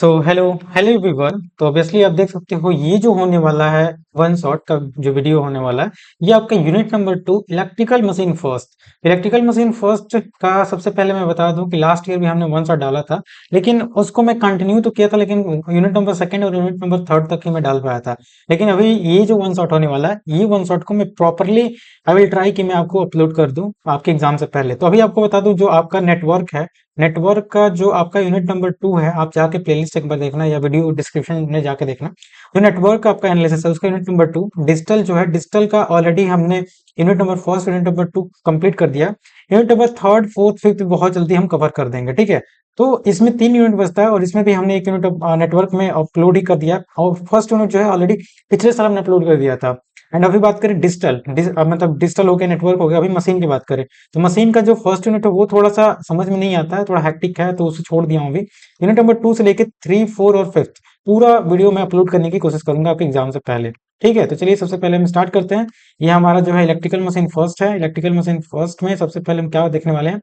So hello hello everyone. तो obviously आप देख सकते हो ये जो होने वाला है वन शॉट का जो वीडियो होने वाला है, ये आपका unit number 2 electrical machine first. Electrical machine first का सबसे पहले मैं बता दूं कि लास्ट ईयर भी हमने वन शॉट डाला था, लेकिन उसको मैं कंटिन्यू तो किया था, लेकिन यूनिट नंबर सेकंड और यूनिट नंबर थर्ड तक ही मैं डाल पाया था। लेकिन अभी ये जो वन शॉट होने वाला है, ये वन शॉट को मैं प्रॉपरली आई विल ट्राई कि मैं आपको अपलोड कर दूं आपके एग्जाम से पहले। तो अभी आपको बता दूं जो आपका नेटवर्क है, नेटवर्क का जो आपका यूनिट नंबर 2 है, आप जाके प्लेलिस्ट एक बार देखना या वीडियो डिस्क्रिप्शन में जाके देखना। जो नेटवर्क का आपका एनालिसिस है उसका यूनिट नंबर 2 डिजिटल जो है, डिजिटल का ऑलरेडी हमने unit number first unit number 2 complete कर दिया। Unit number third fourth fifth बहुत जल्दी हम कवर कर देंगे, ठीक है। तो इसमें 3 यूनिट बचता है और इसमें भी हमने एक यूनिट नेटवर्क में अपलोड ही कर दिया, और फर्स्ट यूनिट जो है ऑलरेडी पिछले साल हमने अपलोड कर दिया था। एंड अभी बात करें डिजिटल मतलब डिजिटल हो गया, नेटवर्क हो गया, अभी मशीन की बात करें तो मशीन का जो फर्स्ट यूनिट है वो थोड़ा सा समझ में नहीं आता है, थोड़ा हैक्टिक है, तो उसे छोड़ दिया हूं अभी। यूनिट नंबर 2 से लेके 3 4 और 5 पूरा वीडियो मैं अपलोड करने की कोशिश करूंगा आपके एग्जाम से पहले। ठीक है, तो चलिए सबसे पहले हम स्टार्ट करते हैं। ये हमारा जो है इलेक्ट्रिकल मशीन फर्स्ट है। इलेक्ट्रिकल मशीन फर्स्ट में सबसे पहले हम क्या देखने वाले हैं,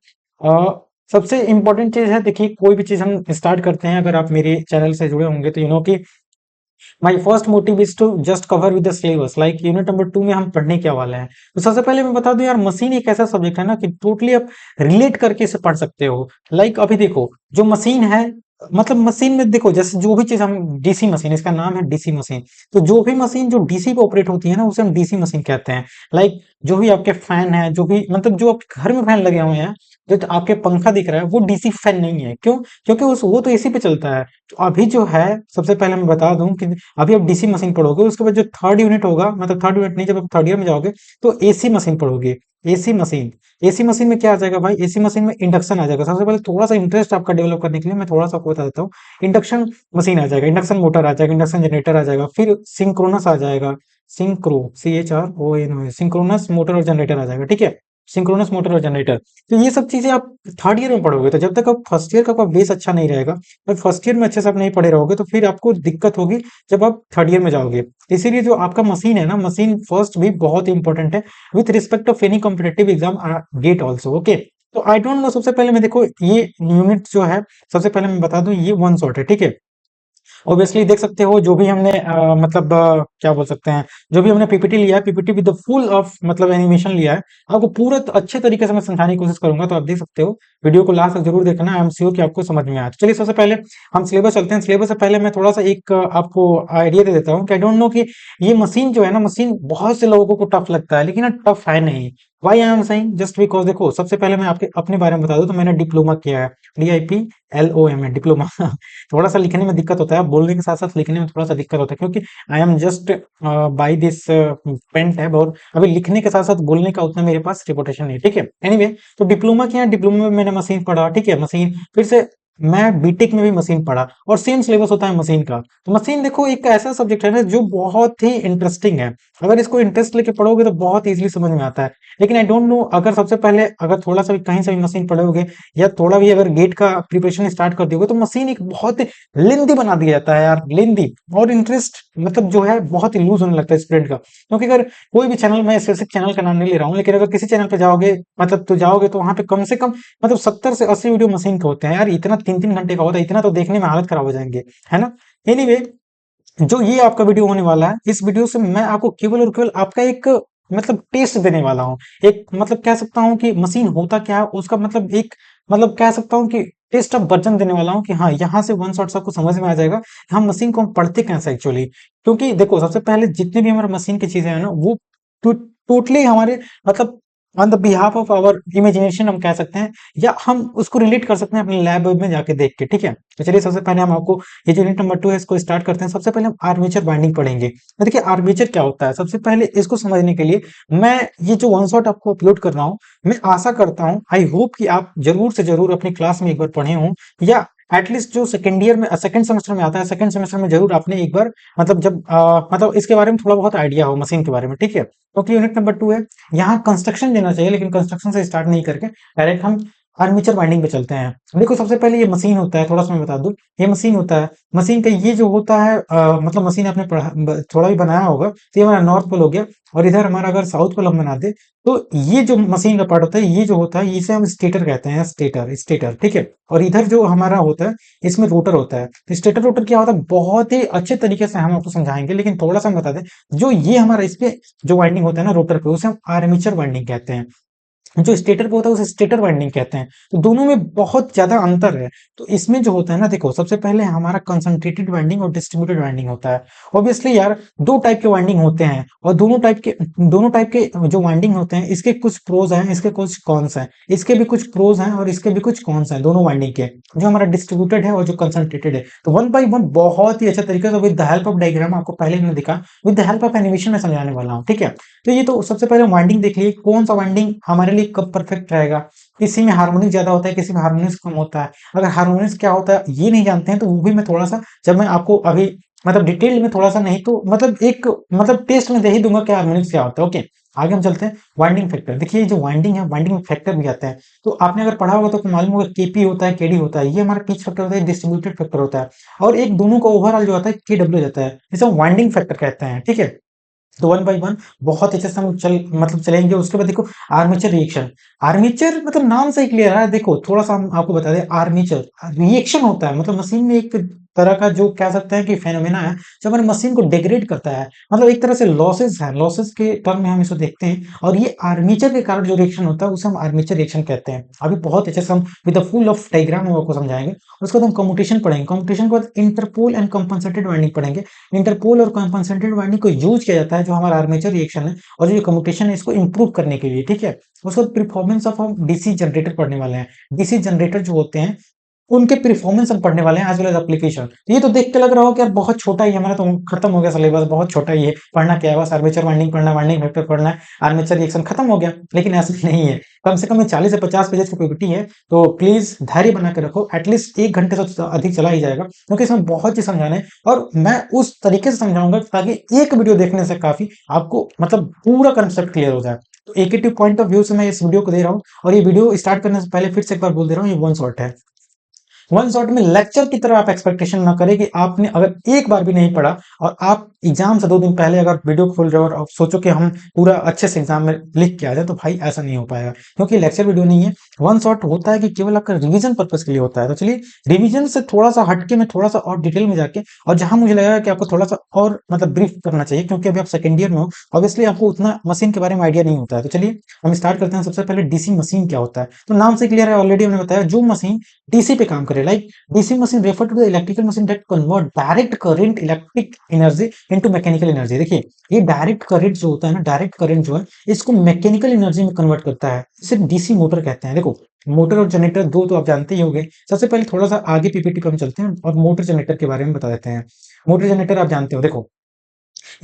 सबसे इंपॉर्टेंट चीज है, देखिए कोई भी चीज हम स्टार्ट करते हैं, अगर आप मेरे चैनल से जुड़े होंगे तो यू नो कि my first motive is to just cover with the syllabus. Like unit number 2 में हम पढ़ने क्या वाले हैं। तो सबसे पहले मैं बता दूं यार, मशीन एक ऐसा सब्जेक्ट है ना कि टोटली आप रिलेट करके इसे पढ़ सकते हो। लाइक अभी देखो जो मशीन है, मतलब मशीन में देखो जैसे जो भी चीज हम डीसी मशीन, इसका नाम है डीसी मशीन। तो जो भी मशीन जो डीसी पे ऑपरेट होती है ना, उसे हम डीसी मशीन कहते हैं। लाइक जो भी आपके फैन है, जो भी मतलब जो आपके घर में फैन लगे हुए हैं, जो तो आपके पंखा दिख रहा है वो डीसी फैन नहीं है। क्यों? क्योंकि उस वो तो एसी पे चलता है। तो अभी जो है सबसे पहले मैं बता दूं कि अभी आप डीसी मशीन पढ़ोगे, उसके बाद जो थर्ड यूनिट होगा, मतलब थर्ड यूनिट नहीं, जब आप थर्ड ईयर में जाओगे तो एसी मशीन पढ़ोगे। एसी मशीन, एसी मशीन में क्या आ जाएगा भाई, एसी मशीन में इंडक्शन आ जाएगा। सबसे पहले थोड़ा सा इंटरेस्ट आपका डेवलप करने के लिए मैं थोड़ा सा आपको बता देता हूँ। इंडक्शन मशीन आ जाएगा, इंडक्शन मोटर आ जाएगा, इंडक्शन जनरेटर आ जाएगा, फिर सिंक्रोनस आ जाएगा। सिंक्रो CHRON सिंक्रोनस मोटर और जनरेटर आ जाएगा, ठीक है। सिंक्रोनस मोटर और जनरेटर। तो ये सब चीजें आप थर्ड ईयर में पढ़ोगे। तो जब तक आप फर्स्ट ईयर का आपका बेस अच्छा नहीं रहेगा और फर्स्ट ईयर में अच्छे से आप नहीं पढ़े रहोगे, तो फिर आपको दिक्कत होगी जब आप थर्ड ईयर में जाओगे। इसीलिए जो आपका मशीन है ना, मशीन फर्स्ट भी बहुत इंपॉर्टेंट है with respect of any competitive exam get also, okay. तो आई डोंट नो, सबसे पहले मैं देखो ये यूनिट जो है, सबसे पहले मैं बता दूं ये वन शॉट है, ठीक है। ऑब्वियसली देख सकते हो जो भी हमने मतलब क्या बोल सकते हैं, जो भी हमने पीपीटी लिया है, PPT with the full of मतलब एनिमेशन लिया है। आपको पूरा अच्छे तरीके से मैं समझाने की कोशिश करूंगा, तो आप देख सकते हो वीडियो को लास्ट तक जरूर देखना। आई एम श्योर कि आपको समझ में आए। तो चलिए सबसे पहले हम सिलेबस चलते हैं। सिलेबस से पहले मैं थोड़ा सा एक आपको आइडिया दे देता हूँ कि आई डोंट नो कि ये मशीन जो है ना, मशीन बहुत से लोगों को टफ लगता है, लेकिन टफ है नहीं। Why I am saying, just because देखो सबसे पहले मैं आपके अपने बारे में बता दूं तो मैंने डिप्लोमा किया है, DIPLOMA है डिप्लोमा। थोड़ा सा लिखने में दिक्कत होता है, बोलने के साथ साथ लिखने में थोड़ा सा दिक्कत होता है, क्योंकि I am just by this paint है, और अभी लिखने के साथ साथ बोलने का उतना मेरे पास रिपोर्टेशन नहीं है, ठीक है। एनीवे, तो डिप्लोमा किया, डिप्लोमा में मैंने मशीन पढ़ा, ठीक है। मशीन फिर से मैं बीटेक में भी मशीन पढ़ा, और सेम सिलेबस होता है मशीन का। तो मशीन देखो एक ऐसा सब्जेक्ट है ना जो बहुत ही इंटरेस्टिंग है। अगर इसको इंटरेस्ट लेके पढ़ोगे तो बहुत इजीली समझ में आता है। लेकिन आई डोंट नो, अगर सबसे पहले अगर थोड़ा सा भी कहीं से भी मशीन पढ़ोगे, या थोड़ा भी अगर गेट का प्रिपरेशन स्टार्ट कर दोगे, तो मशीन एक बहुत लेंदी बना दिया जाता है यार, लेंदी। और इंटरेस्ट मतलब जो है बहुत ही लूज होने लगता है स्टूडेंट का। क्योंकि अगर कोई भी चैनल, मैं स्पेसिफिक चैनल का नाम नहीं ले रहा हूँ, लेकिन अगर किसी चैनल पे जाओगे, मतलब तो जाओगे तो वहां पे कम से कम मतलब 70 से 80 वीडियो मशीन के होते हैं यार। इतना 3 3 घंटे का होता है, इतना तो देखने में हालत खराब हो जाएंगे, है ना। एनीवे, जो ये आपका वीडियो होने वाला है, इस वीडियो से मैं आपको केवल और केवल आपका एक मतलब टेस्ट देने वाला हूँ। एक मतलब कह सकता हूँ कि मशीन होता क्या है उसका मतलब एक मतलब कह सकता हूँ कि टेस्ट ऑफ वर्जन देने वाला हूँ, कि हाँ यहाँ से वन शॉट सबको समझ में आ जाएगा कि हम मशीन को हम पढ़ते कैसे एक्चुअली। क्योंकि देखो सबसे पहले जितने भी हमारे मशीन की चीजें हैं ना, वो टोटली हमारे मतलब on the behalf of our imagination हम कह सकते हैं, या हम उसको रिलेट कर सकते हैं अपने लैब में जाके देख के, ठीक है। तो चलिए सबसे पहले हम आपको ये जो यूनिट नंबर 2 है इसको स्टार्ट करते हैं। सबसे पहले हम आर्मेचर बाइंडिंग पढ़ेंगे। तो देखिए आर्मेचर क्या होता है, सबसे पहले इसको समझने के लिए मैं ये जो वन शॉट आपको अपलोड कर रहा हूँ, मैं आशा करता हूँ, आई होप कि आप जरूर से जरूर अपनी क्लास में एक बार पढ़े हों, या एटलीस्ट जो सेकेंड ईयर में सेकंड सेमेस्टर में आता है, सेकंड सेमेस्टर में जरूर आपने एक बार मतलब जब मतलब इसके बारे में थोड़ा बहुत आइडिया हो मशीन के बारे में, ठीक है। क्योंकि यूनिट नंबर 2 है, यहाँ कंस्ट्रक्शन देना चाहिए, लेकिन कंस्ट्रक्शन से स्टार्ट नहीं करके डायरेक्ट हम आर्मेचर वाइंडिंग पे चलते हैं। देखो सबसे पहले ये मशीन होता है, थोड़ा सा मैं बता दूं, ये मशीन होता है। मशीन का ये जो होता है मतलब मशीन आपने थोड़ा भी बनाया होगा, तो ये हमारा नॉर्थ पोल हो गया। और इधर हमारा अगर साउथ पोल हम बना दे, तो ये जो मशीन का पार्ट होता है, ये जो होता है, इसे हम स्टेटर कहते हैं, स्टेटर स्टेटर, ठीक है। और इधर जो हमारा होता है, इसमें रोटर होता है। तो स्टेटर रोटर क्या होता है, बहुत ही अच्छे तरीके से हम आपको समझाएंगे, लेकिन थोड़ा सा हम बता दें, जो ये हमारा इस पे जो वाइंडिंग होता है ना रोटर पे, उसे हम आर्मेचर वाइंडिंग कहते हैं। जो स्टेटर पे होता है उसे स्टेटर वाइंडिंग कहते हैं। तो दोनों में बहुत ज्यादा अंतर है। तो इसमें जो होता है ना, देखो सबसे पहले हमारा कंसंट्रेटेड वाइंडिंग और डिस्ट्रीब्यूटेड वाइंडिंग होता है। ऑब्वियसली यार, दो टाइप के वाइंडिंग होते हैं, और दोनों टाइप के जो वाइंडिंग होते हैं, इसके कुछ प्रोज हैं, इसके कुछ कॉन्स हैं। इसके भी कुछ प्रोज हैं और इसके भी कुछ कॉन्स हैं, दोनों वाइंडिंग के, जो हमारा डिस्ट्रीब्यूटेड है और जो कंसंट्रेटेड है। तो वन बाई वन बहुत ही अच्छे तरीके से with the help of diagram, आपको पहले मैंने दिखा, with the help of animation में समझाने वाला हूँ, ठीक है। तो ये तो सबसे पहले वाइंडिंग देख लिए, कौन सा वाइंडिंग हमारे लिए कब परफेक्ट रहेगा। किसी में हार्मोनिक्स ज्यादा होता है, किसी में हार्मोनिक्स कम होता है। अगर हार्मोनिक्स क्या होता है ये नहीं जानते हैं, तो वो भी मैं थोड़ा सा, जब मैं आपको अभी मतलब डिटेल में थोड़ा सा नहीं तो मतलब एक मतलब टेस्ट में दे ही दूंगा कि हार्मोनिक्स क्या होता है। ओके, आगे हम चलते हैं। वाइंडिंग फैक्टर, देखिए जो वाइंडिंग है, वाइंडिंग में फैक्टर भी आता है। तो आपने अगर पढ़ा होगा तो आपको मालूम होगा, केपी होता है, केडी होता है, ये हमारा पिच फैक्टर होता है, डिस्ट्रीब्यूटेड फैक्टर होता है। और एक दोनों का ओवरऑल जो होता है केडब्ल्यू जाता है, जिसे हम वाइंडिंग फैक्टर कहते हैं, ठीक है। तो वन बाई वन बहुत अच्छे से हम मतलब चलेंगे। उसके बाद देखो आर्मेचर रिएक्शन। आर्मेचर मतलब नाम से ही क्लियर है, देखो थोड़ा सा हम आपको बता दें, आर्मेचर रिएक्शन होता है, मतलब मशीन में एक तरह का जो कह सकते हैं कि फेनोमेना है, जो हमारे मशीन को डिग्रेड करता है। मतलब एक तरह से लॉसेस है, लॉसेस के टर्म में हम इसको देखते हैं। और ये आर्मेचर के कारण जो रिएक्शन होता है उसे हम आर्मेचर रिएक्शन कहते हैं। अभी बहुत अच्छे से हम with the full of diagram हम आपको समझाएंगे। उसके बाद हम कम्यूटेशन पढ़ेंगे, कम्यूटेशन के बाद इंटरपोल एंड कंपनसेटेड वाइंडिंग पढ़ेंगे। इंटरपोल और कंपनसेटेड वाइंडिंग को यूज किया जाता है जो हमारा आर्मेचर रिएक्शन है और जो कम्यूटेशन है इसको इंप्रूव करने के लिए, ठीक है। उसके बाद परफॉर्मेंस ऑफ हम डीसी जनरेटर पढ़ने वाले हैं। डीसी जनरेटर जो होते हैं उनके परफॉर्मेंस हम पढ़ने वाले हैं, एज वेल एज एप्लीकेशन। ये तो देख के लग रहा हो कि यार बहुत छोटा ही है, हमारा तो खत्म हो गया सिलेबस, बहुत छोटा ही है, पढ़ना क्या है, बस आर्मेचर वाइंडिंग पढ़ना, वाइंडिंग फैक्टर पढ़ना है, आर्मेचर रिएक्शन खत्म हो गया। लेकिन ऐसा नहीं है, कम से कम 40 से 50 पेजेस की पीपीटी है। तो प्लीज धैर्य बना के रखो, एटलीस्ट 1 घंटे से अधिक चला ही जाएगा, क्योंकि इसमें बहुत चीज समझाने हैं। और मैं उस तरीके से समझाऊंगा ताकि एक वीडियो देखने से काफी आपको मतलब पूरा कंसेप्ट क्लियर हो जाए। तो एक पॉइंट ऑफ व्यू से मैं इस वीडियो को दे रहा हूँ। और ये वीडियो स्टार्ट करने से पहले फिर से एक बार बोल दे रहा हूँ, ये वन शॉट है। वन शॉट में लेक्चर की तरह आप एक्सपेक्टेशन ना करें कि आपने अगर एक बार भी नहीं पढ़ा और आप एग्जाम से 2 दिन पहले अगर वीडियो खोल रहे हो और सोचो कि हम पूरा अच्छे से एग्जाम में लिख के आ जाए, तो भाई ऐसा नहीं हो पाएगा, क्योंकि लेक्चर वीडियो नहीं है। वन शॉट होता है कि केवल आपका रिवीजन पर्पज के लिए होता है। तो चलिए, रिवीजन से थोड़ा सा हटके मैं थोड़ा सा और डिटेल में जाके, और जहां मुझे लगा कि आपको थोड़ा सा और मतलब ब्रीफ करना चाहिए, क्योंकि अभी आप सेकेंड ईयर में हो, ऑब्वियसली आपको उतना मशीन के बारे में आइडिया नहीं होता है। तो चलिए हम स्टार्ट करते हैं। सबसे पहले डीसी मशीन क्या होता है, तो नाम से क्लियर है, ऑलरेडी हमने बताया, जो मशीन डीसी पे काम करे, like DC machine refer to the electrical machine that convert direct current electric energy into mechanical energy। देखिए, ये डायरेक्ट करंट जो होता है ना, डायरेक्ट करंट जो है, इसको मैकेनिकल एनर्जी में कन्वर्ट करता है, इसे डीसी मोटर कहते हैं। देखो, मोटर और जनरेटर दो तो आप जानते ही होंगे। सबसे पहले थोड़ा सा आगे पीपीटी पे हम चलते हैं और मोटर जनरेटर के बारे में बता देते हैं। मोटर जनरेटर आप जानते हो, देखो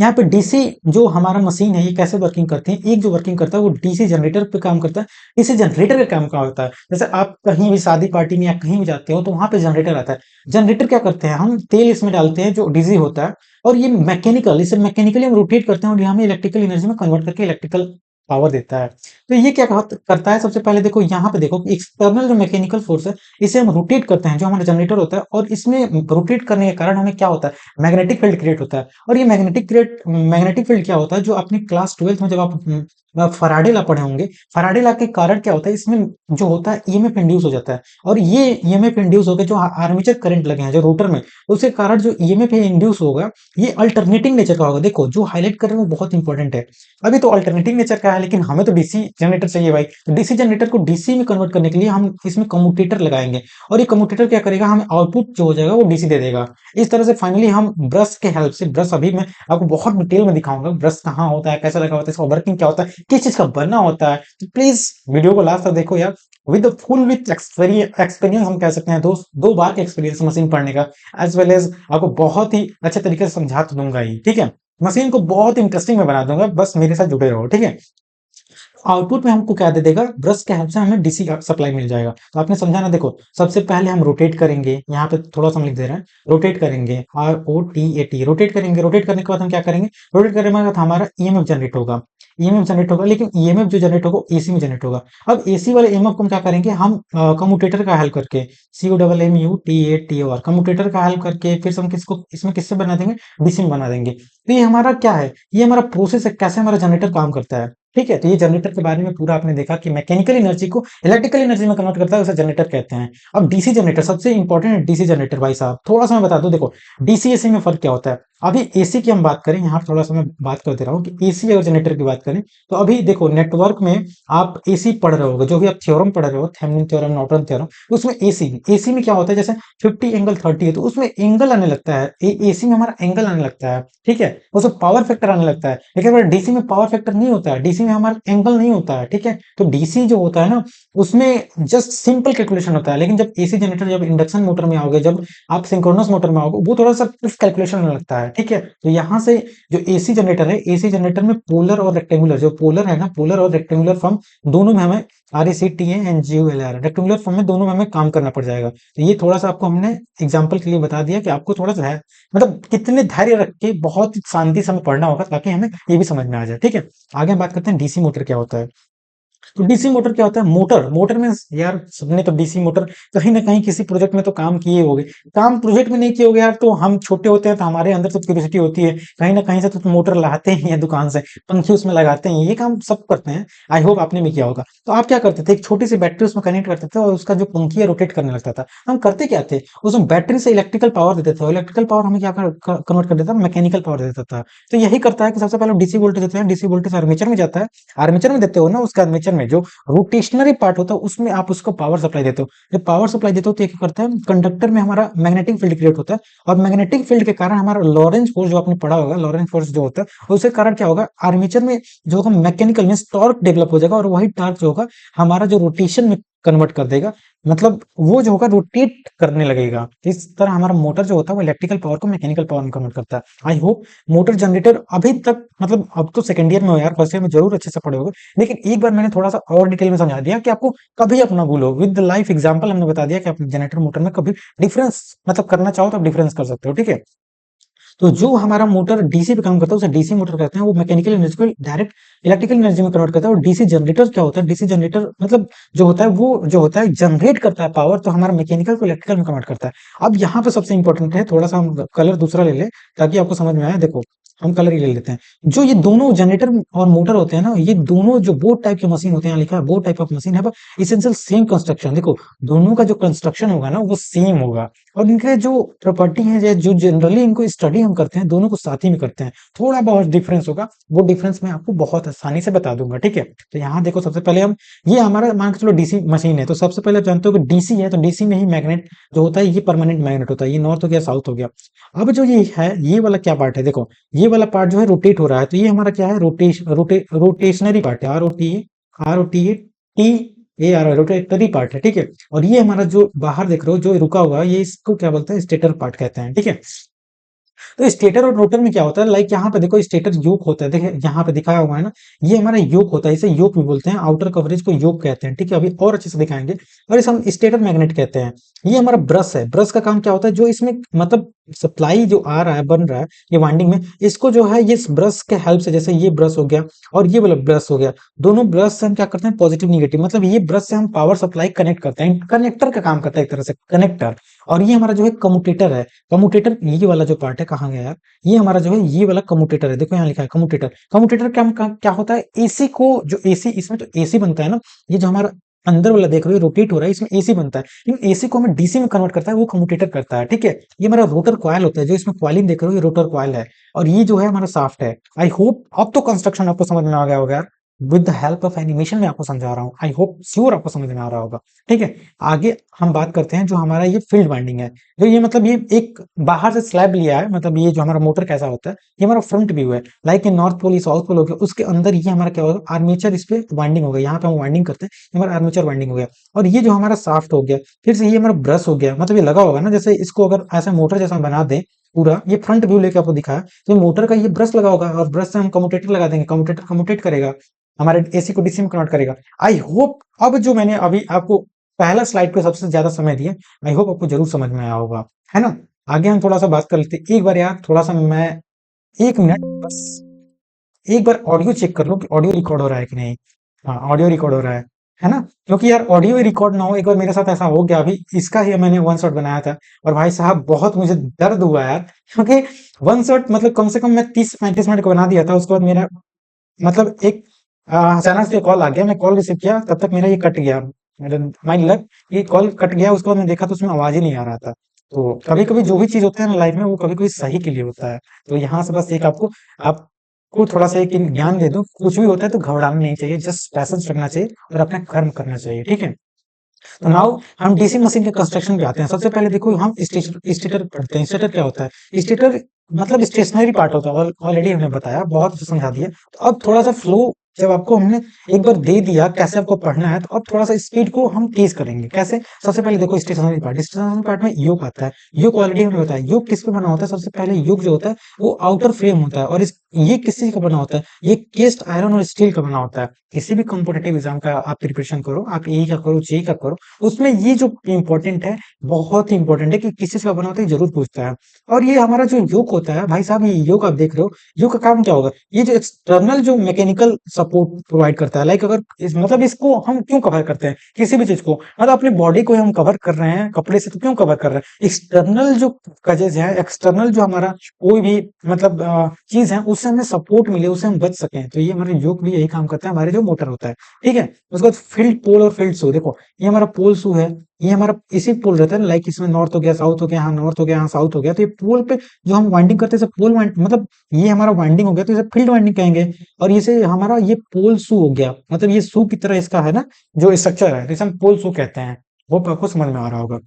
यहाँ पे डीसी जो हमारा मशीन है, ये कैसे वर्किंग करती है। एक जो वर्किंग करता है वो डीसी जनरेटर पे काम करता है। डीसी जनरेटर का काम क्या होता है, जैसे आप कहीं भी शादी पार्टी में या कहीं भी जाते हो तो वहां पे जनरेटर आता है। जनरेटर क्या करते हैं, हम तेल इसमें डालते हैं जो डीजी होता है, और ये मैकेनिकल, इसे मैकेनिकली हम रोटेट करते हैं और ये हमें इलेक्ट्रिकल एनर्जी में कन्वर्ट करके इलेक्ट्रिकल पावर देता है। तो ये क्या करता है, सबसे पहले देखो यहाँ पे देखो, एक्सटर्नल जो मैकेनिकल फोर्स है, इसे हम रोटेट करते हैं, जो हमारा जनरेटर होता है, और इसमें रोटेट करने के कारण हमें क्या होता है, मैग्नेटिक फील्ड क्रिएट होता है। और ये मैग्नेटिक फील्ड क्या होता है, जो अपनी क्लास 12th में जब आप फराडे लॉ पढ़े होंगे, फराडे लॉ के कारण क्या होता है, इसमें जो होता है ईएमएफ इंड्यूस हो जाता है। और ये ईएमएफ इंड्यूस होकर जो आर्मेचर करंट लगे हैं जो रोटर में, उसके कारण जो ईएमएफ इंड्यूस होगा, ये अल्टरनेटिंग नेचर का होगा। देखो जो हाईलाइट कर रहे हैं वो बहुत इंपॉर्टेंट है। अभी तो अल्टरनेटिंग नेचर का है, लेकिन हमें तो डीसी जनरेटर चाहिए भाई। तो डीसी जनरेटर को डीसी में कन्वर्ट करने के लिए हम इसमें कम्यूटेटर लगाएंगे, और ये कम्यूटेटर क्या करेगा, हमें आउटपुट जो हो जाएगा वो डीसी दे देगा। इस तरह से फाइनली हम ब्रश के हेल्प से, ब्रश अभी मैं आपको बहुत डिटेल में दिखाऊंगा, ब्रश कहाँ होता है, कैसे लगा होता है, इसका वर्किंग क्या होता है, किस चीज का बनना होता है। तो प्लीज वीडियो को लास्ट तक देखो यार, विद फुल विथ एक्सपीरियंस हम कह सकते हैं, दो बार के एक्सपीरियंस मशीन पढ़ने का, एज वेल एज आपको बहुत ही अच्छे तरीके से समझा तो दूंगा ही, ठीक है। मशीन को बहुत इंटरेस्टिंग में बना दूंगा, बस मेरे साथ जुड़े रहो, ठीक है। आउटपुट में हमको क्या दे देगा, ब्रश के हेल्प से हमें डीसी का सप्लाई मिल जाएगा। तो आपने समझा ना, देखो सबसे पहले हम रोटेट करेंगे, यहाँ पे थोड़ा सा हम लिख दे रहे हैं, रोटेट करेंगे, ROTAT, रोटेट करेंगे। रोटेट करने के बाद हम क्या करेंगे, रोटेट करने के बाद हमारा ईएमएफ जनरेट होगा। ईएमएफ जनरेट होगा, लेकिन ईएमएफ जो जनरेट होगा एसी में जनरेट होगा। अब एसी वाले ईएमएफ को हम क्या करेंगे, हम कम्यूटेटर का हेल्प करके, COMMUTATOR कम्यूटेटर का हेल्प करके फिर से हम किसको इसमें किससे बना देंगे, डीसी में बना देंगे। तो ये हमारा क्या है, ये हमारा प्रोसेस है, कैसे हमारा जनरेटर काम करता है। ठीक है, तो ये जनरेटर के बारे में पूरा आपने देखा कि मैकेनिकल एनर्जी को इलेक्ट्रिकल एनर्जी में कन्वर्ट करता है, उसे जनरेटर कहते हैं। अब डीसी जनरेटर सबसे इंपॉर्टेंट है, डीसी जनरेटर भाई साहब थोड़ा सा मैं बता दूं, देखो डीसी एसी में फर्क क्या होता है। अभी एसी की हम बात करें, यहाँ पे थोड़ा सा मैं बात कर दे रहा हूँ कि एसी और जनरेटर की बात करें, तो अभी देखो नेटवर्क में आप एसी पढ़ रहे होगे, जो भी आप थ्योरम पढ़ रहे हो, थेवेनिन थ्योरम, नॉर्टन थ्योरम, उसमें एसी में क्या होता है, जैसे 50 × 30 है तो उसमें एंगल आने लगता है, एसी में हमारा एंगल आने लगता है। ठीक है, उसमें पावर फैक्टर आने लगता है, लेकिन अगर डीसी में पावर फैक्टर नहीं होता है, डीसी में हमारा एंगल नहीं होता है। ठीक है, तो डीसी जो होता है ना, उसमें जस्ट सिंपल कैलकुलेशन होता है, लेकिन जब एसी जनरेटर, जब इंडक्शन मोटर में आओगे, जब आप सिंक्रोनस मोटर में आओगे, वो थोड़ा सा टफ कैलकुलेशन में लगता है। ठीक है, तो यहाँ से जो एसी जनरेटर है, एसी जनरेटर में पोलर और रेक्टेंगुलर, जो पोलर है ना, पोलर और रेक्टेंगुलर फॉर्म दोनों में हमें RACTANGULR रेक्टेंगुलर फॉर्म में दोनों में हमें काम करना पड़ जाएगा। तो ये थोड़ा सा आपको हमने एग्जाम्पल के लिए बता दिया कि आपको थोड़ा सा है, मतलब कितने धैर्य रख के बहुत शांति से हमें पढ़ना होगा, ताकि हमें ये भी समझ में आ जाए। ठीक है, आगे हम बात करते हैं डीसी मोटर क्या होता है। तो डीसी मोटर क्या होता है, मोटर, मोटर में यार सबने तो डीसी मोटर कहीं ना कहीं किसी प्रोजेक्ट में तो काम किए होंगे, काम प्रोजेक्ट में नहीं किए होंगे यार, तो हम छोटे होते हैं तो हमारे अंदर तो क्यूरियोसिटी होती है, कहीं ना कहीं से तो मोटर लाते ही हैं दुकान से, पंखे उसमें लगाते हैं, ये काम सब करते हैं। आई होप आपने भी किया होगा। तो आप क्या करते थे, एक छोटी सी बैटरी उसमें कनेक्ट करते थे, और उसका जो पंखी है रोटेट करने लगता था। हम करते क्या थे, उसमें बैटरी से इलेक्ट्रिकल पावर देते थे, इलेक्ट्रिकल पावर हमें क्या कन्वर्ट कर देता था, मैकेनिकल पावर दे देता था। तो यही करता है कि सबसे पहले डीसी वोल्टेज देते हैं, डीसी वोल्टेज आर्मेचर में जाता है, आर्मेचर में देते हो ना, उसका आर्मेचर में जो रोटेशनरी पार्ट होता है उसमें आप उसको पावर सप्लाई देते हो। जब पावर सप्लाई देते हो तो ये क्या करता है, कंडक्टर में हमारा मैग्नेटिक फील्ड क्रिएट होता है, और मैग्नेटिक फील्ड के कारण हमारा लॉरेंज फोर्स, जो आपने पढ़ा होगा, लॉरेंज फोर्स जो होता है, उसके कारण क्या होगा, आर्मेचर में जो होगा मैकेनिकल में टॉर्क डेवलप हो जाएगा, और वही टॉर्क जो होगा हमारा जो रोटेशन में कन्वर्ट कर देगा, मतलब वो जो होगा रोटेट करने लगेगा। इस तरह हमारा मोटर जो होता है वो इलेक्ट्रिकल पावर को मैकेनिकल पावर में कन्वर्ट करता है। आई होप मोटर जनरेटर अभी तक, मतलब अब तो सेकंड ईयर में हो यार, फर्स्ट ईयर में जरूर अच्छे से पढ़े होगे, लेकिन एक बार मैंने थोड़ा सा और डिटेल में समझा दिया कि आपको कभी अपना भूलो, विद लाइफ एग्जांपल हमने बता दिया कि आप जनरेटर मोटर में कभी डिफरेंस मतलब करना चाहो तो आप डिफरेंस कर सकते हो। ठीक है, तो जो हमारा मोटर डीसी पे काम करता है उसे डीसी मोटर कहते हैं, वो मैकेनिकल एनर्जी को डायरेक्ट इलेक्ट्रिकल एनर्जी में कन्वर्ट करता है। और डीसी जनरेटर क्या होता है, डीसी जनरेटर मतलब जो होता है वो जो होता है जनरेट करता है पावर, तो हमारा मैकेनिकल को इलेक्ट्रिकल में कन्वर्ट करता है। अब यहाँ पे सबसे इंपॉर्टेंट है, थोड़ा सा हम कलर दूसरा ले ले ताकि आपको समझ में आए। देखो हम कलर ही ले लेते हैं। जो ये दोनों जनरेटर और मोटर होते हैं ना, ये दोनों जो बोथ टाइप के मशीन होते हैं, यहाँ लिखा है बोथ टाइप ऑफ मशीन है, पर इसेंशियल सेम कंस्ट्रक्शन। देखो दोनों का जो कंस्ट्रक्शन होगा ना वो सेम होगा, और इनके जो प्रॉपर्टी है, जो जनरली इनको स्टडी हम करते हैं, दोनों को साथ ही में करते हैं। थोड़ा बहुत डिफरेंस होगा, वो डिफरेंस मैं आपको बहुत आसानी से बता दूंगा। ठीक है, तो यहाँ देखो सबसे पहले हम, ये हमारा मान के चलो डीसी मशीन है, तो सबसे पहले आप जानते हो कि डीसी है तो डीसी में ही मैग्नेट जो होता है ये परमानेंट मैग्नेट होता है, ये नॉर्थ हो गया साउथ हो गया। अब जो ये है, ये वाला क्या पार्ट है, देखो ये वाला पार्ट जो है रोटेट हो रहा है, तो ये हमारा क्या है, रोटेशनरी पार्ट है, ROTA रोटेटरी पार्ट है। ठीक है, और ये हमारा जो बाहर देख रहे हो जो रुका हुआ है, ये इसको क्या बोलते हैं, स्टेटर पार्ट कहते हैं। ठीक है, तो स्टेटर और रोटर में क्या होता है, लाइक यहाँ पे देखो स्टेटर योक होता है, देखिए यहाँ पे दिखाया हुआ है ना, ये हमारा योक होता है, इसे योक भी बोलते हैं, आउटर कवरेज को योक कहते हैं। ठीक है, अभी और अच्छे से दिखाएंगे। और इसे हम स्टेटर मैग्नेट कहते हैं। ये हमारा ब्रश है, ब्रश का काम क्या होता है, जो इसमें मतलब सप्लाई जो आ रहा है, बन रहा है ये वाइंडिंग में, इसको जो है ये ब्रश के हेल्प से, जैसे ये ब्रश हो गया और ये वाला ब्रश हो गया, दोनों ब्रश से हम क्या करते हैं, पॉजिटिव निगेटिव, मतलब ये ब्रश से हम पावर सप्लाई कनेक्ट करते हैं, कनेक्टर का काम करता है एक तरह से, कनेक्टर। और ये हमारा जो है कम्यूटेटर है, कम्यूटेटर ये वाला जो पार्ट है, कहाँ गया यार, ये हमारा जो है ये वाला कम्यूटेटर है, देखो यहाँ लिखा है कम्यूटेटर। कम्यूटेटर क्या होता है, एसी को, जो एसी, इसमें तो एसी बनता है ना, ये जो हमारा अंदर वाला देख रहे हो रोटेट हो रहा है, इसमें एसी बनता है, लेकिन एसी को हमें डीसी में कन्वर्ट करता है, वो कम्यूटेटर करता है। ठीक है, ये हमारा रोटर कॉइल होता है, जो इसमें कॉइलिंग देख रहे हो ये रोटर कॉइल है, और ये जो है हमारा शाफ्ट है। आई होप अब तो कंस्ट्रक्शन आपको समझ में आ गया होगा यार, with the help of animation में आपको समझा रहा हूँ, आई होप श्योर आपको समझ में आ रहा होगा। ठीक है, आगे हम बात करते हैं जो हमारा ये फील्ड वाइंडिंग है, जो ये मतलब ये एक बाहर से स्लैब लिया है, मतलब ये जो हमारा मोटर कैसा होता है, ये हमारा फ्रंट व्यू है, like north pole south pole हो गया, उसके अंदर ये हमारा क्या होगा, आर्मेचर, इस पे वाइंडिंग हो गया, यहाँ पे हम वाइंडिंग करते हैं, ये हमारा आर्मेचर वाइंडिंग हो गया। और ये जो हमारा साफ्ट हो गया, फिर से ये हमारा ब्रश हो गया, मतलब ये लगा होगा ना, जैसे इसको अगर ऐसा मोटर जैसा बना दे पूरा, ये फ्रंट व्यू लेके आपको दिखाया, तो मोटर का ये ब्रश लगा होगा, और ब्रश से हम कम्यूटेटर लगा देंगे, कम्यूटेटर कम्यूटेट करेगा, हमारे एसी को डीसी में कन्वर्ट करेगा। आई होप अब जो मैंने अभी आपको पहला स्लाइड पे सबसे ज्यादा समय दिया, आई होप आपको जरूर समझ में आया होगा, है ना। आगे हम थोड़ा सा बात कर लेते हैं, एक बार यार थोड़ा सा मैं 1 मिनट बस एक बार ऑडियो चेक कर लो कि ऑडियो रिकॉर्ड हो रहा है कि नहीं। हाँ, ऑडियो रिकॉर्ड हो रहा है ना? क्योंकि यार ऑडियो रिकॉर्ड ना हो, एक बार मेरे साथ ऐसा हो गया अभी, इसका ही मैंने वन शॉट बनाया था और भाई साहब बहुत मुझे दर्द हुआ यार, क्योंकि वन शॉट मतलब कम से कम मैं 30-35 मिनट का बना दिया था। उसके बाद मेरा मतलब एक अचानक से कॉल आ गया, मैं कॉल रिसीव किया, तब तक मेरा ये कट गया। मेरा माइंड लग, ये कॉल कट गया, उसके बाद मैं देखा तो उसमें आवाज ही नहीं आ रहा था। तो कभी कभी जो भी चीज होता है ना लाइफ में, वो कभी कभी सही के लिए होता है। तो यहाँ से बस एक आपको थोड़ा सा एक ज्ञान दे दूं, कुछ भी होता है तो घबराना नहीं चाहिए, जस्ट पैसेंस रखना चाहिए और अपना कर्म करना चाहिए, ठीक है? तो नाउ हम डीसी मशीन के कंस्ट्रक्शन पे आते हैं। सबसे पहले देखो हम स्टेटर पढ़ते हैं। स्टेटर क्या होता है? स्टेटर मतलब स्टेशनरी पार्ट होता है, ऑलरेडी हमने बताया, बहुत अच्छा समझा दिया। तो अब थोड़ा सा फ्लो जब आपको हमने एक बार दे दिया कैसे आपको पढ़ना है, तो अब थोड़ा सा स्पीड को हम तेज करेंगे। कैसे? सबसे पहले देखो स्टेशनरी पार्ट में योग आता है। योग ऑलरेडी हमने बताया, योग किस पे बना होता है? सबसे पहले योग जो होता है वो आउटर फ्रेम होता है, और इस ये किस चीज का बना होता है? ये केस्ट आयरन और स्टील का बना होता है। किसी भी कॉम्पिटेटिव एग्जाम का आप प्रिपरेशन करो, आप ए का करो, जे का करो, उसमें ये जो इम्पोर्टेंट है, बहुत ही इंपॉर्टेंट है कि किस चीज का बना होता है, जरूर पूछता है। और ये हमारा जो योग होता है भाई साहब, ये योग आप देख रहे हो, योग का काम क्या होगा? ये जो एक्सटर्नल जो मैकेनिकल सपोर्ट प्रोवाइड करता है, लाइक अगर मतलब इसको हम क्यों कवर करते हैं किसी भी चीज को, मतलब अपनी बॉडी को हम कवर कर रहे हैं कपड़े से, तो क्यों कवर कर रहे हैं? एक्सटर्नल जो कजेज है, एक्सटर्नल जो हमारा कोई भी मतलब चीज है, उससे हमें सपोर्ट मिले, उससे हम बच सकें। तो ये हमारे योग भी यही काम करता है, हमारे जो मोटर होता है, ठीक है? उसके बाद फील्ड पोल और फील्ड शू देखो, ये हमारा पोल शू है, ये हमारा इसी पोल रहता है ना, लाइक इसमें नॉर्थ हो गया, साउथ हो गया, यहाँ नॉर्थ हो गया, यहाँ साउथ हो गया, तो ये पोल पे जो हम वाइंडिंग करते हैं इसे पोल वाइंड मतलब ये हमारा वाइंडिंग हो गया, तो इसे फील्ड वाइंडिंग कहेंगे। और इसे हमारा ये पोल शू हो गया, मतलब ये शू की तरह इसका है ना जो स्ट्रक्चर है, तो इसे हम पोल शू कहते हैं। वो आपको समझ में आ रहा होगा।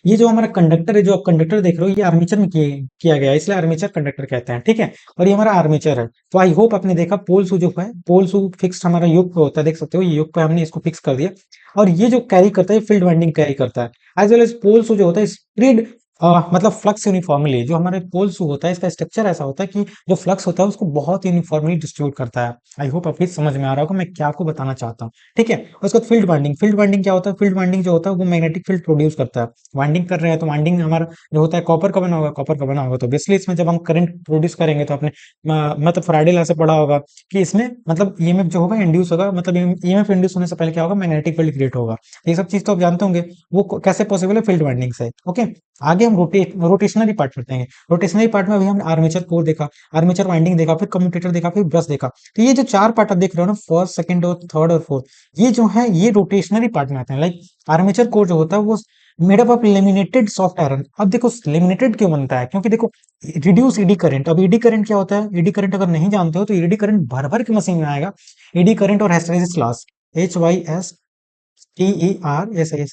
ये जो हमारा कंडक्टर है, जो आप कंडक्टर देख रहे हो, ये आर्मेचर में किया गया है, इसलिए आर्मेचर कंडक्टर कहते हैं, ठीक है? और ये हमारा आर्मेचर है। तो आई होप आपने देखा पोल शू जो है, पोल शू फिक्स हमारा युग पे होता है, देख सकते हो ये युग पे हमने इसको फिक्स कर दिया। और ये जो कैरी करता है फील्ड वाइंडिंग कैरी करता है। एज वेल एज पोल शू जो होता है स्प्रेड मतलब फ्लक्स यूनिफॉर्मली, जो हमारे पोल शू होता है इसका स्ट्रक्चर ऐसा होता है कि जो फ्लक्स होता है उसको बहुत यूनिफॉर्मली डिस्ट्रीब्यूट करता है। आई होप आपको समझ में आ रहा होगा मैं क्या आपको बताना चाहता हूँ, ठीक है? उसके बाद फील्ड वाइंडिंग क्या होता है? फील्ड वाइंडिंग जो होता है वो मैग्नेटिक फील्ड प्रोड्यूस करता है। वाइंडिंग कर रहे हैं तो वाइंडिंग हमारा जो होता है कॉपर का बना होगा, कॉपर का बना होगा, तो बेसिकली इसमें जब हम करंट प्रोड्यूस करेंगे तो आपने मतलब फैराडे लॉ से पढ़ा होगा कि इसमें मतलब ईएमएफ जो होगा इंड्यूस होगा, मतलब ईएमएफ इंड्यूस होने से पहले क्या होगा? मैग्नेटिक फील्ड क्रिएट होगा। ये सब चीज तो आप जानते होंगे। वो कैसे पॉसिबल है? फील्ड वाइंडिंग से, ओके? आगे हम रोटेशनरी पार्ट करते हैं। रोटेशनरी पार्ट में अभी हमने आर्मेचर कोर देखा, आर्मेचर वाइंडिंग देखा, फिर कम्यूटेटर देखा, फिर ब्रश देखा। तो ये जो चार पार्ट आप देख रहे हो ना, फर्स्ट सेकंड और थर्ड और फोर्थ, ये जो है ये रोटेशनरी पार्ट में आते हैं। लाइक आर्मेचर कोर जो होता है वो made up of laminated soft iron. अब देखो लेमिनेटेड क्यों बनता है? क्योंकि देखो रिड्यूस ईडी करंट। अब ईडी करंट क्या होता है? ईडी करंट अगर नहीं जानते हो तो ईडी करंट भर भर के मशीन में आएगा। ईडी करंट और hysteresis loss, HYSTER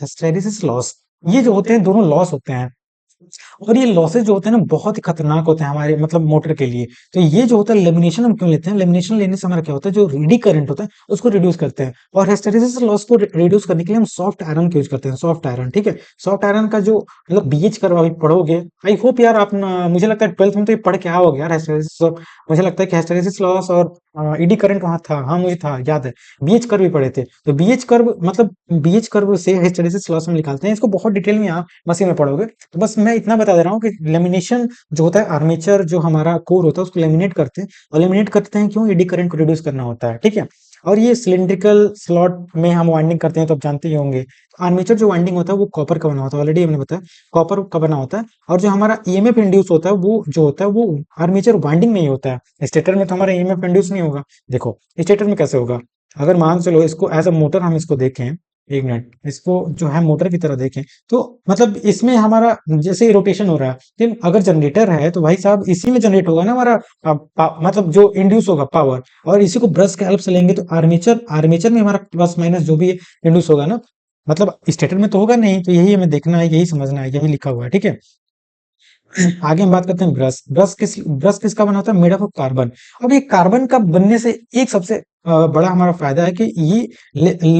hysteresis loss, ये जो होते हैं दोनों लॉस होते हैं। और ये लॉसेस जो होते हैं ना बहुत ही खतरनाक होते हैं हमारे मतलब मोटर के लिए। तो ये जो होता है लेमिनेशन हम क्यों लेते हैं? लेमिनेशन लेने से हमारा क्या होता है? जो रीडी करंट होता है उसको रिड्यूस करते हैं, और हिस्टैरिसीस लॉस को रिड्यूस करने के लिए हम सॉफ्ट आयरन का यूज करते हैं। सॉफ्ट आयरन, ठीक है? सॉफ्ट आयरन का जो मतलब बीएच कर्व अभी पढ़ोगे, आई होप यार आप मुझे लगता है 12th में तो ये पढ़ के आओगे यार हिस्टैरिसीस। मुझे लगता है कि हिस्टैरिसीस लॉस और ईडी करंट वहां था, हाँ मुझे था याद है। बीएच कर्व भी पढ़े थे। तो बीएच कर्व मतलब बीएच कर्व से हिस्टैरिसीस लॉस में निकालते हैं, इसको बहुत डिटेल में आप मशीन में पढ़ोगे। तो बस मैं इतना बता दे रहा हूँ कि लेमिनेशन जो होता है, आर्मेचर जो हमारा कोर होता है उसको लेमिनेट करते हैं। और लेमिनेट करते हैं क्यों? एडी करंट को रिड्यूस करना होता है, ठीक है? और ये सिलिंड्रिकल स्लॉट में हम वाइंडिंग करते हैं तो आप जानते ही होंगे। आर्मेचर जो वाइंडिंग होता है वो कॉपर का बना होता है, ऑलरेडी हमने बताया कॉपर का बना होता है। और जो हमारा ईएमएफ इंड्यूस होता है वो जो होता है वो आर्मेचर वाइंडिंग में ही होता है। स्टेटर में तो हमारा ईएमएफ इंड्यूस नहीं होगा। देखो स्टेटर में कैसे होगा? अगर मान चलो इसको एज अ मोटर हम इसको देखें, एक मिनट, इसको जो है मोटर की तरह देखें, तो मतलब इसमें हमारा जैसे ही रोटेशन हो रहा है, लेकिन अगर जनरेटर है तो भाई साहब इसी में जनरेट होगा ना हमारा मतलब जो इंड्यूस होगा पावर। और इसी को ब्रश के हेल्प से लेंगे तो आर्मेचर आर्मेचर में हमारा प्लस माइनस जो भी इंड्यूस होगा ना, मतलब स्टेटर में तो होगा नहीं। तो यही हमें देखना है, यही समझना है, यही लिखा हुआ है, ठीक है? आगे हम बात करते हैं ब्रश। ब्रश किसका बना होता है? Made up of carbon. अब ये कार्बन का बनने से एक सबसे बड़ा हमारा फायदा है कि ये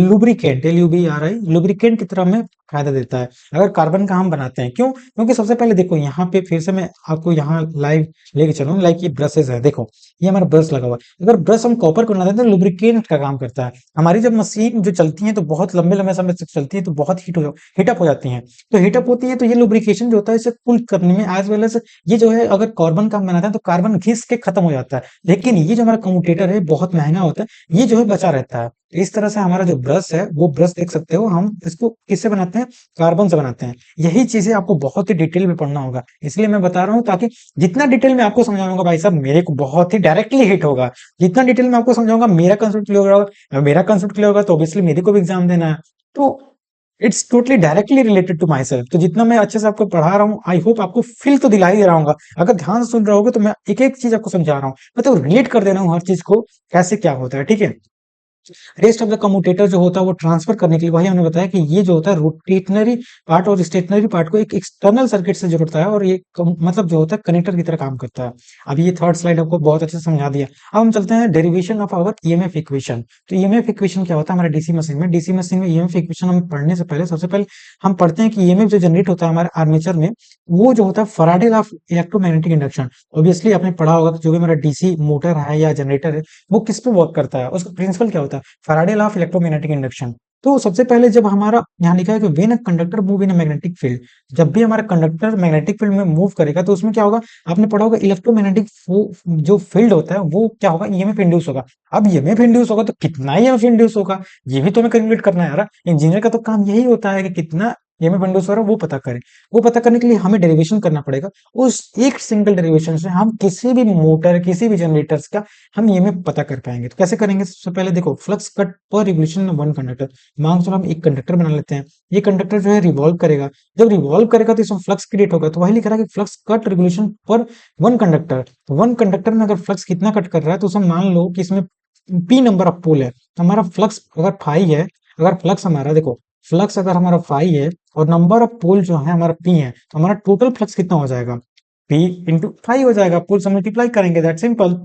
लुब्रिकेंट, LUBRI लुब्रिकेंट की तरह हमें फायदा देता है अगर कार्बन का हम बनाते हैं। क्यों? क्योंकि सबसे पहले देखो यहाँ पे फिर से मैं आपको यहाँ लाइव लेके चलूँ, लाइक ये ब्रशेज है, देखो ये हमारा ब्रश लगा हुआ है। अगर ब्रश हम कॉपर को बनाते हैं तो लुब्रिकेंट का काम करता है। हमारी जब मशीन जो चलती है तो बहुत लंबे लंबे समय तक चलती है तो बहुत हीटअप हो जाती है। तो हीटअप होती है तो ये लुब्रिकेशन जो होता है इसे कूल करने में एज वेल एज ये जो है अगर कार्बन का हम बनाते हैं तो कार्बन घिस के खत्म हो जाता है। लेकिन ये जो हमारा कम्यूटेटर है बहुत महंगा होता है, ये जो है बचा रहता है। इस तरह से हमारा जो ब्रश है वो ब्रश देख सकते हो, हम इसको किससे बनाते हैं? कार्बन से बनाते हैं। यही चीजें आपको बहुत ही डिटेल में पढ़ना होगा, इसलिए मैं बता रहा हूँ ताकि जितना डिटेल में आपको समझाऊंगा भाई साहब मेरे को बहुत ही डायरेक्टली हिट होगा। जितना डिटेल में आपको समझाऊंगा मेरा कंसेप्ट क्लियर होगा, मेरा कंसेप्ट क्लियर होगा तो ऑब्वियसली मेरे को भी एग्जाम देना है। तो it's totally directly related to myself. तो जितना मैं अच्छे से आपको पढ़ा रहा हूँ आई होप आपको फील तो दिला ही दे रहा हूँ। अगर ध्यान से सुन रहे होगे तो मैं एक एक चीज आपको समझा रहा हूँ, मतलब रिलेट कर दे रहा हूँ हर चीज को कैसे क्या होता है, ठीक है। रेस्ट ऑफ द कम्यूटेटर जो होता है वो ट्रांसफर करने के लिए वही हमने बताया कि ये जो होता है रोटेटनरी पार्ट और स्टेशनरी पार्ट को एक एक्सटर्नल सर्किट से जोड़ता है और ये मतलब जो होता है कनेक्टर की तरह काम करता है। अब ये थर्ड स्लाइड आपको बहुत अच्छे से समझा दिया। अब हम चलते हैं derivation of our EMF equation. तो ईएमएफ इक्वेशन क्या होता है हमारे डीसी मशीन में? डीसी मशीन में ईएमएफ इक्वेशन हम पढ़ने से पहले सबसे पहले हम पढ़ते हैं कि ईएमएफ जो जनरेट होता है हमारे आर्मेचर में वो जो होता है Faraday law of electromagnetic induction. Obviously आपने पढ़ा होगा कि जो भी हमारा डीसी मोटर है या जनरेटर है वो किस पे वर्क करता है, उसका प्रिंसिपल क्या होता है? Faraday law of electromagnetic induction. तो सबसे पहले जब हमारा यहाँ लिखा है कि when a conductor move in a magnetic field, जब भी हमारा कंडक्टर मैग्नेटिक फील्ड में मूव करेगा तो उसमें क्या होगा? आपने पढ़ा होगा इलेक्ट्रोमैग्नेटिक जो फील्ड होता है वो क्या होगा? ईएमएफ इंड्यूस होगा। अब ईएमएफ इंड्यूस होगा तो कितना ईएमएफ इंड्यूस होगा ये भी तो हमें कैलकुलेट करना है यार। इंजीनियर का तो काम यही होता है कि कितना ईएमएफ इंड्यूस हो रहा है वो पता करें। वो पता करने के लिए हमें डेरिवेशन करना पड़ेगा। उस एक सिंगल डेरिवेशन से हम किसी भी मोटर किसी भी जनरेटर्स का हम ईएमएफ पता कर पाएंगे। तो कैसे करेंगे? सबसे पहले देखो flux cut per revolution one conductor. मान चलो हम एक कंडक्टर बना लेते हैं, ये कंडक्टर जो है रिवॉल्व करेगा। जब रिवॉल्व करेगा तो इसमें फ्लक्स क्रिएट होगा, तो वही लिख रहा है कि flux cut revolution per one conductor. One conductor में अगर फ्लक्स कितना कट कर रहा है तो उसमें मान लो कि इसमें पी नंबर ऑफ पोल है, तो हमारा फ्लक्स अगर फाई है, अगर फ्लक्स हमारा देखो फ्लक्स अगर हमारा फाई है और नंबर ऑफ पोल जो है हमारा पी है तो हमारा टोटल फ्लक्स कितना हो जाएगा? पी इंटू फाई हो जाएगा। पोल से मल्टीप्लाई करेंगे, दैट सिंपल।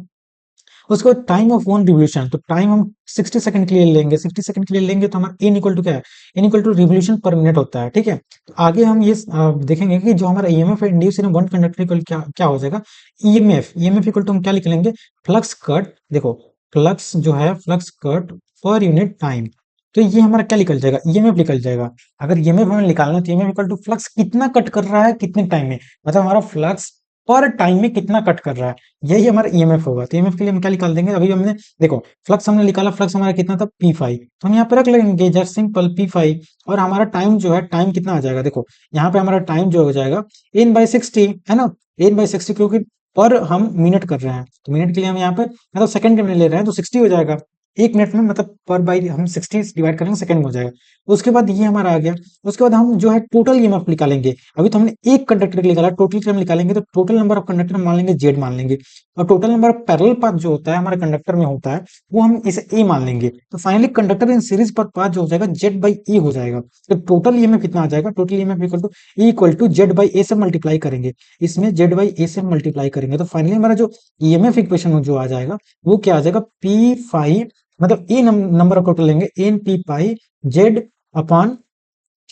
उसके बाद टाइम ऑफ वन रिवोल्यूशन, तो टाइम हम 60 सेकंड के लिए लेंगे। 60 सेकंड के लिए लेंगे तो हमारा एन इक्वल टू क्या है? N equal to revolution per minute होता है, ठीक है। तो आगे हम ये देखेंगे कि जो हमारा ईएमएफ है induce in one conductor equal क्या क्या हो जाएगा? ईएमएफ ईएमएफ इक्वल टू हम क्या लिख लेंगे? फ्लक्स कट, देखो फ्लक्स जो है flux cut per unit time. तो ये हमारा क्या निकल जाएगा? ईएमएफ निकल जाएगा। अगर ईएमएफ हमें निकालना है तो ईएमएफ इक्वल टू फ्लक्स कितना कट कर रहा है कितने टाइम में, मतलब हमारा फ्लक्स पर टाइम में कितना कट कर रहा है, यही हमारा ईएमएफ होगा। तो ईएमएफ के लिए हम क्या निकाल देंगे? अभी हमने देखो फ्लक्स हमने निकाला, फ्लक्स हमारा कितना था? P5। तो हम यहाँ पे रख लेंगे जस्ट सिंपल P5। और हमारा टाइम जो है टाइम कितना आ जाएगा? देखो यहाँ पे हमारा टाइम जो हो जाएगा N/60, है ना। N/60 क्योंकि पर हम मिनट कर रहे हैं तो मिनट के लिए हम यहाँ पे मतलब सेकंड में ले रहे हैं तो 60 हो जाएगा। एक मिनट में मतलब पर बाई हम 60 डिवाइड करेंगे सेकंड में हो जाएगा। उसके बाद ये हमारा आ गया। उसके बाद हम जो है टोटल ईएमएफ निकालेंगे। अभी तो हमने एक कंडक्टर के लिए निकाला, टोटल हम निकालेंगे तो टोटल नंबर ऑफ कंडक्टर मान लेंगे जेड मान लेंगे। और total number of parallel path जो होता है हमारे कंडक्टर में होता है वो हम इसे ए मान लेंगे। तो फाइनली कंडक्टर इन सीरीज पर पाथ जो हो जाएगा जेड बाई ए हो जाएगा। तो टोटल ईएमएफ कितना आ जाएगा? Total EMF equal to E equal to Z by A से मल्टीप्लाई करेंगे। इसमें जेड बाई ए से मल्टीप्लाई करेंगे तो फाइनली हमारा जो ईएमएफ इक्वेशन जो आ जाएगा वो क्या आ जाएगा? P5 मतलब ए नंबर ऑफ टोटल लेंगे एन पी पाई जेड अपॉन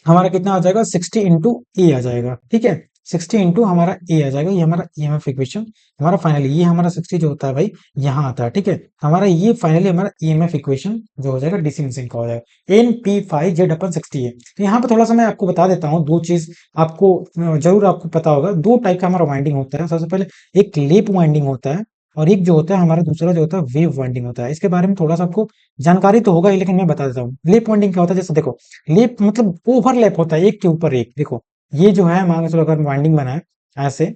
हमारा कितना आ जाएगा? 60 इंटू ए आ जाएगा, ठीक है। 60 इंटू हमारा ए आ जाएगा। ये हमारा ईएमएफ इक्वेशन हमारा फाइनली ये हमारा 60 जो होता है भाई यहाँ आता है, ठीक है। हमारा ये फाइनली हमारा ईएमएफ इक्वेशन जो हो जाएगा डीसी मशीन का हो जाएगा N P five Z upon 60 है। तो यहाँ पे थोड़ा सा मैं आपको बता देता हूँ दो चीज आपको जरूर आपको पता होगा। दो टाइप का हमारा वाइंडिंग होता है। सबसे पहले एक लेप वाइंडिंग होता है और एक जो होता है हमारा दूसरा जो होता है वेव वाइंडिंग होता है। इसके बारे में थोड़ा सा आपको जानकारी तो होगा ही लेकिन मैं बता देता हूँ। लेप वाइंडिंग क्या होता है? जैसे देखो लेप मतलब ओवरलैप होता है एक के ऊपर एक। देखो ये जो है मान के चलो अगर वाइंडिंग बना है ऐसे,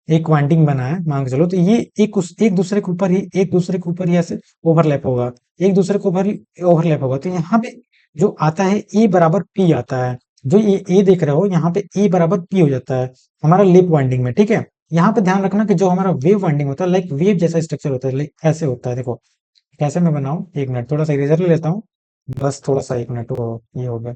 एक वाइंडिंग बना है मान के चलो तो ये एक दूसरे के ऊपर ही एक दूसरे के ऊपर ही ऐसे ओवरलैप होगा, एक दूसरे के ऊपर ही ओवरलैप होगा। तो यहाँ पे जो आता है ए बराबर पी आता है। जो ये ए देख रहे हो यहाँ पे ए बराबर पी हो जाता है हमारा लेप वाइंडिंग में, ठीक है। यहाँ पे ध्यान रखना कि जो हमारा वेव वाइंडिंग होता है लाइक वेव जैसा स्ट्रक्चर होता है, लाइक ऐसे होता है। देखो कैसे मैं बनाऊं, एक मिनट थोड़ा सा इरेजर ले लेता हूँ। बस थोड़ा सा एक मिनट वो ये हो गया।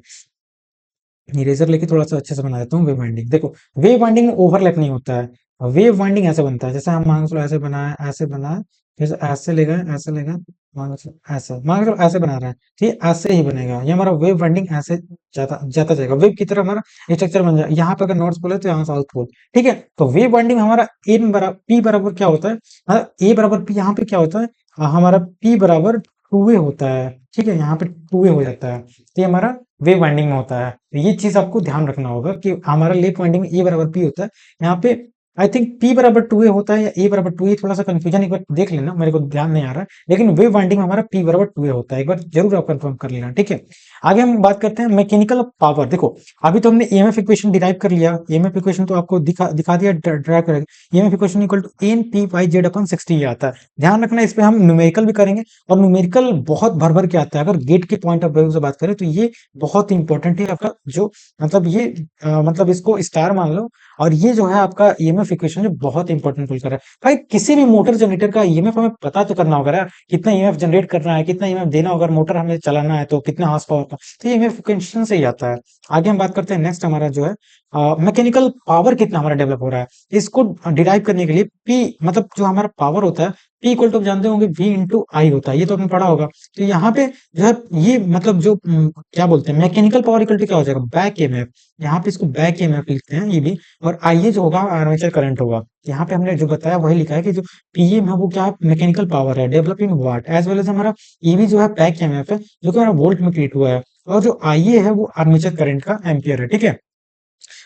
इरेजर लेके थोड़ा सा अच्छे से बना देता हूँ वेव वाइंडिंग। देखो वेव वाइंडिंग में ओवरलैप नहीं होता है। वेव वाइंडिंग ऐसे बनता है जैसे हम मान लो ऐसे बना है ऐसे बना है फिर ऐसे लेगा, ऐसे लेगा, मान लो ऐसे बना रहा है, ठीक है, ऐसे ही बनेगा ये हमारा वेव वाइंडिंग, ऐसे जाता जाता जाएगा वेव की तरह हमारा स्ट्रक्चर बन जाए। यहाँ पे अगर नॉर्थ पोल है तो यहाँ साउथ पोल, ठीक है। तो वेव वाइंडिंग हमारा एन बराबर पी बराबर क्या होता है, ए बराबर पी, यहाँ पे क्या होता है, हमारा पी बराबर टू ए होता है, ठीक है, यहाँ पे टू ए हो जाता है, तो ये हमारा वेव वाइंडिंग में होता है। तो ये चीज आपको ध्यान रखना होगा कि हमारा लेप वाइंडिंग में ए बराबर पी होता है, यहाँ पे आई थिंक पी बराबर टू ए होता है या ए बराबर टू ए, थोड़ा सा कंफ्यूजन, एक बार देख लेना, मेरे को ध्यान नहीं आ रहा है, लेकिन वेव वाइंडिंग में हमारा पी बराबर टू ए होता है, एक बार जरूर आप कंफर्म कर लेना, ठीक है। आगे हम बात करते हैं मैकेनिकल पावर। देखो अभी तो हमने ईएमएफ इक्वेशन डिराइव कर लिया, ईएमएफ इक्वेशन तो आपको दिखा दिया ड्राइव करेगा, EMF equation equal to N P Y Z upon 60 आता है। ध्यान रखना इस पे हम न्यूमेरिकल भी करेंगे, और न्यूमेरिकल बहुत भर भर के आता है। अगर गेट के पॉइंट ऑफ व्यू से बात करें तो ये बहुत इंपॉर्टेंट है आपका, जो मतलब ये मतलब इसको स्टार मान लो, और ये जो है आपका ईएमएफ इक्वेशन जो बहुत इंपॉर्टेंट रोल कर रहा है। भाई किसी भी मोटर जनरेटर का ईएमएफ हमें पता तो करना होगा यार, कितना ईएमएफ जनरेट करना है, कितना ईएमएफ देना होगा, मोटर हमें चलाना है तो कितना हॉर्स पावर का, तो ईएमएफ इक्वेशन से ही आता है। आगे हम बात करते हैं, नेक्स्ट हमारा जो है मैकेनिकल पावर कितना हमारा डेवलप हो रहा है, इसको डिराइव करने के लिए पी मतलब जो हमारा पावर होता है, पी इक्वल टू जानते होंगे वी इंटू आई होता है, ये तो आपने पढ़ा होगा। तो यहाँ पे जो है ये मतलब जो क्या बोलते हैं, मैकेनिकल पावर इक्वल टू क्या हो जाएगा, बैक ईएमएफ, यहाँ पे इसको बैक ईएमएफ लिखते हैं ये भी, और आईए जो होगा आर्मेचर करंट होगा। यहाँ पे हमने जो बताया वही लिखा है कि जो पीएम है वो क्या है, मैकेनिकल पावर है develop in watt, as well as हमारा ईवी जो है बैक ईएमएफ है, जो कि हमारा वोल्ट में क्रिएट हुआ है, और जो आईए है वो आर्मेचर करंट का एम्पियर है, ठीक है।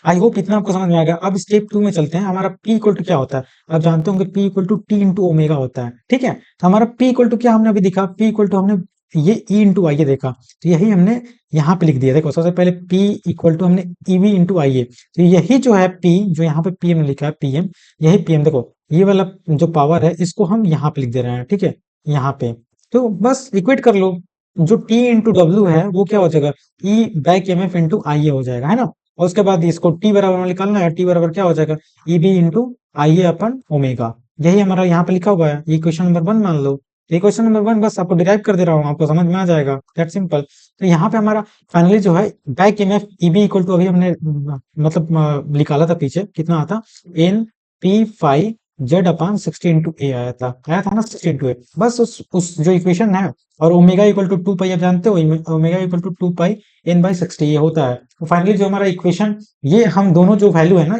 आई होप इतना आपको समझ में आ गया। अब स्टेप टू में चलते हैं, हमारा पी इक्वल टू क्या होता है, आप जानते होंगे P equal to T into omega होता है, ठीक है। तो हमारा पी इक्वल टू क्या हमने अभी देखा, पी इक्वल टू हमने ये ई इंटू आई देखा, तो यही हमने यहाँ पे लिख दिया। देखो सबसे पहले पी इक्वल टू हमने ईवी इंटू आई, तो यही जो है पी, जो यहाँ पे पीएम लिखा है पीएम, यही पीएम, देखो ये वाला जो पावर है इसको हम यहाँ पे लिख दे रहे हैं, ठीक है, यहाँ पे। तो बस इक्वेट कर लो, जो टी इंटू डब्ल्यू है वो क्या हो जाएगा, ई बैक एम एफ इंटू आई ए हो जाएगा, है ना। और उसके बाद इसको टी बराबर में निकालना है, टी बराबर क्या हो जाएगा, ई बी इंटू आई ए अपन ओमेगा, यही हमारा यहाँ पे लिखा हुआ है, ये क्वेश्चन नंबर 1 मान लो। ये क्वेश्चन नंबर 1 बस आपको डिराइव कर दे रहा हूँ, आपको समझ में आ जाएगा, दैट सिंपल। तो यहाँ पे हमारा फाइनली जो है back M F E B equal to, अभी हमने मतलब निकाला था पीछे, कितना आता, N P five Z upon 60 into A आया था ना, 60 इंटू ए, बस उस जो इक्वेशन है। और ओमेगा इक्वल टू 2 पाई, आप जानते हो omega equal to 2 pi N by 60 ये होता है। तो फाइनली जो हमारा इक्वेशन, ये हम दोनों जो वैल्यू है ना,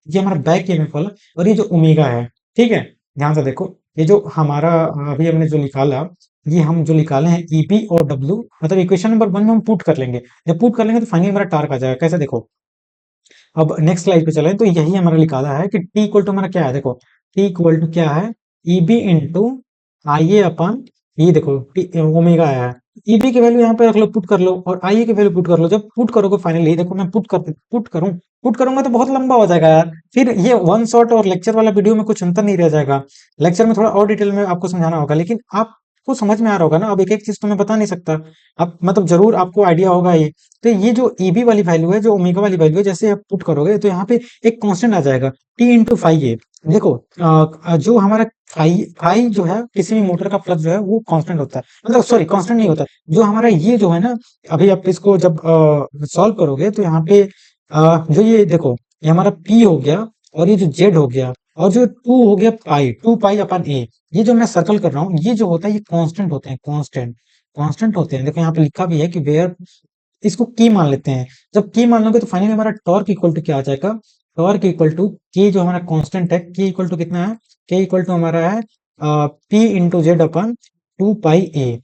ये हमारा बैक ईएमएफ वाला, और ये जो ओमेगा है, ठीक है, ध्यान से देखो, ये जो हमारा अभी हमने जो निकाला, ये हम जो निकाले हैं ईपी और डब्ल्यू, मतलब इक्वेशन नंबर 1 में हम पुट कर लेंगे, जब पुट कर लेंगे तो फाइनली हमारा टार्क आ जाएगा, कैसे देखो। अब नेक्स्ट स्लाइड पे चलें, तो यही हमारा निकाला है कि टी इक्वल टू हमारा क्या है, देखो टी इक्वल टू क्या है, ईबी इंटू आई ए अपन, ये देखो ओमेगा आया है, ईबी की वैल्यू यहाँ पे रख लो, पुट कर लो, और आई ए की वैल्यू पुट कर लो। जब पुट करोगे फाइनली, देखो मैं पुट करूंगा तो बहुत लंबा हो जाएगा यार, फिर ये वन शॉट और लेक्चर वाला वीडियो में कुछ अंतर नहीं रह जाएगा। लेक्चर में थोड़ा और डिटेल में आपको समझाना होगा, लेकिन आपको समझ में आ रहा होगा ना, अब एक एक चीज तो मैं बता नहीं सकता, अब मतलब जरूर आपको आइडिया होगा ये। तो ये जो ईबी वाली वैल्यू है, जो ओमेगा वाली वैल्यू है, जैसे आप पुट करोगे तो यहाँ पे एक कांस्टेंट आ जाएगा, टी इंटू फाइव ए। देखो जो हमारा फाई जो है, किसी भी मोटर का फ्लक्स जो है वो कांस्टेंट होता है, मतलब सॉरी कांस्टेंट नहीं होता, जो हमारा ये जो है ना, अभी आप इसको जब सॉल्व करोगे तो यहाँ पे जो ये देखो, ये हमारा पी हो गया, और ये जो जेड हो गया, और जो टू हो गया पाई, टू पाई अपन ए, ये जो मैं सर्कल कर रहा हूँ, ये जो होता है ये कांस्टेंट होते हैं, कांस्टेंट होते हैं। देखो यहाँ पे लिखा भी है कि वेयर, इसको की मान लेते हैं। जब की मान लोगे तो फाइनली हमारा टॉर्क इक्वल टू क्या आ जाएगा, टॉर्क इक्वल टू के, जो हमारा कांस्टेंट है, के इक्वल टू कितना है, के इक्वल टू हमारा है P into Z upon two pi A,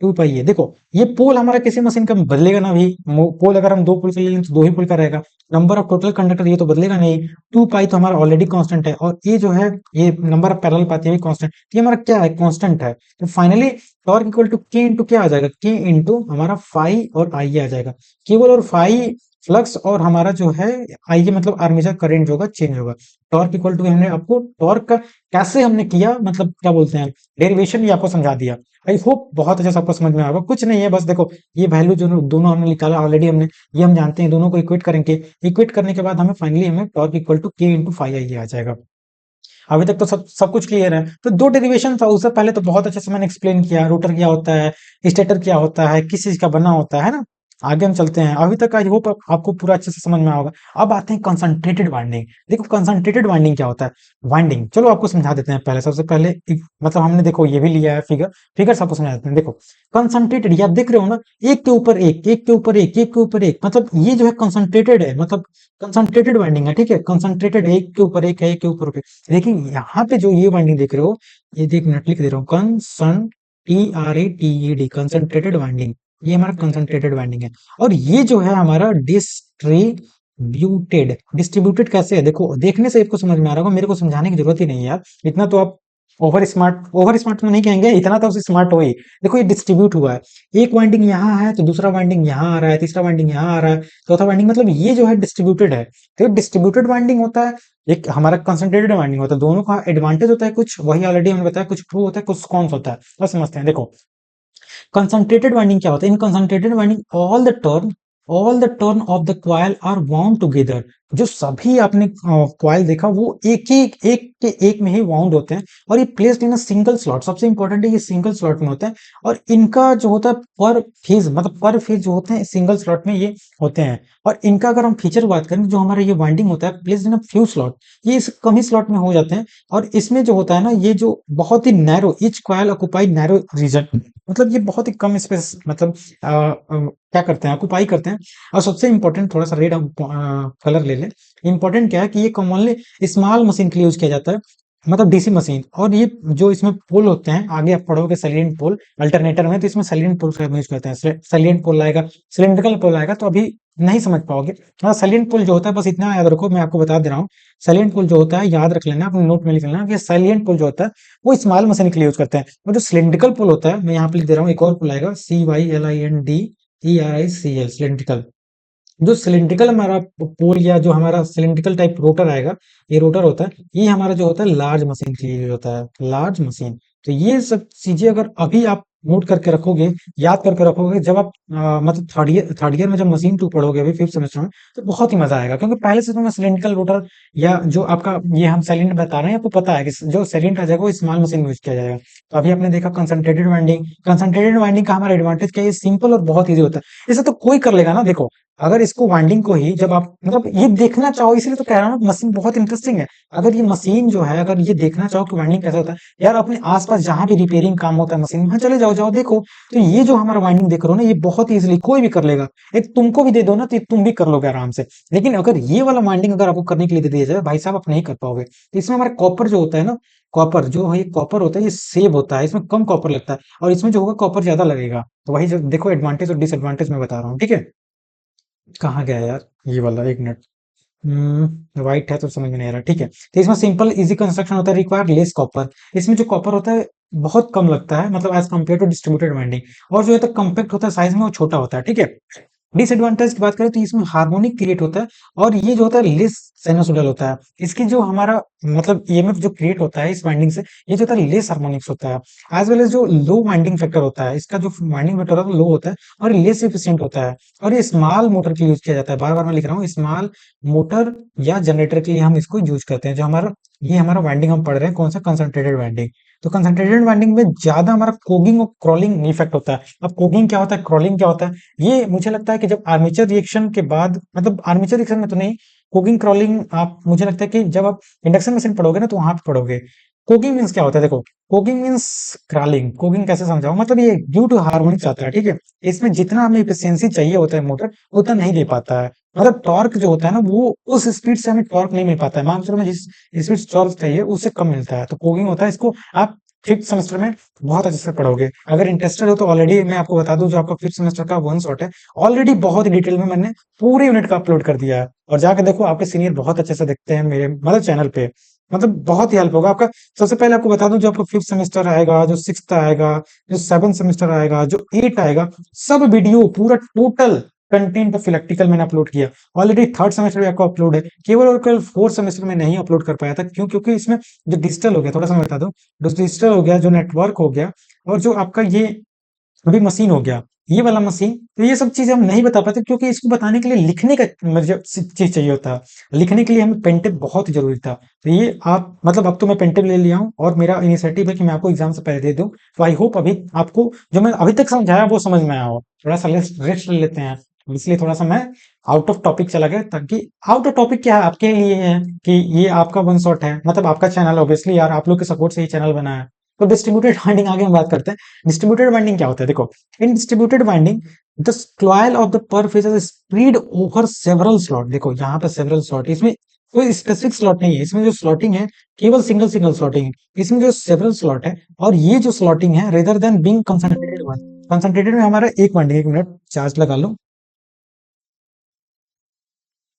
two pi A. देखो ये पोल हमारा किसी मशीन का बदलेगा ना भी, पोल अगर हम दो पोल का ले लें तो दो ही पोल का रहेगा, नंबर ऑफ टोटल कंडक्टर ये तो बदलेगा नहीं, टू पाई तो हमारा ऑलरेडी कांस्टेंट है, और ये जो है ये नंबर ऑफ पैरेलल पाथ ये भी कांस्टेंट, ये हमारा क्या है, कांस्टेंट है। तो फाइनली टॉर्क इक्वल टू के इंटू क्या आ जाएगा, के इंटू हमारा फाई और आई आ जाएगा, केवल और फाई फ्लक्स, और हमारा जो है आई मतलब आर्मेचर करंट जो होगा चेंज होगा। टॉर्क इक्वल टू हमने आपको टॉर्क का कैसे हमने किया, मतलब क्या बोलते हैं डेरिवेशन, ये आपको समझा दिया। आई होप बहुत अच्छा से आपको समझ में आएगा। कुछ नहीं है, बस देखो ये वैल्यू जो दोनों हमने निकाला ऑलरेडी, हमने ये हम जानते हैं, दोनों को इक्वेट करेंगे, इक्वेट करने के बाद हमें फाइनली हमें टॉर्क इक्वल टू के इंटू फाइव आई आ जाएगा। अभी तक तो सब सब कुछ क्लियर है। तो दो डेरिवेशन था, उससे पहले तो बहुत अच्छे से मैंने एक्सप्लेन किया, रोटर क्या होता है, स्टेटर क्या होता है, किस चीज का बना होता है ना। आगे हम चलते हैं। अभी तक आई होप आपको पूरा अच्छे से समझ में होगा। अब आते हैं कंसंट्रेटेड वाइंडिंग। देखो कंसंट्रेटेड वाइंडिंग क्या होता है। वाइंडिंग चलो आपको समझा देते हैं। पहले सबसे पहले मतलब हमने देखो ये भी लिया है फिगर, फिगर से आपको समझा देते हैं। देखो कंसंट्रेटेड, ये आप देख रहे हो ना, एक के ऊपर एक, एक के ऊपर एक, एक के ऊपर एक, मतलब ये जो है कंसंट्रेटेड है, मतलब कंसंट्रेटेड वाइंडिंग है। ठीक है, कंसंट्रेटेड एक के ऊपर एक है, एक के ऊपर एक। लेकिन यहाँ पे जो ये वाइंडिंग देख रहे हो, ये देख मिनट लिख दे रहा हूँ, कंसंट्रेटेड, कंसंट्रेटेड वाइंडिंग, ये हमारा कंसंट्रेटेड वाइंडिंग है। और ये जो है हमारा डिस्ट्रीब्यूटेड। डिस्ट्रीब्यूटेड कैसे है, देखो देखने से आपको समझ में आ रहा होगा, मेरे को समझाने की जरूरत ही नहीं है यार, इतना तो आप ओवर स्मार्ट तो नहीं कहेंगे, इतना तो स्मार्ट हो ही। देखो ये डिस्ट्रीब्यूट हुआ है, एक वाइंडिंग यहाँ है तो दूसरा वाइंडिंग यहाँ आ रहा है, तीसरा वाइंडिंग यहाँ आ रहा है, चौथा वाइंडिंग, मतलब ये जो है डिस्ट्रीब्यूटेड है। तो डिस्ट्रीब्यूटेड वाइंडिंग होता है, एक हमारा कंसंट्रेटेड वाइंडिंग होता है। दोनों का एडवांटेज होता है कुछ, वही ऑलरेडी हमने बताया, कुछ ट्रू होता है कुछ कॉन्स होता है। अब समझते हैं। देखो कंसंट्रेटेड वाइंडिंग क्या होता है। In concentrated winding all the turn of the coil are wound together. जो सभी आपने कॉइल देखा वो एक के एक में ही वाउंड होते हैं, और ये placed in a single slot. सबसे इंपॉर्टेंट है, ये सिंगल स्लॉट में होते हैं, और इनका जो होता है पर फेज, मतलब पर फेज जो होते हैं सिंगल स्लॉट में ये होते हैं। और इनका अगर हम फीचर बात करें, जो हमारा ये वाइंडिंग होता है placed in a few slot, ये इस कम ही स्लॉट में हो जाते हैं। और इसमें जो होता है ना, ये जो बहुत ही narrow, each coil occupy narrow region, मतलब ये बहुत ही कम स्पेस, मतलब क्या करते हैं, ऑक्युपाई करते हैं। और सबसे इंपॉर्टेंट, थोड़ा सा रेड हम कलर ले लें। इंपॉर्टेंट क्या है कि ये कॉमनली स्मॉल मशीन के लिए यूज किया जाता है, मतलब डीसी मशीन। और ये जो इसमें पोल होते हैं, आगे आप पढ़ोगे सैलिएंट पोल अल्टरनेटर में, तो इसमें सैलिएंट पोल का यूज करते हैं। सैलिएंट पोल आएगा, सिलिंड्रिकल पोल आएगा, तो अभी नहीं समझ पाओगे। हाँ, सैलिएंट पोल जो होता है, बस इतना याद रखो, मैं आपको बता दे रहा हूँ। सैलिएंट पोल जो होता है, याद रख लेना, अपने नोट में लिख लेना कि सैलिएंट पोल जो होता है वो स्मॉल मशीन के लिए यूज करते हैं। और जो सिलिंड्रिकल पोल होता है, मैं यहाँ पे लिख दे रहा हूँ, एक और पोल आएगा, CYLINDERICL, सिलिंड्रिकल। जो सिलिंड्रिकल हमारा पोल, या जो हमारा सिलिंड्रिकल टाइप रोटर आएगा, ये रोटर होता है, ये हमारा जो होता है लार्ज मशीन के लिए होता है, लार्ज मशीन। तो ये सब चीजें अगर अभी आप नोट करके रखोगे, याद करके रखोगे, जब आप मतलब थर्ड ईयर में जब मशीन टू पढ़ोगे अभी फिफ्थ सेमेस्टर में, तो बहुत ही मजा आएगा, क्योंकि पहले से तुम्हें सिलिंड्रिकल रोटर, या जो आपका ये हम सैलेंट बता रहे हैं, आपको पता है कि जो सैलेंट आ जाएगा वो स्मॉल मशीन में यूज किया जाएगा। तो अभी आपने देखा कंसंट्रेटेड वाइंडिंग का हमारा एडवांटेज क्या है, सिंपल और बहुत ईजी होता है। इसे तो कोई कर लेगा ना। देखो अगर इसको वाइंडिंग को ही जब आप मतलब ये देखना चाहो, इसलिए तो कह रहा हूँ मशीन बहुत इंटरेस्टिंग है। अगर ये मशीन जो है, अगर ये देखना चाहो कि वाइंडिंग कैसा होता है, यार अपने आसपास जहां भी रिपेयरिंग काम होता है मशीन, वहां चले जाओ, जाओ देखो। तो ये जो हमारा वाइंडिंग देख रहे हो ना, ये बहुत इजीली कोई भी कर लेगा। एक तुमको भी दे दो ना, तो तुम भी कर लोगे आराम से। लेकिन अगर ये वाला वाइंडिंग अगर आपको करने के लिए दे दिया जाए, भाई साहब आप नहीं कर पाओगे। तो इसमें हमारा कॉपर जो होता है ना, कॉपर जो है, कॉपर होता है, ये सेव होता है, इसमें कम कॉपर लगता है, और इसमें जो होगा कॉपर ज्यादा लगेगा। तो वही जो देखो एडवांटेज और डिसएडवांटेज मैं बता रहा हूँ, ठीक है। कहाँ गया यार ये वाला, एक मिनट। व्हाइट है तो समझ में नहीं आ रहा, ठीक है। तो इसमें सिंपल इजी कंस्ट्रक्शन होता है, रिक्वायर लेस कॉपर। इसमें जो कॉपर होता है बहुत कम लगता है, मतलब as compare to distributed winding. और जो है तो कम्पैक्ट होता है, साइज में वो छोटा होता है, ठीक है। डिसएडवांटेज की बात करें तो इसमें हार्मोनिक क्रिएट होता है, और ये जो होता है लेस साइनसोइडल होता है। इसकी जो हमारा मतलब ईएमएफ जो क्रिएट होता है इस वाइंडिंग से, ये जो होता है लेस हार्मोनिक्स होता है। एज वेल एज जो लो वाइंडिंग फैक्टर होता है, इसका जो वाइंडिंग फैक्टर होता है लो होता है, और लेस एफिशिएंट होता है। और ये स्मॉल मोटर के लिए यूज किया जाता है, बार बार मैं लिख रहा हूँ, स्मॉल मोटर या जनरेटर के लिए हम इसको यूज करते हैं। जो हमारा ये हमारा वाइंडिंग हम पढ़ रहे हैं, कौन सा, कंसंट्रेटेड वाइंडिंग। तो कंसंट्रेटेड वाइंडिंग में ज्यादा हमारा कोगिंग और क्रॉलिंग इफेक्ट होता है। अब कोगिंग क्या होता है, क्रॉलिंग क्या होता है, ये मुझे लगता है कि जब आर्मेचर रिएक्शन के बाद, मतलब आर्मेचर रिएक्शन में तो नहीं, कोगिंग क्रॉलिंग आप, मुझे लगता है कि जब आप इंडक्शन मशीन पढ़ोगे ना, तो वहां पे पढ़ोगे। कोगिंग मीन्स क्या होता है, देखो कोगिंग मीन्स क्रॉलिंग। कोगिंग कैसे समझाऊं, मतलब ये ड्यू टू हार्मोनिक्स आता है, ठीक है। इसमें जितना हमें एफिशिएंसी चाहिए होता है मोटर, उतना नहीं दे पाता है। मतलब टॉर्क जो होता है ना, वो उस स्पीड से हमें टॉर्क नहीं मिल पाता है, मान चलो हमें जिस स्पीड से टॉर्क चाहिए उससे कम मिलता है, तो कोगिंग होता है। इसको आप फिफ्थ सेमेस्टर में बहुत अच्छे से पढ़ोगे। अगर इंटरेस्टेड हो तो ऑलरेडी मैं आपको बता दूं, जो आपका फिफ्थ सेमेस्टर का वन शॉट है, ऑलरेडी बहुत डिटेल में मैंने पूरे यूनिट का अपलोड कर दिया है। और जाके देखो, आपके सीनियर बहुत अच्छे से देखते हैं मेरे मतलब चैनल पे, मतलब बहुत ही हेल्प होगा आपका। सबसे पहले आपको बता दूं, जो आपका फिफ्थ सेमेस्टर आएगा, जो सिक्स्थ आएगा, जो सेवन सेमेस्टर आएगा, जो एट आएगा, सब वीडियो पूरा टोटल कंटेंट ऑफ इलेक्ट्रिकल मैंने अपलोड किया। ऑलरेडी थर्ड सेमेस्टर में आपको अपलोड है, केवल और केवल फोर्थ सेमेस्टर में नहीं अपलोड कर पाया था, क्यों, क्योंकि इसमें जो डिजिटल हो गया, थोड़ा सा मैं बता दूं, जो डिजिटल हो गया, जो नेटवर्क हो गया, और जो आपका ये अभी मशीन हो गया, ये वाला मशीन, तो ये सब चीजें हम नहीं बता पाते, क्योंकि इसको बताने के लिए लिखने का मतलब चीज चाहिए होता है। लिखने के लिए हमें पेंटिव बहुत ही जरूरी था। तो ये आप मतलब अब तो मैं पेंटिव ले लिया हूँ, और मेरा इनिशिएटिव है कि मैं आपको एग्जाम से पहले दे दूं। तो आई होप अभी आपको जो मैं अभी तक समझाया वो समझ में आया हो। थोड़ा सा रेस्ट ले लेते हैं। इसलिए थोड़ा सा मैं आउट ऑफ टॉपिक चला गया, ताकि आउट ऑफ टॉपिक क्या है आपके लिए है कि ये आपका वन शॉट है, मतलब आपका चैनल ऑब्वियसली यार आप लोग के सपोर्ट से ही चैनल बना है। तो डिस्ट्रीब्यूटेड बाइंडिंग आगे हम बात करते हैं। डिस्ट्रीब्यूटेड बाइंडिंग क्या होता है, देखो in distributed binding the coil of the per phase is spread over several slot। देखो यहाँ पे सेवरल स्लॉट, इसमें कोई स्पेसिफिक स्लॉट नहीं है, इसमें जो स्लॉटिंग है केवल सिंगल सिंगल स्लॉटिंग है, इसमें जो सेवरल स्लॉट है और ये जो स्लॉटिंग है rather than being concentrated one. Concentrated में हमारा एक बाइंडिंग, एक मिनट चार्ज लगा लो।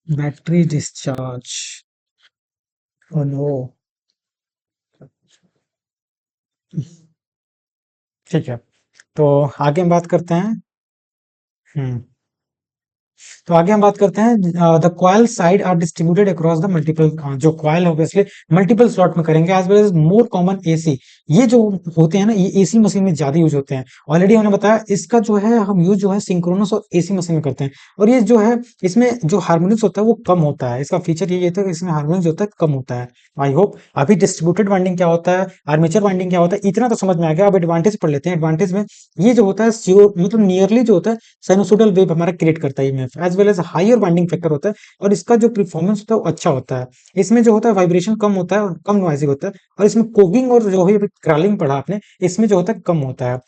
Battery discharge, oh no. ठीक है, तो आगे हम बात करते हैं। हम्म तो आगे हम बात करते हैं, the coil side are distributed across the multiple. जो कॉइल ऑब्वियसली मल्टीपल स्लॉट में करेंगे, as well as more common AC. ये जो होते हैं ना, ये एसी मशीन में ज्यादा यूज होते हैं। ऑलरेडी हमने बताया इसका जो है हम यूज जो है सिंक्रोनस और एसी मशीन में करते हैं। और ये जो है इसमें जो हार्मोनिक्स होता है वो कम होता है, इसका फीचर ये होता है कि इसमें हार्मोनिक्स होता है कम होता है। आई होप अभी डिस्ट्रीब्यूटेड वाइंडिंग क्या होता है, आर्मेचर वाइंडिंग क्या होता है, इतना तो समझ में आ गया। अब एडवांटेज पढ़ लेते हैं। एडवांटेज में ये जो होता है मतलब नियरली जो होता है साइनोसोइडल वेव हमारा क्रिएट करता है EMF, as well as higher winding factor होता है। और इसका जो परफॉर्मेंस होता है वो अच्छा होता है। इसमें जो होता है वाइब्रेशन कम होता है और कम नॉइजी होता है। और इसमें कोगिंग और जो है अभी क्रॉलिंग पढ़ा आपने, इसमें जो होता है कम होता है।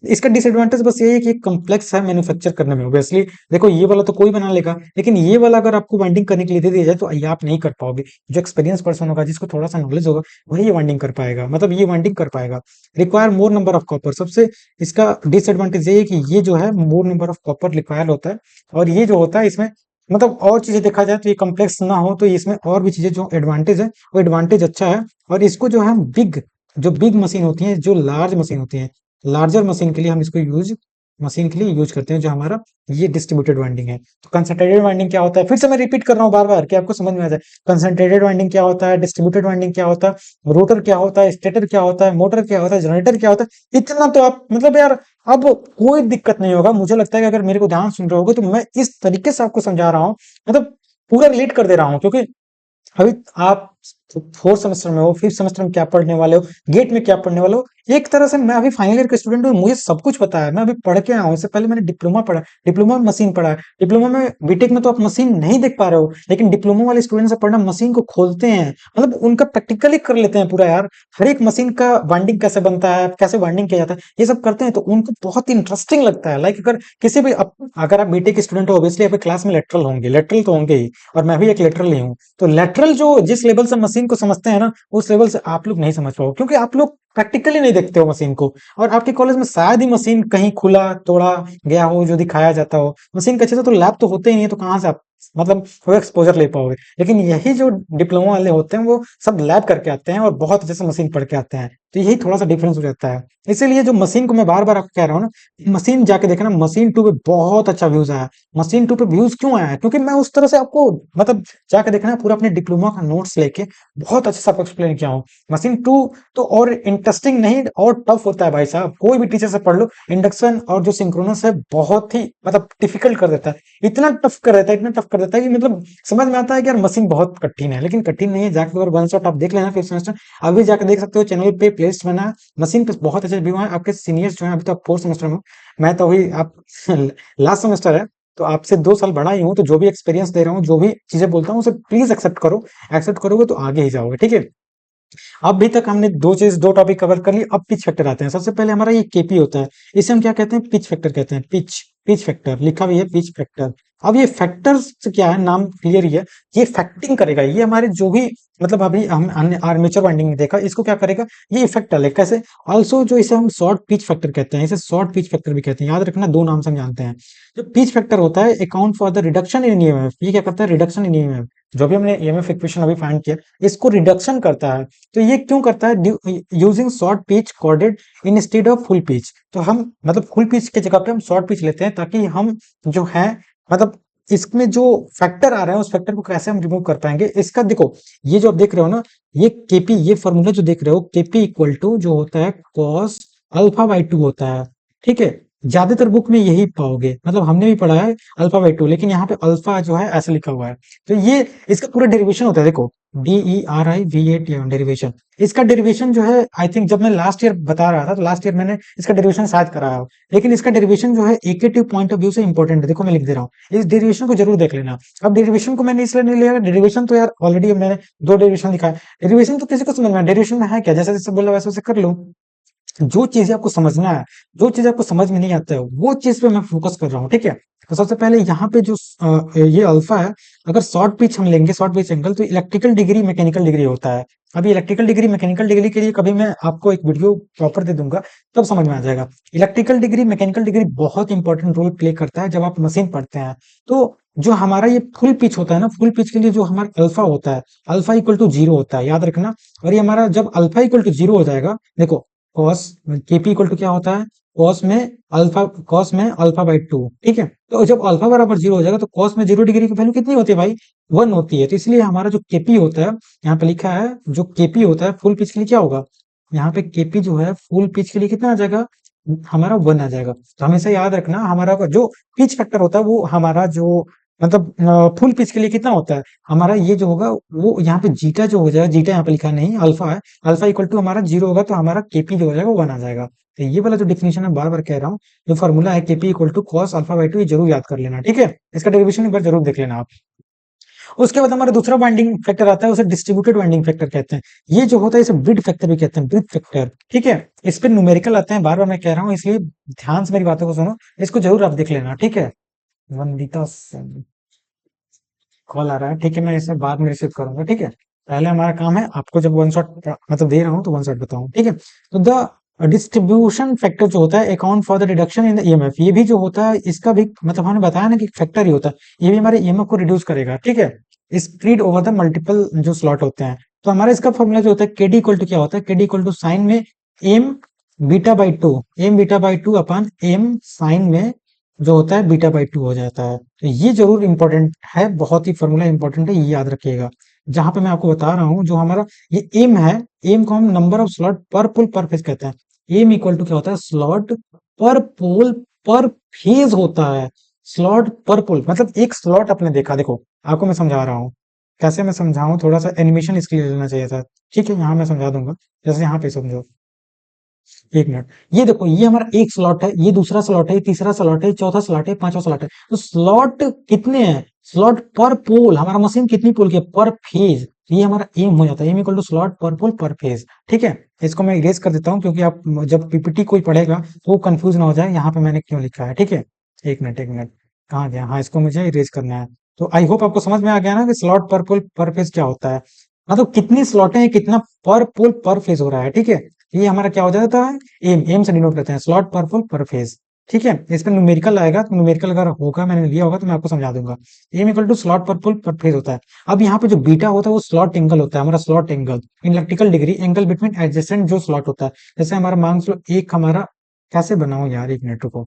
इसका डिसएडवांटेज बस ये है कि कॉम्प्लेक्स है मैन्युफैक्चर करने में। ऑब्वियसली देखो ये वाला तो कोई बना लेगा, लेकिन ये वाला अगर आपको वाइंडिंग करने के लिए दे दिया जाए तो ये आप नहीं कर पाओगे। जो एक्सपीरियंस पर्सन होगा, जिसको थोड़ा सा नॉलेज होगा, वही ये वाइंडिंग कर पाएगा, मतलब ये वाइंडिंग कर पाएगा। Require more number of copper, सबसे इसका डिसएडवांटेज ये है कि ये जो है मोर नंबर ऑफ कॉपर रिक्वायर होता है। और ये जो होता है इसमें मतलब और चीजें देखा जाए तो ये कॉम्प्लेक्स ना हो, तो इसमें और भी चीजें जो एडवांटेज है वो एडवांटेज अच्छा है। और इसको जो है हम बिग मशीन होती है, जो लार्ज मशीन होती है, लार्जर मशीन के लिए हम इसको मशीन के लिए यूज करते हैं, जो हमारा ये डिस्ट्रीब्यूटेड वाइंडिंग है। तो कंसंट्रेटेड वाइंडिंग क्या होता है, फिर से मैं रिपीट कर रहा हूँ बार बार कि आपको समझ में आ जाए। कंसंट्रेटेड वाइंडिंग क्या होता है, डिस्ट्रीब्यूटेड वाइंडिंग क्या होता है, रोटर क्या होता है, स्टेटर क्या होता है, मोटर क्या होता है, जनरेटर क्या होता है, इतना तो आप मतलब यार अब कोई दिक्कत नहीं होगा। मुझे लगता है कि अगर मेरे को ध्यान सुन रहे होगे तो मैं इस तरीके से आपको समझा रहा हूँ, मतलब पूरा रिलेट कर दे रहा हूँ। क्योंकि अभी आप फोर्थ सेमेस्टर में हो, फिफ्थ सेमेस्टर में क्या पढ़ने वाले हो, गेट में क्या पढ़ने वाले हो, एक तरह से मैं अभी फाइनल ईयर का स्टूडेंट हूँ, मुझे सब कुछ पता है। मैं अभी पढ़ के आया हूँ, इससे पहले मैंने डिप्लोमा पढ़ा, डिप्लोमा में मशीन पढ़ा है। डिप्लोमा में बीटेक में तो आप मशीन नहीं देख पा रहे हो, लेकिन डिप्लोमा वाले स्टूडेंट से पढ़ना मशीन को खोलते हैं, मतलब उनका प्रैक्टिकली कर लेते हैं पूरा यार। हर एक मशीन का वाइंडिंग कैसे बनता है, कैसे वाइंडिंग किया जाता है, ये सब करते हैं, तो उनको बहुत इंटरेस्टिंग लगता है। लाइक अगर किसी भी अगर आप बीटेक स्टूडेंट हो, ऑब्वियसली आपके क्लास में लेटरल होंगे, लेटरल तो होंगे ही, और मैं भी एक लेटरल ही हूँ। तो लेटरल जो जिस लेवल से मशीन को समझते हैं ना, उस लेवल से आप लोग नहीं समझ पाओ, क्योंकि आप लोग प्रैक्टिकली नहीं देखते हो मशीन को। और आपके कॉलेज में शायद ही मशीन कहीं खुला तोड़ा गया हो जो दिखाया जाता हो। मशीन के अच्छे से तो लैब तो होते ही नहीं है, तो कहाँ से आप मतलब वो एक्सपोजर ले पाओगे। लेकिन यही जो डिप्लोमा वाले होते हैं वो सब लैब करके आते हैं और बहुत अच्छे से मशीन पढ़ के आते हैं, तो यही थोड़ा सा डिफरेंस हो जाता है। इसीलिए जो मशीन को मैं बार बार आपको कह रहा हूँ ना, मशीन जाके देखना, मशीन 2 पे बहुत अच्छा व्यूज आया। मशीन 2 पे व्यूज क्यों आया है, क्योंकि मैं उस तरह से आपको मतलब जाके देखना, पूरा अपने डिप्लोमा का नोट्स लेके बहुत अच्छे से आपको एक्सप्लेन किया हूँ। मशीन 2 तो और इंटरेस्टिंग नहीं और टफ होता है भाई साहब, कोई भी टीचर से पढ़ लो। इंडक्शन और जो सिंक्रोनस है बहुत ही मतलब डिफिकल्ट कर देता है, इतना टफ कर देता है, इतना टफ कर देता है कि मतलब समझ में आता है कि यार मशीन बहुत कठिन है, लेकिन कठिन नहीं है। जाके अगर वन शॉट आप देख लेना फिफ्थ सेमेस्टर, अभी जाके देख सकते हो, चैनल पे प्लेलिस्ट बना है, मशीन पे बहुत अच्छे व्यू है। आपके सीनियर्स जो है, अभी तो आप फोर्थ सेमेस्टर में हो, मैं तो अभी आप लास्ट सेमेस्टर है, तो आपसे 2 साल बड़ा ही हूँ, तो जो भी एक्सपीरियंस दे रहा हूँ, जो भी चीजें बोलता हूँ, उसे प्लीज एक्सेप्ट करो। एक्सेप्ट करोगे तो आगे ही जाओगे, ठीक है। अभी तक हमने दो टॉपिक कवर कर ली। अब पिच फैक्टर आते हैं। सबसे पहले हमारा ये केपी होता है, इसे हम क्या कहते हैं, पिच फैक्टर कहते हैं। पिच पिच फैक्टर लिखा भी है, पिच फैक्टर। अब ये फैक्टर्स क्या है, नाम क्लियर ही है, ये फैक्टिंग करेगा। ये हमारे जो भी मतलब अभी हमने आर्मेचर वाइंडिंग में देखा, इसको क्या करेगा, ये इफेक्ट डालेगा। कैसे, ऑल्सो जो इसे हम शॉर्ट पिच फैक्टर कहते हैं, इसे शॉर्ट पिच फैक्टर भी कहते हैं। याद रखना, 2 नाम से हम जानते हैं। जो पिच फैक्टर होता है, account for the reduction in EMF, ये क्या करता है, रिडक्शन इन ईएमएफ। जो भी हमने ईएमएफ इक्वेशन अभी फाइंड किया, इसको रिडक्शन करता है। तो ये क्यों करता है, using short pitch corded instead of full pitch. तो हम मतलब फुल पिच की जगह पे हम शॉर्ट पिच लेते हैं, ताकि हम जो है मतलब इसमें जो फैक्टर आ रहा है, उस फैक्टर को कैसे हम रिमूव कर पाएंगे। इसका देखो, ये जो आप देख रहे हो ना, ये केपी, ये फॉर्मूला जो देख रहे हो, केपी इक्वल टू जो होता है कॉस अल्फा बाई 2 होता है, ठीक है। ज्यादातर बुक में यही पाओगे, मतलब हमने भी पढ़ा है अल्फा बाई 2, लेकिन यहाँ पे अल्फा जो है ऐसे लिखा हुआ है। तो ये इसका पूरा डेरिवेशन होता है, देखो DERIVATI डेरिवेशन। इसका डेरिवेशन जो है आई थिंक जब मैं लास्ट ईयर बता रहा था तो लास्ट ईयर मैंने इसका डेरिवेशन शायद कराया हो, लेकिन इसका डेरिवेशन जो है एकेटिव पॉइंट ऑफ व्यू से इंपॉर्टेंट है। देखो मैं लिख दे रहा हूँ, इस डेरिवेशन को जरूर देख लेना। अब डेरिवेशन को मैंने इसलिए नहीं लिया, डेरिवेशन तो यार ऑलरेडी मैंने दो डेरिवेशन दिखाया। डेरिवेशन तो किसी को समझ में डेरिवेशन में है क्या, जैसे जैसे बोला वैसे वैसे कर लो। जो चीजें आपको समझना है, जो चीज आपको समझ में नहीं आता है वो चीज पे मैं फोकस कर रहा हूँ, ठीक है। तो सबसे पहले यहाँ पे जो ये अल्फा है, अगर शॉर्ट पिच हम लेंगे, शॉर्ट पिच एंगल, तो इलेक्ट्रिकल डिग्री मैकेनिकल डिग्री होता है। अभी इलेक्ट्रिकल डिग्री मैकेनिकल डिग्री के लिए कभी मैं आपको एक वीडियो प्रॉपर दे दूंगा, तब समझ में आ जाएगा। इलेक्ट्रिकल डिग्री मैकेनिकल डिग्री बहुत इंपॉर्टेंट रोल प्ले करता है जब आप मशीन पढ़ते हैं। तो जो हमारा ये फुल पिच होता है ना, फुल पिच के लिए जो हमारा अल्फा होता है, अल्फा इक्वल टू जीरो होता है, याद रखना। और ये हमारा जब अल्फा इक्वल टू जीरो हो जाएगा, देखो कॉस केपी इक्वल टू क्या होता है, कॉस में अल्फा बाई टू, ठीक है। तो जब अल्फा बराबर जीरो हो जाएगा तो कॉस में जीरो डिग्री की वैल्यू कितनी होती है भाई, वन होती है। तो इसलिए हमारा जो केपी होता है, यहाँ पे लिखा है जो केपी होता है फुल पिच के लिए क्या होगा, यहाँ पे केपी जो है फुल पिच के लिए कितना आ जाएगा, हमारा वन आ जाएगा। तो हमेशा याद रखना हमारा जो पिच फैक्टर होता है वो हमारा जो मतलब फुल पिच के लिए कितना होता है, हमारा ये जो होगा वो यहाँ पे जीटा जो हो जाएगा, जीटा यहाँ पे लिखा नहीं अल्फा है, अल्फा इक्वल टू हमारा जीरो होगा तो हमारा केपी जो हो जाएगा वो वन आ जाएगा। तो ये वाला जो डिफिनेशन है बार बार कह रहा हूँ, जो फॉर्मूला है KP equal to cos alpha by two, ये जरूर याद कर लेना, ठीक है। इसका डेरिवेशन एक बार जरूर देख लेना आप। उसके बाद हमारा दूसरा बाइंडिंग फैक्टर आता है, उसे डिस्ट्रीब्यूटेड बाइंडिंग फैक्टर कहते हैं। ये जो होता है इसे ब्रिड फैक्टर भी कहते हैं, ब्रिड फैक्टर, ठीक है। इस पे न्यूमेरिकल आते हैं, बार बार मैं कह रहा हूँ, इसलिए ध्यान से मेरी बातों को सुनो, इसको जरूर आप देख लेना, ठीक है। वंदिता कॉल आ रहा है, ठीक है, मैं इसे बाद में रिसीव करूंगा, ठीक है। पहले हमारा काम है आपको जब वन शॉट मतलब दे रहा हूँ तो वन शॉट बताऊं, ठीक है। तो द डिस्ट्रीब्यूशन फैक्टर जो होता है account for the reduction in the EMF, ये भी जो होता है इसका भी मतलब हमने बताया ना कि फैक्टर ही होता है, ये भी हमारे ईएमएफ को रिड्यूस करेगा, ठीक है। स्प्रेड ओवर द मल्टीपल जो स्लॉट होते हैं। तो हमारा इसका फॉर्मूला जो होता है केडी इक्वल टू क्या होता है, केडी इक्वल टू साइन में M beta by two, M beta by two upon M sine में जो होता है बीटा बाई टू हो जाता है। तो ये जरूर इंपॉर्टेंट है, बहुत ही फॉर्मूला इंपॉर्टेंट है, ये याद रखिएगा। जहां पे मैं आपको बता रहा हूँ जो हमारा ये एम है, एम को हम नंबर ऑफ स्लॉट पर पुल पर फेज कहते हैं। एम इक्वल टू क्या होता है, स्लॉट पर पोल पर फेज होता है। स्लॉट पर पुल मतलब एक स्लॉट आपने देखा, देखो आपको मैं समझा रहा हूँ, कैसे मैं समझाऊं, थोड़ा सा एनिमेशन इसके लिए लेना चाहिए था, ठीक है। यहाँ मैं समझा दूंगा, जैसे यहाँ पे समझो, एक मिनट। ये देखो ये हमारा एक स्लॉट है, ये दूसरा स्लॉट है, ये तीसरा स्लॉट है, चौथा स्लॉट है, पांचवा स्लॉट है। तो स्लॉट कितने हैं, स्लॉट पर पोल, हमारा मशीन कितनी पोल की है पर फेज, तो ये हमारा एम हो जाता है, एम इक्वल टू स्लॉट पर पोल पर फेज, ठीक है। इसको मैं इरेज कर देता हूँ क्योंकि आप जब पीपीटी कोई पढ़ेगा तो वो कंफ्यूज ना हो जाए, यहाँ पे मैंने क्यों लिखा है, ठीक है। एक मिनट एक मिनट, कहाँ गया, हाँ इसको मुझे इरेज करना है। तो आई होप आपको समझ में आ गया ना कि स्लॉट पर पोल पर फेज क्या होता है, मतलब कितनी स्लॉटें हैं, कितना पर पोल पर फेज हो रहा है, ठीक है। ये हमारा क्या हो जाता है, एम, एम से डिनोट करते हैं स्लॉट पर फुल पर फेज, ठीक है। इस पर न्यूमेरिकल आएगा, तो न्यूमेरिकल अगर होगा मैंने लिया होगा तो मैं आपको समझा दूंगा। एम इक्वल टू स्लॉट पर फुल पर फेज होता है। अब यहाँ पे जो बीटा होता है वो स्लॉट एंगल होता है, हमारा slot angle in electrical degree, angle between adjacent जो स्लॉट होता है। जैसे हमारा मान लो एक हमारा, कैसे बनाऊं यार, एक मिनट रुको,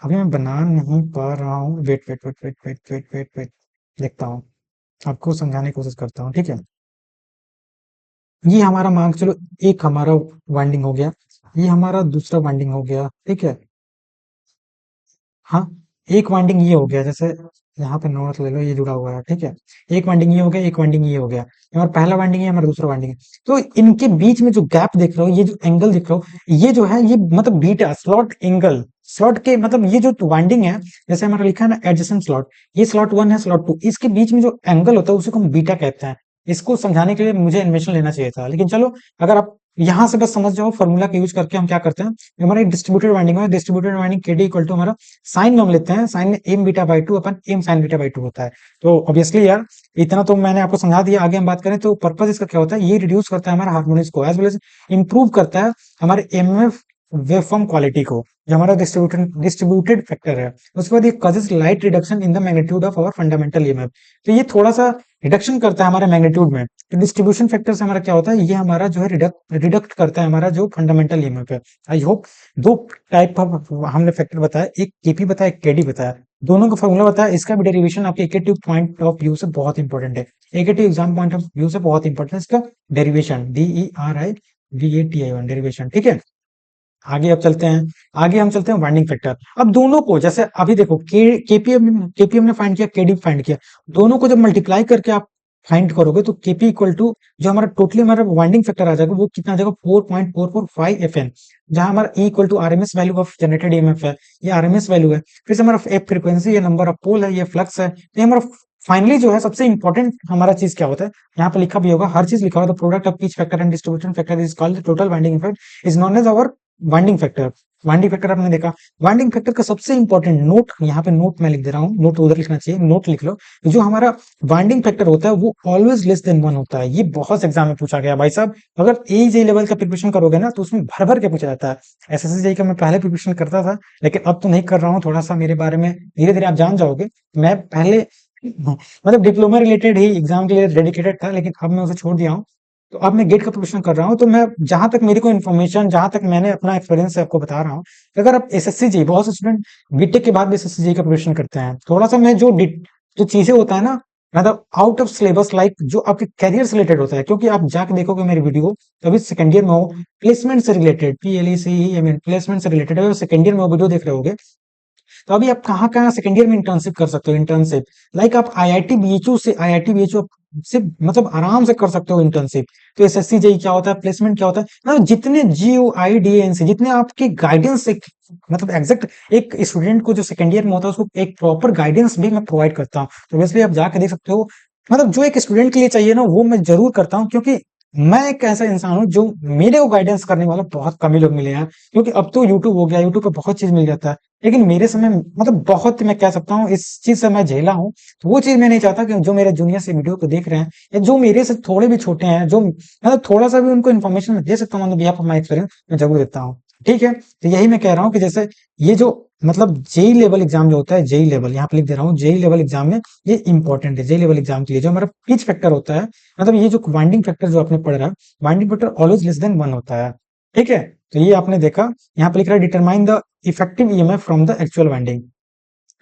अभी मैं बना नहीं पा रहा हूँ, wait wait wait wait wait wait wait wait, देखता हूँ, आपको समझाने की कोशिश करता हूँ, ठीक है। ये हमारा मान के चलो एक हमारा वाइंडिंग हो गया, ये हमारा दूसरा वाइंडिंग हो गया, ठीक है। हाँ, एक वाइंडिंग ये हो गया, जैसे यहाँ पे नॉर्थ ले लो, ये जुड़ा हुआ है, ठीक है। एक वाइंडिंग ये हो गया, एक वाइंडिंग ये हो गया, ये हमारा पहला वाइंडिंग है, हमारा दूसरा वाइंडिंग है। तो इनके बीच में जो गैप देख रहे हो, ये जो एंगल दिख रहा हो, ये जो है ये मतलब बीटा स्लॉट एंगल, स्लॉट के मतलब ये जो वाइंडिंग है, जैसे हमारा लिखा है ना एडजेसेंट स्लॉट, ये स्लॉट वन है, स्लॉट टू, इसके बीच में जो एंगल होता है उसे हम बीटा कहते हैं। इसको समझाने के लिए मुझे एनिमेशन लेना चाहिए था, लेकिन चलो, अगर आप यहाँ से बस समझ जाओ फॉर्मूला का यूज करके हम क्या करते हैं। हमारा डिस्ट्रीब्यूटेड वाइंडिंग है, distributed winding KD equal to हमारा साइन में हम लेते हैं, साइन में M beta by two upon M sine beta by two होता है। तो ऑब्वियसली यार इतना तो मैंने आपको समझा दिया, आगे हम बात करें तो पर्पज इसका क्या होता है, ये रिड्यूस करता है हमारा हार्मोनिक्स को, एज वेल एज इंप्रूव करता है हमारे एमएफ वेवफॉर्म क्वालिटी को, जो हमारा डिस्ट्रीब्यूटेड फैक्टर है। उसके बाद ये causes slight reduction in the magnitude of our fundamental EMF, तो ये थोड़ा सा रिडक्शन करता है हमारे मैग्नीट्यूड में। तो डिस्ट्रीब्यूशन फैक्टर से हमारा क्या होता है, ये हमारा जो है रिडक्ट करता है हमारा जो फंडामेंटल ईएमएफ है। आई होप दो टाइप ऑफ हमने फैक्टर बताया, एक केपी बताया, एक केडी बताया, दोनों का फॉर्मूला बताया, इसका भी डेरिवेशन आपके एकेटिव पॉइंट ऑफ व्यू से बहुत इंपॉर्टेंट है, एकेटिव एग्जाम पॉइंट ऑफ व्यू से बहुत इंपॉर्टेंट है इसका डेरिवेशन, DERIVATI डेरिवेशन, ठीक है। आगे अब चलते हैं, आगे हम चलते हैं वाइंडिंग फैक्टर। अब दोनों को जैसे अभी देखो केपीएम ने फाइंड किया, केडी फाइंड किया, दोनों को जब मल्टीप्लाई करके आप फाइंड करोगे तो केपी इक्वल टू जो हमारा टोटली हमारा वाइंडिंग फैक्टर आ जाएगा वो कितना आ जाएगा 4.445 एफएन, जहां हमारा E equal to RMS value of generated EMF है, ये आरएमएस वैल्यू है। फिर से हमारा एफ फ्रीक्वेंसी, ये नंबर ऑफ पोल है, ये फ्लक्स है। तो ये हमारा फाइनली जो है सबसे इंपॉर्टेंट हमारा चीज क्या होता है, यहाँ पे लिखा भी होगा, हर चीज लिखा होगा, the product of pitch factor and distribution factor is called total winding effect is known as our winding factor. Winding factor आपने देखा, वाइंडिंग फैक्टर का सबसे इंपॉर्टेंट नोट, यहाँ पे नोट मैं लिख दे रहा हूँ, नोट उधर लिखना चाहिए, नोट लिख लो। जो हमारा वाइंडिंग फैक्टर होता है वो ऑलवेज लेस देन 1 होता है। ये बहुत से एग्जाम में पूछा गया भाई साहब, अगर एजे लेवल का प्रिपरेशन करोगे ना तो उसमें भर भर के पूछा जाता है। एसएससी का मैं पहले प्रिपरेशन करता था, लेकिन अब तो नहीं कर रहा हूँ। थोड़ा सा मेरे बारे में धीरे धीरे आप जान जाओगे। मैं पहले मतलब डिप्लोमा रिलेटेड ही एग्जाम के लिए डेडिकेटेड था, लेकिन अब मैं उसे छोड़ दिया हूँ। तो अब मैं गेट का प्रिपरेशन कर रहा हूँ। तो मैं जहां तक मेरी को इन्फॉर्मेशन, जहां तक मैंने अपना एक्सपीरियंस से आपको बता रहा हूँ, अगर आप एसएससी जी, बहुत से स्टूडेंट बीटेक के बाद भी एसएससी जी का प्रिपरेशन करते हैं, थोड़ा सा मैं जो चीजें होता है ना, मतलब आउट ऑफ सिलेबस, लाइक जो आपके करियर से रिलेटेड होता है, क्योंकि आप जाके देखोगे मेरी वीडियो, अभी सेकंड ईयर में हो, प्लेसमेंट से रिलेटेड, PLECE प्लेसमेंट से रिलेटेड है, सेकंड ईयर में वो वीडियो देख रहे होगे, तो अभी आप कहाँ कहाँ सेकंड ईयर में इंटर्नशिप कर सकते हो। इंटर्नशिप लाइक आप आईआईटी बीएचयू से मतलब आराम से कर सकते हो इंटर्नशिप। तो एसएससी जेई क्या होता है, प्लेसमेंट क्या होता है, मतलब जितने GUIDANC, जितने आपके गाइडेंस, एक मतलब एग्जैक्ट एक स्टूडेंट को जो सेकंड ईयर में होता है उसको एक प्रॉपर गाइडेंस भी मैं प्रोवाइड करता हूँ। तो वैसे आप जाके देख सकते हो, मतलब जो एक स्टूडेंट के लिए चाहिए ना वो मैं जरूर करता हूँ, क्योंकि मैं एक ऐसा इंसान हूँ जो मेरे को गाइडेंस करने वाला बहुत कम ही लोग मिले हैं। क्योंकि अब तो यूट्यूब हो गया, यूट्यूब पे बहुत चीज मिल जाता है, लेकिन मेरे समय मतलब बहुत, मैं कह सकता हूँ इस चीज से मैं झेला हूँ। तो वो चीज मैं नहीं चाहता कि जो मेरे जूनियर से वीडियो को देख रहे हैं, या जो मेरे से थोड़े भी छोटे हैं, जो मतलब थोड़ा सा भी उनको इन्फॉर्मेशन मैं दे सकता हूँ on behalf of my experience, मैं जरूर देता हूँ। ठीक है, तो यही मैं कह रहा हूँ कि जैसे ये जो मतलब जेई लेवल एग्जाम जो होता है, जेई लेवल यहाँ पे लिख दे रहा हूँ, जेई लेवल एग्जाम में ये इंपॉर्टेंट है। जेई लेवल एग्जाम के लिए जो हमारा पिच फैक्टर होता है, मतलब ये जो वाइंडिंग फैक्टर जो आपने पढ़ रहा है, winding factor always less than 1 होता है। ठीक है, तो ये आपने देखा, यहाँ पे लिख रहा है determine the effective EMF from the actual winding.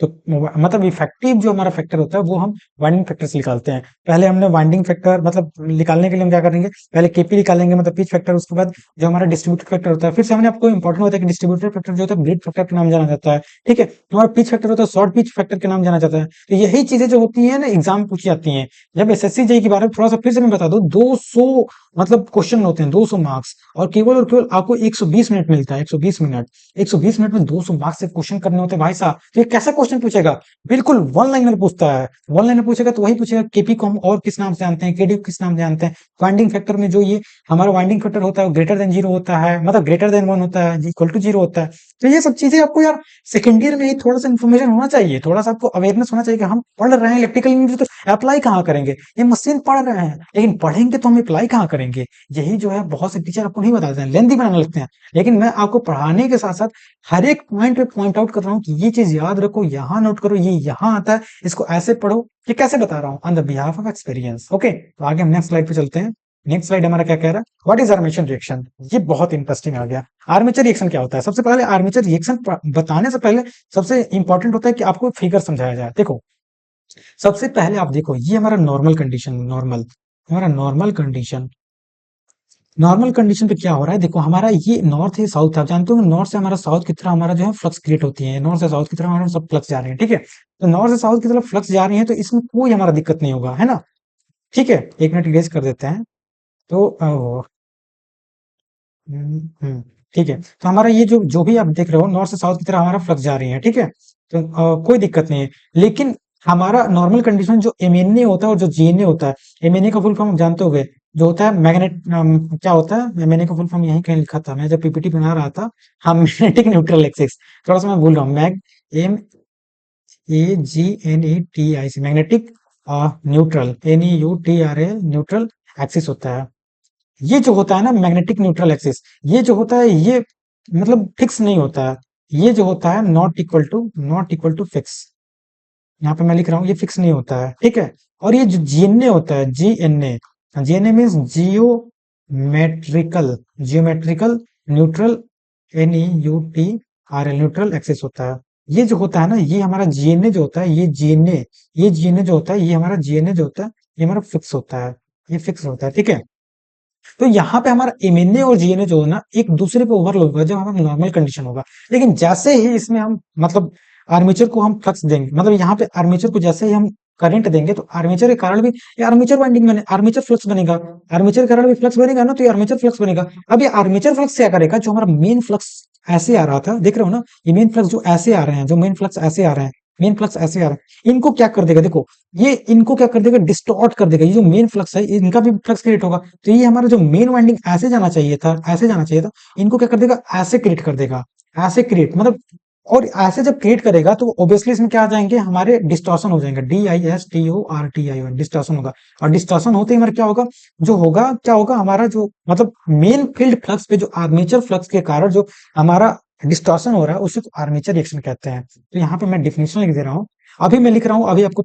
तो मतलब इफेक्टिव जो हमारा फैक्टर होता है वो हम वाइंडिंग फैक्टर से निकालते हैं। पहले हमने वाइंडिंग फैक्टर मतलब निकालने के लिए हम क्या करेंगे, पहले केपी निकालेंगे मतलब पिच फैक्टर, उसके बाद जो हमारा डिस्ट्रीब्यूटर फैक्टर होता है। फिर से हमने आपको इंपॉर्टेंट होता है कि डिस्ट्रीब्यूटर फैक्टर जो होता है ग्रिड फैक्टर के नाम जाना जाता है। ठीक है, हमारा पिच फैक्टर होता है शॉर्ट पिच फैक्टर के नाम जाना जाता है। तो यही चीजें जो होती है ना एग्जाम में पूछी जाती हैं। जब एसएससी जेई के बारे में थोड़ा सा फिर से मैं बता दूं, 200 मतलब क्वेश्चन होते हैं, 200 मार्क्स, और केवल आपको 120 मिनट मिलता है। 120 मिनट, 120 मिनट में 200 मार्क्स से क्वेश्चन करने होते हैं भाई साहब। तो ये कैसा क्वेश्चन पूछेगा, बिल्कुल वन लाइनर पूछता है। वन लाइनर पूछेगा तो वही पूछेगा केपी को हम और किस नाम से जानते हैं, केडी को किस नाम से जानते हैं। वाइंडिंग फैक्टर में जो ये हमारा वाइंडिंग फैक्टर होता है ग्रेटर देन 0 होता है, मतलब ग्रेटर देन 1 होता है, इक्वल टू 0 होता है। तो ये सब चीजें आपको यार सेकेंड ईयर में ही थोड़ा सा इन्फॉर्मेशन होना चाहिए, थोड़ा सा आपको अवेयरनेस होना चाहिए कि हम पढ़ रहे हैं इलेक्ट्रिकल इंजीनियर, तो अप्लाई कहाँ करेंगे, ये मशीन पढ़ रहे हैं, लेकिन पढ़ेंगे तो हम अप्लाई कहाँ करेंगे। यही जो है बहुत से टीचर आपको नहीं बताते हैं, लेंथी बनाने लगते हैं। लेकिन मैं आपको पढ़ाने के साथ साथ हर एक पॉइंट पे पॉइंट आउट कर रहा हूँ कि ये चीज याद रखो, यहाँ नोट करो, ये यहाँ आता है, इसको ऐसे पढ़ो। ये कैसे बता रहा हूँ, on the behalf of experience. Okay, तो आगे हम नेक्स्ट स्लाइड पे चलते हैं। नेक्स्ट स्लाइड हमारा क्या कह रहा है, व्हाट इज आर्मेचर रिएक्शन। ये बहुत इंटरेस्टिंग आ गया। आर्मेचर रिएक्शन क्या होता है, सबसे पहले आर्मेचर रिएक्शन बताने से पहले सबसे इंपॉर्टेंट होता है कि आपको फिगर समझाया जाए। देखो, सबसे पहले आप देखो, ये हमारा नॉर्मल कंडीशन, नॉर्मल हमारा नॉर्मल कंडीशन पे क्या हो रहा है, देखो हमारा ये नॉर्थ है साउथ है, आप जानते हो नॉर्थ से हमारा साउथ की तरफ हमारा जो है फ्लक्स क्रिएट होती है, नॉर्थ से साउथ की तरफ हमारा सब फ्लक्स जा रहे हैं। ठीक है, तो नॉर्थ से साउथ की तरफ फ्लक्स जा रही है, तो इसमें कोई हमारा दिक्कत नहीं होगा, है ना। ठीक है, एक मिनट इरेज कर देते हैं। तो ठीक है, तो हमारा ये जो जो भी आप देख रहे हो नॉर्थ से साउथ की तरफ हमारा फ्लक्स जा रही है। ठीक है, तो कोई दिक्कत नहीं है। लेकिन हमारा नॉर्मल कंडीशन जो एमएनए होता है और जो जीएनए होता है, एमएनए का फुल फॉर्म आप जानते होगे, जो होता है मैग्नेट, क्या होता है एमएनए का फुल फॉर्म, यहीं कहीं लिखा था मैं जब पीपीटी बना रहा था। हाँ, मैग्नेटिक न्यूट्रल एक्सिस, थोड़ा सा मैं भूल रहा हूँ, mag MAGNETIC, magnetic neutral, NEUTRA neutral axis होता है। ये जो होता है ना मैग्नेटिक न्यूट्रल एक्सिस, ये जो होता है ये मतलब फिक्स नहीं होता है। ये जो होता है नॉट इक्वल टू फिक्स, यहाँ पे मैं लिख रहा हूँ, ये फिक्स नहीं होता है। ठीक है, और ये जो जीएनए होता है, GNA, GNA means geometrical neutral, NEUTRL neutral axis होता है। ये जो होता है ना, ये हमारा जीएनए जो होता है, ये जीएनए जो होता है, ये हमारा जीएनए जो होता है, ये हमारा फिक्स होता है, ये फिक्स होता है। ठीक है, तो यहाँ पे हमारा एमएनए और जीएनए जो है ना एक दूसरे पे ओवरलोड होगा जब हमारा नॉर्मल कंडीशन होगा। लेकिन जैसे ही इसमें हम मतलब आर्मेचर को हम फ्लक्स देंगे, मतलब यहाँ पे आर्मेचर को जैसे ही हम करंट देंगे तो आर्मेचर के कारण भी ये आर्मेचर वाइंडिंग बने, आर्मेचर फ्लक्स बनेगा, आर्मेचर के कारण भी फ्लक्स बनेगा ना, तो ये आर्मेचर फ्लक्स बनेगा। अब ये आर्मेचर फ्लक्स क्या करेगा, जो हमारा मेन फ्लक्स ऐसे आ रहा था, देख रहे हो ना, ये मेन फ्लक्स जो ऐसे आ रहे हैं, जो मेन फ्लक्स ऐसे आ रहे हैं, मेन फ्लक्स ऐसे आ रहे हैं, इनको क्या कर देगा, देखो ये इनको क्या कर देगा, डिस्टॉर्ट कर देगा। ये जो मेन फ्लक्स है इनका भी फ्लक्स क्रिएट होगा, तो ये हमारा जो मेन वाइंडिंग ऐसे जाना चाहिए था, ऐसे जाना चाहिए था, इनको क्या कर देगा, ऐसे क्रिएट कर देगा, ऐसे क्रिएट मतलब। और ऐसे जब क्रिएट करेगा तो ऑब्वियसली इसमें क्या आ जाएंगे, हमारे डिस्टॉर्शन हो जाएंगे, DISTORTION डिस्टॉर्शन होगा। और डिस्टॉर्शन होते ही हमारा क्या होगा, जो होगा क्या होगा, हमारा जो मतलब मेन फील्ड फ्लक्स पे जो आर्मेचर फ्लक्स के कारण जो हमारा डिस्टॉर्शन हो रहा है उसे तो आर्मेचर रिएक्शन कहते हैं। तो यहाँ पे मैं डिफिनेशन लिख दे रहा हूँ, अभी मैं लिख रहा हूँ, अभी आपको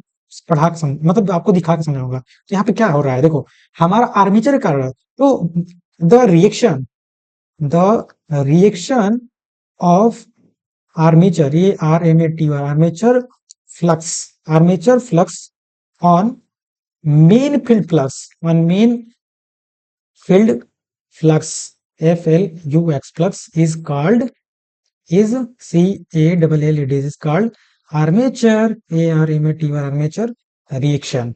पढ़ा के मतलब आपको दिखा के समझाऊंगा। तो यहाँ पे क्या हो रहा है, देखो हमारा आर्मेचर के कारण तो द रिएक्शन ऑफ आर्मेचर, ये RMATR, armature flux on main field flux FLUX flux is CALLED is called armature reaction,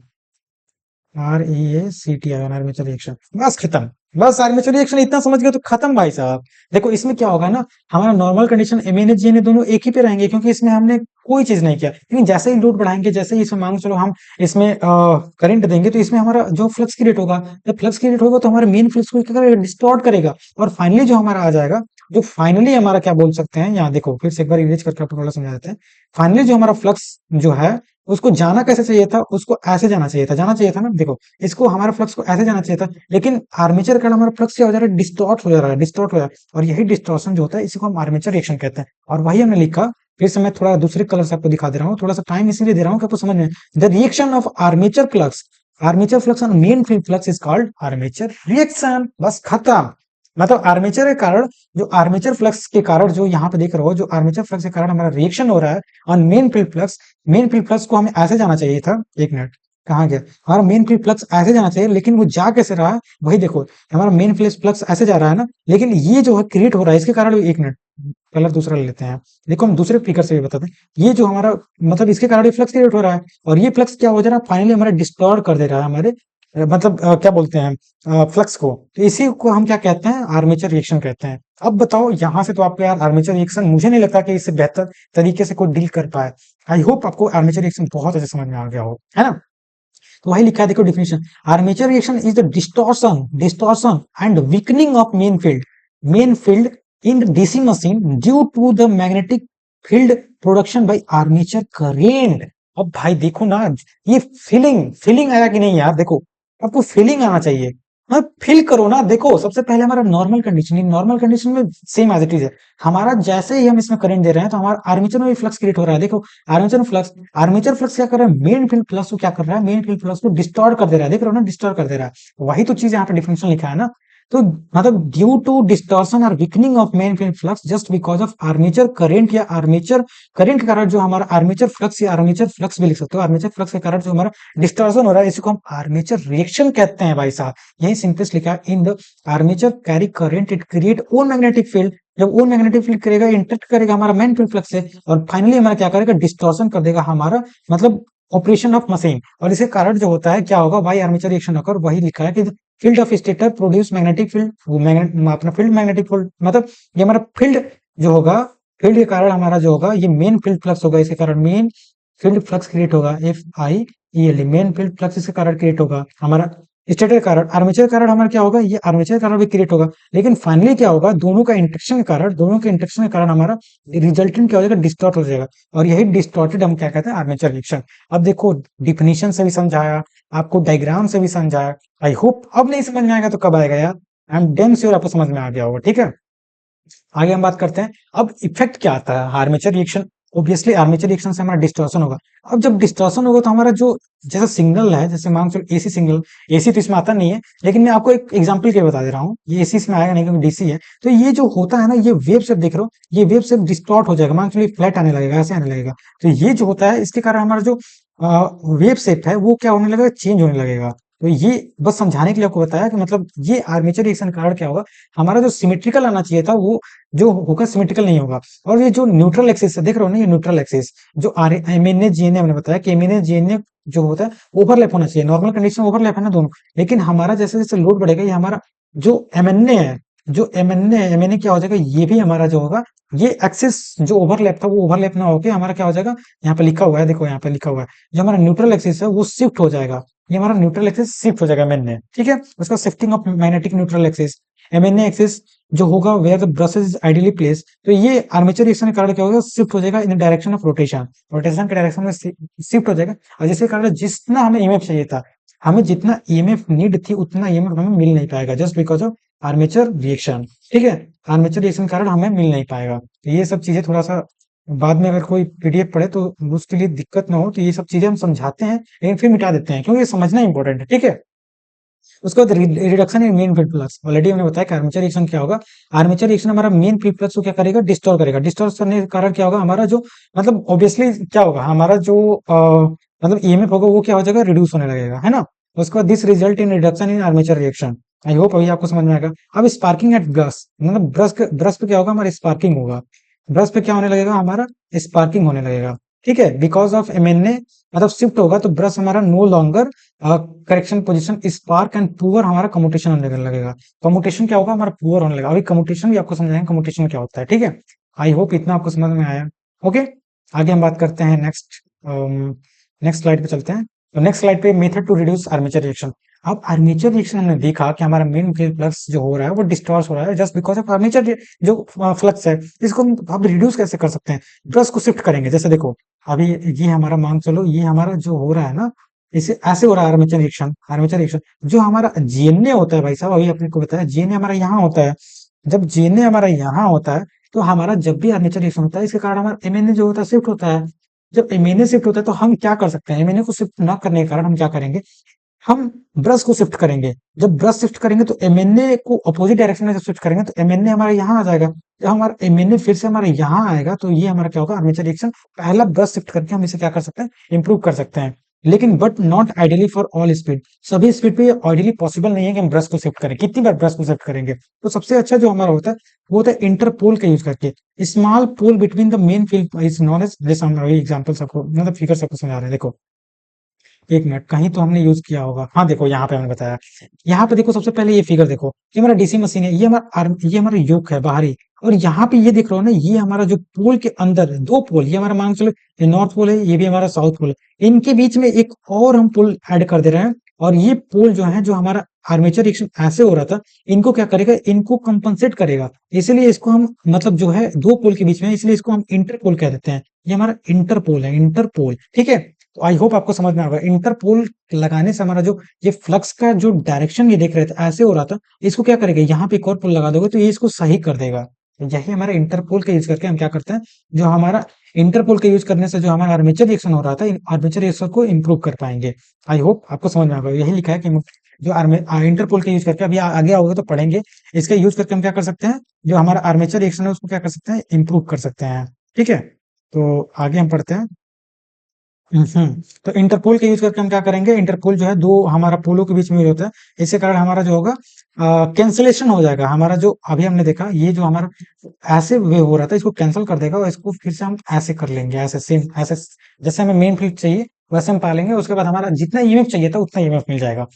armature reaction. बस खत्म, बस आर्मेचर रिएक्शन इतना समझ गए तो खत्म भाई साहब। देखो इसमें क्या होगा ना, हमारा नॉर्मल कंडीशन MNHGN दोनों एक ही पे रहेंगे, क्योंकि इसमें हमने कोई चीज नहीं किया। लेकिन जैसे ही लोड बढ़ाएंगे, जैसे ही इसमें मान चलो हम इसमें करंट देंगे, तो इसमें हमारा जो फ्लक्स क्रिएट होगा, जब फ्लक्स क्रिएट होगा तो हमारे मेन फ्लक्स को क्या करेगा, डिस्टॉर्ट करेगा। और फाइनली जो हमारा आ जाएगा, जो फाइनली हमारा क्या बोल सकते हैं, यहाँ देखो फिर से एक बार इरेज करके आपको थोड़ा समझा देते हैं। फाइनली जो हमारा फ्लक्स जो है उसको जाना कैसे चाहिए था, उसको ऐसे जाना चाहिए था, जाना चाहिए था ना, देखो इसको हमारा फ्लक्स को ऐसे जाना चाहिए था, लेकिन आर्मेचर कारण हमारा फ्लक्स क्या हो जा रहा है, डिस्टॉर्ट हो जा रहा है, डिस्टॉर्ट हो जा रहा है। और यही डिस्टॉर्शन जो होता है इसी को हम आर्मेचर रिएक्शन कहते हैं। और वही हमने लिखा, फिर से मैं थोड़ा दूसरे कलर से आपको दिखा दे रहा हूँ, थोड़ा सा टाइम इसीलिए दे रहा हूँ कि आपको समझ में। The reaction of armature flux on main field flux is called armature reaction. बस खत्म। मतलब आर्मेचर के कारण, जो आर्मेचर फ्लक्स के कारण जो यहाँ पे देख रहे हो, जो आर्मेचर फ्लक्स के कारण हमारा रिएक्शन हो रहा है ऑन मेन फील्ड फ्लक्स को हमें ऐसे जाना चाहिए था, एक मिनट कहाँ गया, हमारा मेन फील्ड फ्लक्स ऐसे जाना चाहिए, लेकिन वो जा कैसे रहा है, वही देखो हमारा मेन फील्ड फ्लक्स ऐसे जा रहा है ना, लेकिन ये जो है क्रिएट हो रहा है इसके कारण, एक मिनट कलर दूसरा ले लेते हैं। देखो हम दूसरे फिगर से भी बताते हैं, ये जो हमारा मतलब इसके कारण फ्लक्स क्रिएट हो रहा है, और ये फ्लक्स क्या हो जा रहा है, फाइनली हमारे डिस्टॉर्ट कर दे रहा है हमारे मतलब क्या बोलते हैं फ्लक्स को। तो इसी को हम क्या कहते हैं, आर्मेचर रिएक्शन कहते हैं। अब बताओ यहाँ से तो आपको यार आर्मेचर रिएक्शन मुझे नहीं लगता कि इससे बेहतर तरीके से कोई डील कर पाए। आई होप आपको आर्मेचर रिएक्शन बहुत अच्छे समझ में आ गया हो, है ना। तो वही लिखा है, देखो definition, armature reaction is the distortion and weakening of main field in DC machine due to the magnetic field production by armature current. अब भाई देखो ना, ये फीलिंग आया कि नहीं यार, देखो आपको फीलिंग आना चाहिए, हाँ फील करो ना। देखो सबसे पहले हमारा नॉर्मल कंडीशन में सेम एज इट इज है, हमारा जैसे ही हम इसमें करंट दे रहे हैं तो हमारा आर्मेचर में भी फ्लक्स क्रिएट हो रहा है। देखो आर्मेचर फ्लक्स क्या कर रहा है, मेन फील्ड फ्लक्स को क्या कर रहा है, मेन फील्ड फ्लक्स को डिस्टॉर्ट कर दे रहा है, देख रहे हो ना, डिस्टॉर्ट कर दे रहा है। वही तो चीज यहाँ पे डिफरेंशियल लिखा है ना। तो मतलब ड्यू टू डिस्टॉर्शन और weakening of main field flux just because of armature current, या आर्मेचर करंट के कारण जो हमारा आर्मेचर फ्लक्स, या आर्मेचर फ्लक्स भी लिख सकते हो, आर्मेचर फ्लक्स के कारण जो हमारा डिस्टॉर्शन हो रहा है, इसी को हम आर्मेचर रिएक्शन कहते हैं भाई साहब। यही सिंपलेस्ट लिखा है, इन the armature carry current it create own magnetic field. जब ओन मैग्नेटिक फील्ड करेगा, इंटरेक्ट करेगा हमारा मेन फील्ड फ्लक्स से, और फाइनली हमारा क्या करेगा, डिस्टॉर्शन कर देगा हमारा मतलब ऑपरेशन ऑफ मशीन। और इसके कारण जो होता है क्या होगा, वाई आर्मेचर रिएक्शन होकर, वही लिखा है कि field of stator produce magnetic field, अपना फील्ड मैग्नेटिक फील्ड, मतलब ये हमारा फील्ड जो होगा, फील्ड के कारण हमारा जो होगा ये मेन फील्ड फ्लक्स होगा, इसके कारण मेन फील्ड फ्लक्स क्रिएट होगा, FIELD मेन फील्ड फ्लक्स इसके कारण क्रिएट होगा हमारा। स्टेटर के कारण, आर्मेचर के कारण हमारा क्या होगा, ये आर्मेचर के कारण भी क्रिएट होगा। लेकिन फाइनली क्या होगा, दोनों के इंटरेक्शन के कारण हमारा रिजल्टेंट क्या हो जाएगा, डिस्टॉर्ट हो जाएगा। और यही डिस्टॉर्टेड हम क्या कहते हैं, आर्मेचर रिएक्शन। अब देखो डिफिनेशन से भी समझाया, आपको डायग्राम से भी समझाया। आई होप अब नहीं समझ में आएगा तो कब आएगा यार, आई एम डेम श्योर आपको समझ में आ गया होगा। ठीक है, आगे हम बात करते हैं। अब इफेक्ट क्या आता है armature reaction, obviously armature reaction से हमारा डिस्टॉर्शन होगा। अब जब डिस्टॉर्शन होगा तो हमारा जो जैसा सिग्नल है, जैसे मान चलो एसी सिग्नल, एसी तो इसमें आता नहीं है, लेकिन मैं आपको एक एग्जांपल के बता दे रहा हूँ, ये एसी इसमें आएगा नहीं क्योंकि डीसी है। तो ये जो होता है ना, ये वेव शेप देख रहे हो, ये वेव शेप डिस्टॉर्ट हो जाएगा, मान चलो फ्लैट आने लगेगा, ऐसे आने लगेगा। तो ये जो होता है इसके कारण हमारा जो वेव शेप है वो क्या होने लगेगा, चेंज होने लगेगा। तो ये बस समझाने के लिए आपको बताया कि मतलब ये आर्मेचर रिएक्शन के कारण क्या होगा, हमारा जो सिमेट्रिकल आना चाहिए था वो जो होगा सिमेट्रिकल नहीं होगा। और ये जो न्यूट्रल एक्सिस है, देख रहे हो ना, ये न्यूट्रल एक्सिस जो आर एमएनए जीएनए हमने बताया कि एमएनए जीएनए जो होता है ओवरलैप होना चाहिए, नॉर्मल कंडीशन ओवरलैप है ना दोनों। लेकिन हमारा जैसे जैसे लोड बढ़ेगा, ये हमारा जो एमएनए है, जो एमएनए एमएनए क्या हो जाएगा, ये भी हमारा जो होगा, ये एक्सिस जो ओवरलैप था वो ओवरलैप ना होके हमारा क्या हो जाएगा, यहाँ पे लिखा हुआ है, देखो यहाँ पे लिखा हुआ है, जो हमारा न्यूट्रल एक्सिस है वो शिफ्ट हो जाएगा। ये हमारा न्यूट्रल एक्सिस शिफ्ट हो जाएगा एमएनए, ठीक है। उसका shifting of magnetic neutral axis, MNA axis जो होगा where the brush is ideally place, तो ये आर्मेचर रिएक्शन के कारण क्या होगा, शिफ्ट हो जाएगा in the direction of rotation, rotation के डायरेक्शन में शिफ्ट हो जाएगा। और जिसके कारण जितना हमें ईएमएफ चाहिए था, हमें जितना ईएमएफ नीड थी उतना ईएमएफ हमें मिल नहीं पाएगा, just because of armature reaction, ठीक है। आर्मेचर रिएक्शन के कारण हमें मिल नहीं पाएगा। तो ये सब चीजें थोड़ा सा बाद में अगर कोई पीडीएफ पढ़े तो उसके लिए दिक्कत ना हो, तो ये सब चीजें हम समझाते हैं लेकिन फिर मिटा देते हैं, क्योंकि ये समझना इंपॉर्टेंट है, ठीक है। उसके बाद reduction in main field flux, already हमने बताया कि आर्मेचर रिएक्शन क्या होगा। आर्मेचर रिएक्शन हमारा मेन फील्ड फ्लक्स को क्या करेगा, डिस्टॉर्ट करेगा। डिस्टॉर्ट करने के कारण क्या होगा, हमारा जो मतलब ऑब्वियसली क्या होगा, हमारा जो मतलब ईएमएफ होगा वो क्या हो जाएगा, रिड्यूस होने लगेगा, है ना। उसके बाद this result in reduction in armature reaction. I hope अभी आपको समझ में आएगा। अब स्पार्किंग एट ब्रश, मतलब ब्रश पे क्या होगा, हमारा स्पार्किंग होगा। ब्रश पे क्या होने लगेगा, हमारा स्पार्किंग होने लगेगा, ठीक है। बिकॉज ऑफ एमएनए मतलब शिफ्ट होगा, तो ब्रश हमारा no longer correction position spark and poor हमारा कम्यूटेशन होने लगेगा। कम्यूटेशन क्या होगा, हमारा पुअर होने लगेगा। अभी कम्यूटेशन भी आपको समझाएंगे कम्यूटेशन क्या होता है, ठीक है। आई होप इतना आपको समझ में आया। ओके, आगे हम बात करते हैं नेक्स्ट, नेक्स्ट स्लाइड पे चलते हैं। तो नेक्स्ट स्लाइड पे method to reduce armature reaction. अब आर्मेचर रिएक्शन हमने देखा कि हमारा मेन फ्लक्स जो हो रहा है वो डिस्टॉर्ट हो रहा है जस्ट बिकॉज ऑफ आर्मेचर जो फ्लक्स है। इसको हम अब रिड्यूस कैसे कर सकते हैं, ब्रश को शिफ्ट करेंगे। जैसे देखो अभी ये हमारा मान चलो, ये हमारा जो हो रहा है ना, इसे ऐसे हो रहा है आर्मेचर रिएक्शन। आर्मेचर रिएक्शन जो हमारा जीएनए होता है भाई साहब, अभी अपने को बताया जीएनए हमारा यहाँ होता है। जब जीएनए हमारा यहाँ होता है तो हमारा जब भी आर्मेचर रिएक्शन होता है, इसके कारण हमारा एमएनए जो होता है शिफ्ट होता है। जब एमएनए शिफ्ट होता है तो हम क्या कर सकते हैं, एमएनए को शिफ्ट ना करने के कारण हम क्या करेंगे, हम ब्रश को शिफ्ट करेंगे। जब ब्रश शिफ्ट करेंगे तो एमएनए को अपोजिट डायरेक्शन में जब शिफ्ट करेंगे तो एमएनए हमारा यहाँ आ जाएगा। जब हमारा एमएनए फिर से हमारे यहाँ आएगा तो ये हमारा क्या होगा, आर्मेचर रिएक्शन। पहला ब्रश शिफ्ट करके हम इसे क्या कर सकते हैं, इंप्रूव कर सकते हैं। लेकिन but not ideally for all speed, सभी स्पीड पे आइडियली पॉसिबल नहीं है कि हम ब्रश को शिफ्ट करें। कितनी बार ब्रश को शिफ्ट करेंगे, तो सबसे अच्छा जो हमारा होता है वो होता है इंटरपोल का यूज करके। Small pole between the main field is known as, जैसे हम अभी एग्जांपल सबको मतलब फिगर सबको समझा रहे हैं। देखो एक मिनट, कहीं तो हमने यूज किया होगा, हाँ देखो यहाँ पे हमने बताया। यहाँ पे देखो सबसे पहले ये फिगर देखो, ये हमारा डीसी मशीन है, ये हमारा योक है बाहरी। और यहाँ पे ये देख रहे हो ना, ये हमारा जो पोल के अंदर दो पोल, ये हमारा मान चलो ये नॉर्थ पोल है, ये भी हमारा साउथ पोल है। इनके बीच में एक और हम पोल ऐड कर दे रहे हैं। और ये पोल जो है, जो हमारा आर्मेचर रिएक्शन ऐसे हो रहा था, इनको क्या करेगा, इनको कंपनसेट करेगा। इसलिए इसको हम मतलब जो है दो पोल के बीच में, इसलिए इसको हम इंटरपोल कह देते हैं। ये हमारा इंटरपोल है, इंटरपोल, ठीक है। तो आई होप आपको समझ में आ गया। इंटरपोल लगाने से हमारा जो ये फ्लक्स का जो डायरेक्शन ये देख रहे थे ऐसे हो रहा था, इसको क्या करेगा, यहाँ पे एक और पोल लगा दोगे तो ये इसको सही कर देगा। तो यही हमारा इंटरपोल का यूज करके हम क्या करते हैं, जो हमारा इंटरपोल का यूज करने से जो हमारा आर्मेचर रिएक्शन हो रहा था, आर्मेचर रिएक्शन को इंप्रूव कर पाएंगे। आई होप आपको समझ में आ गया। यही लिखा है कि जो इंटरपोल का यूज करके, अभी आगे आओगे तो पढ़ेंगे, इसका यूज करके हम क्या कर सकते हैं, जो हमारा आर्मेचर रिएक्शन है उसको क्या कर सकते हैं, इंप्रूव कर सकते हैं, ठीक है। तो आगे हम पढ़ते हैं। तो इंटरपोल के यूज करके हम क्या करेंगे, इंटरपोल जो है दो हमारा पोलों के बीच में यूज होता है। इसके कारण हमारा जो होगा कैंसलेशन हो जाएगा। हमारा जो अभी हमने देखा, ये जो हमारा ऐसे वेव हो रहा था, इसको कैंसिल कर देगा और इसको फिर से हम ऐसे कर लेंगे, ऐसे सेम ऐसे। जैसे हमें मेन फील्ड चाहिए वैसे हम पालेंगे, उसके बाद हमारा जितना ईएमएफ चाहिए था उतना ईएमएफ मिल जाएगा।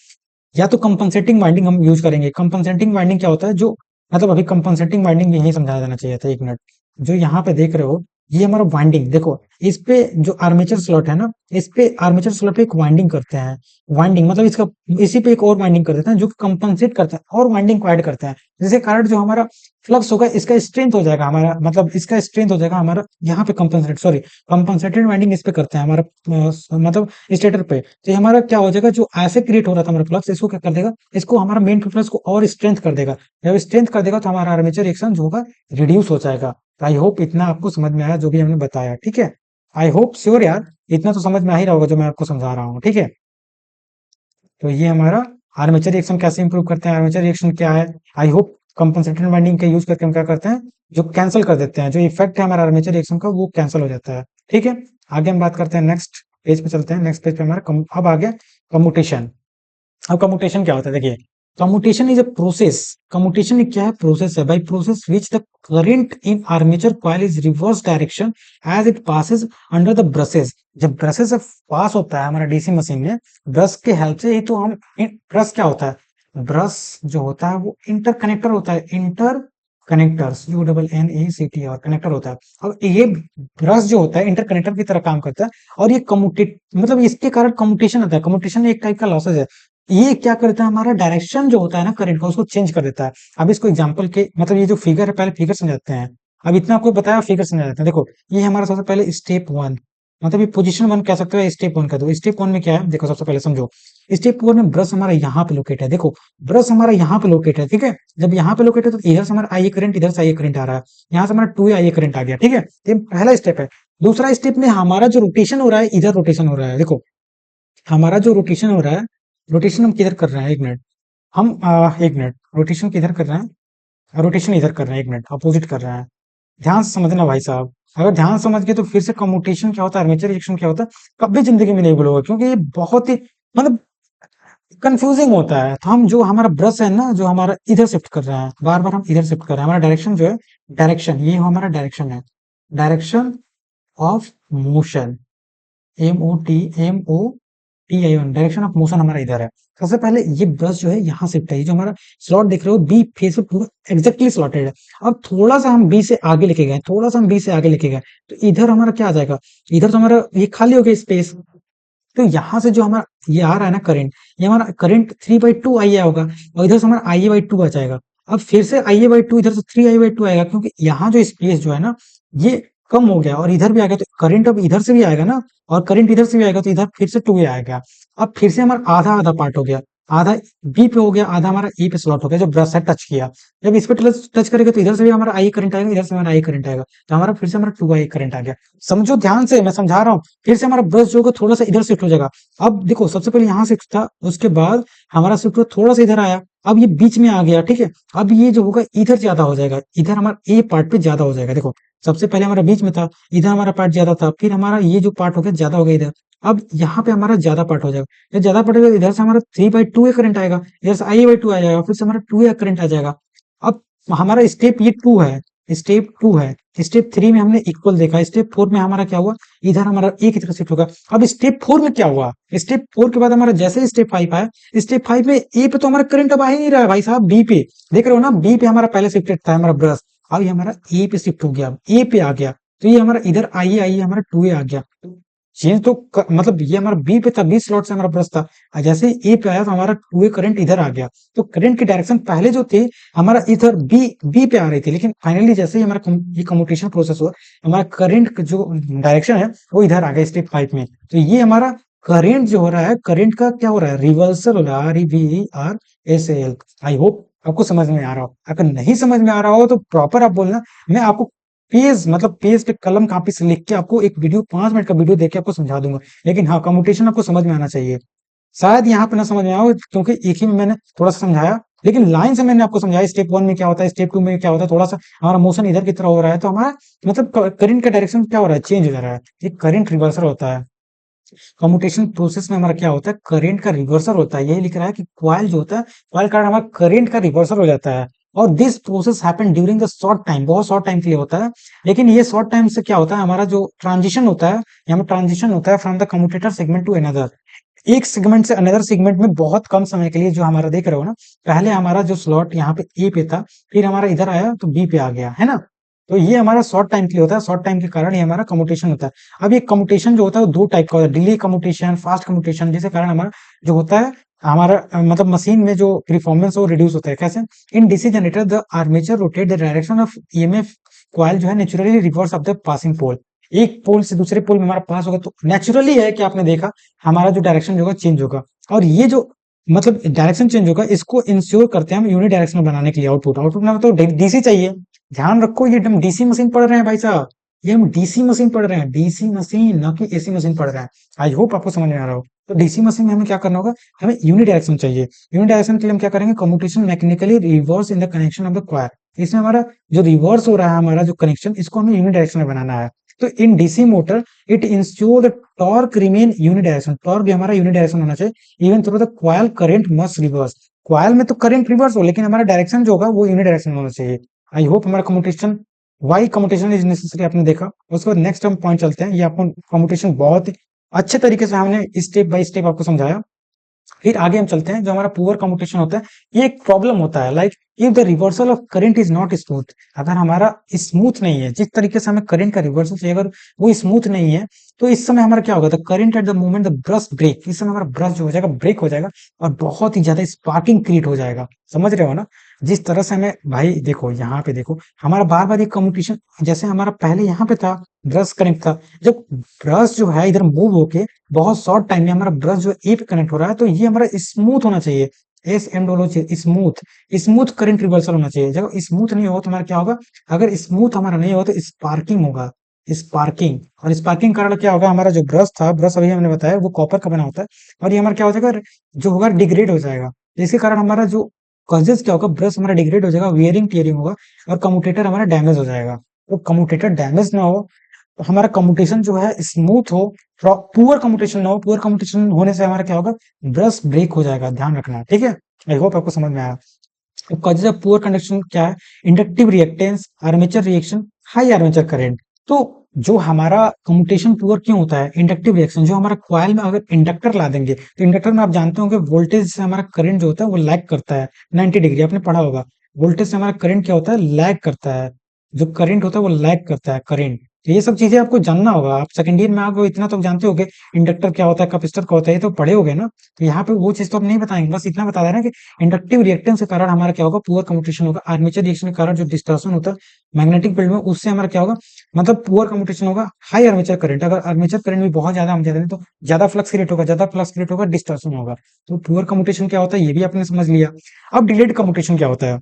या तो कंपनसेटिंग वाइंडिंग हम यूज करेंगे। कंपनसेटिंग वाइंडिंग क्या होता है, जो मतलब अभी कंपनसेटिंग वाइंडिंग यही समझाया जाना चाहिए था, एक मिनट। जो यहाँ पे देख रहे हो, ये हमारा वाइंडिंग देखो, इस पे जो आर्मेचर स्लॉट है ना, इस पे आर्मेचर स्लॉट पे एक वाइंडिंग करते हैं। वाइंडिंग मतलब इसका, इसी पे एक और वाइंडिंग कर देते हैं जो कंपनसेट करता है और वाइंडिंग को ऐड करते हैं। जिसके कारण जो हमारा फ्लक्स होगा इसका स्ट्रेंथ हो जाएगा, हमारा मतलब इसका स्ट्रेंथ हो जाएगा हमारा यहाँ पे कंपनसेट, सॉरी कंपनसेटेड वाइंडिंग इस पे करते हैं हमारा मतलब स्टेटर पे। तो ये हमारा क्या हो जाएगा, जो ऐसे क्रिएट हो रहा था हमारा फ्लक्स, इसको क्या कर देगा, इसको हमारा मेन फ्लक्स को और स्ट्रेंथ कर देगा। जब स्ट्रेंथ कर देगा तो हमारा आर्मेचर रिएक्शन जो होगा रिड्यूस हो जाएगा। आई होप इतना आपको समझ में आया जो भी हमने बताया, ठीक है। आई होप श्योर यार, इतना तो समझ में आ ही रहा होगा जो मैं आपको समझा रहा हूँ, ठीक है। तो ये हमारा आर्मेचर रिएक्शन कैसे इंप्रूव करते हैं, आर्मेचर रिएक्शन क्या है। आई होप कंपनसेटेड वाइंडिंग का यूज करके हम क्या करते हैं, जो कैंसिल कर देते हैं, जो इफेक्ट है हमारा आर्मेचर रिएक्शन का वो कैंसिल हो जाता है, ठीक है। आगे हम बात करते हैं, नेक्स्ट पेज पे चलते हैं। नेक्स्ट पेज पे हमारा अब आ गया कम्यूटेशन। अब कम्यूटेशन क्या होता है, देखिए commutation is a process. Commutation क्या है, प्रोसेस है by process which the current in armature coil is reverse direction as it passes under the brushes. जब ब्रशेस से पास होता है हमारा डीसी मशीन में, ब्रश के हेल्प से ही तो हम, ब्रश क्या होता है, ब्रश जो होता है वो इंटरकनेक्टर होता है, inter connectors, U double N A C T R, connector होता है। अब ये ब्रश जो होता है इंटरकनेक्टर की तरह काम करता है, और ये कम्यूटेट मतलब इसके कारण कम्यूटेशन आता है। कम्यूटेशन एक टाइप का लॉसेज है। ये क्या करता है, हमारा डायरेक्शन जो होता है ना करंट का, उसको चेंज कर देता है। अब इसको एग्जांपल के मतलब ये जो फिगर है, पहले फिगर समझाते हैं। अब इतना आपको बताया, फिगर समझा देते हैं। देखो ये हमारा सबसे पहले स्टेप वन, मतलब ये पोजीशन वन कह सकते हो, स्टेप वन का। दो स्टेप वन में क्या है, देखो सबसे पहले समझो। स्टेप वन में ब्रश हमारा यहाँ पे लोकेट है, देखो ब्रश हमारा यहाँ पे लोकेट है, ठीक है। जब यहाँ पे लोकेट है तो इधर से हमारा आई करंट, इधर से आई करंट आ रहा है, यहाँ से हमारा टू आई करंट आ गया, ठीक है। ये पहला स्टेप है। दूसरा स्टेप में हमारा जो रोटेशन हो रहा है, इधर रोटेशन हो रहा है। देखो हमारा जो रोटेशन हो रहा है, रोटेशन हम किधर कर रहे हैं, एक मिनट, हम एक मिनट, रोटेशन किधर कर रहे हैं, रोटेशन इधर कर रहे हैं, एक मिनट, अपोजिट कर रहे हैं। ध्यान से समझना भाई साहब, अगर ध्यान समझ गए तो फिर से कम्यूटेशन क्या होता है, आर्मेचर रिएक्शन क्या होता है, कभी जिंदगी में नहीं भूलोगे, क्योंकि ये बहुत ही मतलब कंफ्यूजिंग होता है। तो हम जो हमारा ब्रश है ना, जो हमारा इधर शिफ्ट कर रहे हैं, बार बार हम इधर शिफ्ट कर रहे हैं, हमारा डायरेक्शन जो है, डायरेक्शन ये हमारा डायरेक्शन है, direction of motion, MOTMOTION, direction of motion हमारा इधर है। सबसे पहले ये ब्रश जो है यहाँ शिफ्ट है, ये जो हमारा स्लॉट देख रहे हो बी फेस पे पूरा एग्जैक्टली स्लॉटेड है। अब थोड़ा सा हम बी से आगे लेके गए, थोड़ा सा हम बी से आगे लेके गए, तो इधर हमारा क्या आ जाएगा, इधर तो हमारा ये खाली हो गया स्पेस। तो यहाँ से जो हमारा ये आ रहा है ना करंट, ये हमारा करंट 3/2 आईए होगा, और इधर से हमारा IA/2 आ जाएगा। अब फिर से IA/2 इधर से 3I/2 आएगा, क्योंकि यहाँ जो स्पेस जो है ना, ये कम हो गया और इधर भी आ गया, तो करंट अब इधर से भी आएगा ना, और करंट इधर से भी आएगा, तो इधर फिर से 2A आएगा। अब फिर से हमारा आधा आधा पार्ट हो गया, आधा बी पे हो गया, आधा हमारा ए पे स्लॉट हो गया, जो ब्रश है टच किया। जब इस पे टच टच करेगा तो इधर से भी हमारा आई करंट आएगा, इधर से हमारा आई करंट आएगा, तो हमारा फिर से हमारा 2I करंट आ गया। समझो ध्यान से, मैं समझा रहा हूँ। फिर से हमारा ब्रश जो होगा थोड़ा सा इधर शिफ्ट हो जाएगा। अब देखो सबसे पहले यहाँ शिफ्ट था, उसके बाद हमारा शिफ्ट थोड़ा सा इधर आया, अब ये बीच में आ गया, ठीक है। अब ये जो होगा इधर ज्यादा हो जाएगा, इधर हमारा ए पार्ट पे ज्यादा हो जाएगा। देखो सबसे पहले हमारा बीच में था, इधर हमारा पार्ट ज्यादा था, फिर हमारा ये जो पार्ट हो गया ज्यादा हो गया इधर। अब यहाँ पे हमारा ज्यादा पार्ट हो जाएगा, जब ज्यादा पार्ट होगा इधर से हमारा 3/2 करंट आएगा, इधर से IA/2 आ जाएगा, फिर से हमारा 2 करंट आ जाएगा। अब हमारा स्टेप ये टू है, स्टेप टू है। स्टेप थ्री में हमने इक्वल देखा, स्टेप फोर में हमारा क्या हुआ, इधर हमारा एक की तरफ शिफ्ट होगा। अब स्टेप फोर में क्या हुआ, स्टेप फोर के बाद हमारा जैसे स्टेप फाइव आया, स्टेप फाइव में ए पे तो हमारा करंट अब आ ही नहीं रहा है भाई साहब, बी पे देख रहे हो ना, बी पे हमारा पहले शिफ्टेड था हमारा ब्रश, अब ये हमारा ए पे शिफ्ट हो गया, ए पे आ गया, तो ये हमारा इधर आइए हमारा 2A आ गया। चेंज तो मतलब ये हमारा बी पे था, बी स्लॉट से हमारा ब्रश था, और जैसे ए पे आया तो हमारा 2A करंट इधर आ गया। तो करंट की डायरेक्शन पहले जो थी हमारा इधर बी बी पे आ रही थी, लेकिन फाइनली जैसे ही हमारा ये कम्यूटेशन प्रोसेस हुआ, हमारा करंट जो डायरेक्शन है वो इधर आ गया स्टेप फाइव में। तो ये हमारा करंट जो हो रहा है, करंट का क्या हो रहा है, रिवर्सल हो रहा है, REVERSAL। आई होप आपको समझ में आ रहा हो। अगर नहीं समझ में आ रहा हो तो प्रॉपर आप बोलना, मैं आपको पेज मतलब पेज पे कलम कॉपी से लिख के आपको एक वीडियो 5 मिनट का वीडियो देके आपको समझा दूंगा। लेकिन हाँ कम्यूटेशन आपको समझ में आना चाहिए। शायद यहाँ पे ना समझ में आओ, क्योंकि एक ही में मैंने थोड़ा सा समझाया, लेकिन लाइन से मैंने आपको समझाया स्टेप वन में क्या होता है, स्टेप टू में क्या होता है, थोड़ा सा हमारा मोशन इधर की तरह हो रहा है, तो हमारा मतलब करंट का डायरेक्शन क्या हो रहा है, चेंज हो रहा है, ये करंट रिवर्सल होता है। कम्यूटेशन प्रोसेस में हमारा क्या होता है, करंट का रिवर्सल होता है। यही लिख रहा है कि कॉइल जो होता है, कॉइल कारण हमारा करंट का रिवर्सल हो जाता है, और this process happen during the short time, बहुत शॉर्ट टाइम के लिए होता है। लेकिन ये शॉर्ट टाइम से क्या होता है, हमारा जो ट्रांजिशन होता है, यहाँ पे ट्रांजिशन होता है from the commutator segment to another, एक सेगमेंट से अनदर सेगमेंट में बहुत कम समय के लिए। जो हमारा देख रहे हो ना, पहले हमारा जो स्लॉट यहाँ पे ए पे था, फिर हमारा इधर आया तो बी पे आ गया, है ना। तो ये हमारा शॉर्ट टाइम के लिए होता है, शॉर्ट टाइम के कारण ये हमारा कम्यूटेशन होता है। अब ये कम्यूटेशन जो होता है वो दो टाइप का होता है, डिले कम्यूटेशन, फास्ट कम्यूटेशन, जिसके कारण हमारा जो होता है, हमारा मतलब मशीन में जो परफॉर्मेंस वो रिड्यूस होता है। कैसे, in DC generator the armature rotate the direction of EMF coil जो है naturally reverse of the passing pole, एक पोल से दूसरे पोल में हमारा पास होगा, तो नेचुरली है कि आपने देखा हमारा जो डायरेक्शन जो होगा चेंज होगा। और ये जो मतलब डायरेक्शन चेंज होगा, इसको इंश्योर करते हैं हम यूनिट डायरेक्शन बनाने के लिए। आउटपुट आउटपुट में तो डीसी चाहिए। ध्यान रखो, ये हम डीसी मशीन पढ़ रहे हैं भाई साहब, ये हम डीसी मशीन पढ़ रहे हैं, डीसी मशीन, ना कि एसी मशीन पढ़ रहे हैं। आई होप आपको समझ में आ रहा हो। तो डीसी मशीन में हमें क्या करना होगा, हमें यूनिट डायरेक्शन चाहिए। यूनिट डायरेक्शन के लिए हम क्या करेंगे, commutation mechanically reverse in the connection of the coil. इसमें हमारा जो रिवर्स हो रहा है, हमारा जो कनेक्शन, इसको हमें यूनिट डायरेक्शन में बनाना है। तो in DC motor it ensure the torque remain unidirection, torque भी हमारा यूनिडायरेक्शन होना चाहिए even through the coil current must reverse, coil में तो करंट रिवर्स हो लेकिन हमारा डायरेक्शन जो होगा वो यूनिडायरेक्शन होना चाहिए। आई होप हमारा commutation, why commutation is necessary आपने देखा। उसके बाद नेक्स्ट हम पॉइंट चलते हैं, ये आपको कम्युटेशन बहुत ही अच्छे तरीके से हमने स्टेप बाय स्टेप आपको समझाया। फिर आगे हम चलते हैं, जो हमारा पुअर कम्युटेशन होता है ये एक प्रॉब्लम होता है, like if the reversal of current is not smooth, अगर हमारा स्मूथ नहीं है, जिस तरीके से हमें करंट का रिवर्सल चाहिए अगर वो स्मूथ नहीं है, तो इस समय हमारा क्या होगा, the current at the moment the brush break, इस समय हमारा ब्रश जो हो जाएगा ब्रेक हो जाएगा और बहुत ही ज्यादा स्पार्किंग क्रिएट हो जाएगा। समझ रहे हो ना, जिस तरह से हमें, भाई देखो यहाँ पे देखो हमारा बार बार ये कम्युटेशन, जैसे हमारा पहले यहाँ पे था ब्रश कनेक्ट था, जब ब्रश जो है इधर मूव होके बहुत शॉर्ट टाइम में हमारा ब्रश जो ए पे कनेक्ट हो रहा है, तो ये हमारा स्मूथ होना चाहिए, एस एम डब्ल्यू चाहिए, स्मूथ, स्मूथ करंट रिवर्सल होना चाहिए। जब स्मूथ नहीं हो तो हमारा क्या होगा, अगर स्मूथ हमारा नहीं हो तो स्पार्किंग होगा, स्पार्किंग, और स्पार्किंग कारण क्या होगा, हमारा जो ब्रश था, ब्रश अभी हमने बताया वो कॉपर का बना होता है, और ये हमारा क्या हो जाएगा, जो होगा डिग्रेड हो जाएगा, इसके कारण हमारा जो कॉजेज क्या होगा, ब्रश हमारा डिग्रेड हो जाएगा, वियरिंग टीयरिंग होगा और कम्यूटेटर हमारा डैमेज हो जाएगा। तो कम्यूटेटर डैमेज ना हो, हमारा कम्युटेशन जो है स्मूथ हो, पुअर कम्युटेशन ना हो, पुअर कम्युटेशन होने से हमारा क्या होगा, ब्रश ब्रेक हो जाएगा, ध्यान रखना है, ठीक है। आई होप आपको समझ में आया। कॉजेज ऑफ पुअर कंडक्शन क्या है, inductive reactance, armature reaction, high armature current. तो जो हमारा कम्युटेशन पुअर क्यों होता है, इंडक्टिव रिएक्शन, जो हमारा कॉइल में अगर इंडक्टर ला देंगे, तो इंडक्टर में आप जानते होंगे वोल्टेज से हमारा करंट जो होता है वो लैग करता है 90 डिग्री, आपने पढ़ा होगा, वोल्टेज से हमारा करंट क्या होता है, लैग करता है, जो करंट होता है वो लैग करता है करंट। तो ये सब चीजें आपको जानना होगा, आप सेकंड ईयर में आपको इतना तो जानते होगे, इंडक्टर क्या होता है, कैपेसिटर क्या होता है, ये तो पढ़े होगे ना। तो यहाँ पे वो चीज तो हम नहीं बताएंगे, बस इतना बता दे रहे हैं कि इंडक्टिव रिएक्टेंस के कारण हमारा क्या होगा, पुअर कम्युटेशन होगा, आर्मेचर रिएक्शन के कारण जो डिस्टॉर्शन होता है मैग्नेटिक फील्ड में, उससे हमारा क्या होगा, मतलब पुअर कम्युटेशन होगा, हाई आर्मेचर करंट, अगर आर्मेचर करंट भी बहुत ज्यादा हम दे दें तो ज्यादा फ्लक्स क्रिएट होगा, ज्यादा फ्लक्स क्रिएट होगा, डिस्टॉर्शन होगा। तो पुअर कम्युटेशन क्या होता है ये भी आपने समझ लिया। अब डिलेड कम्युटेशन क्या होता है,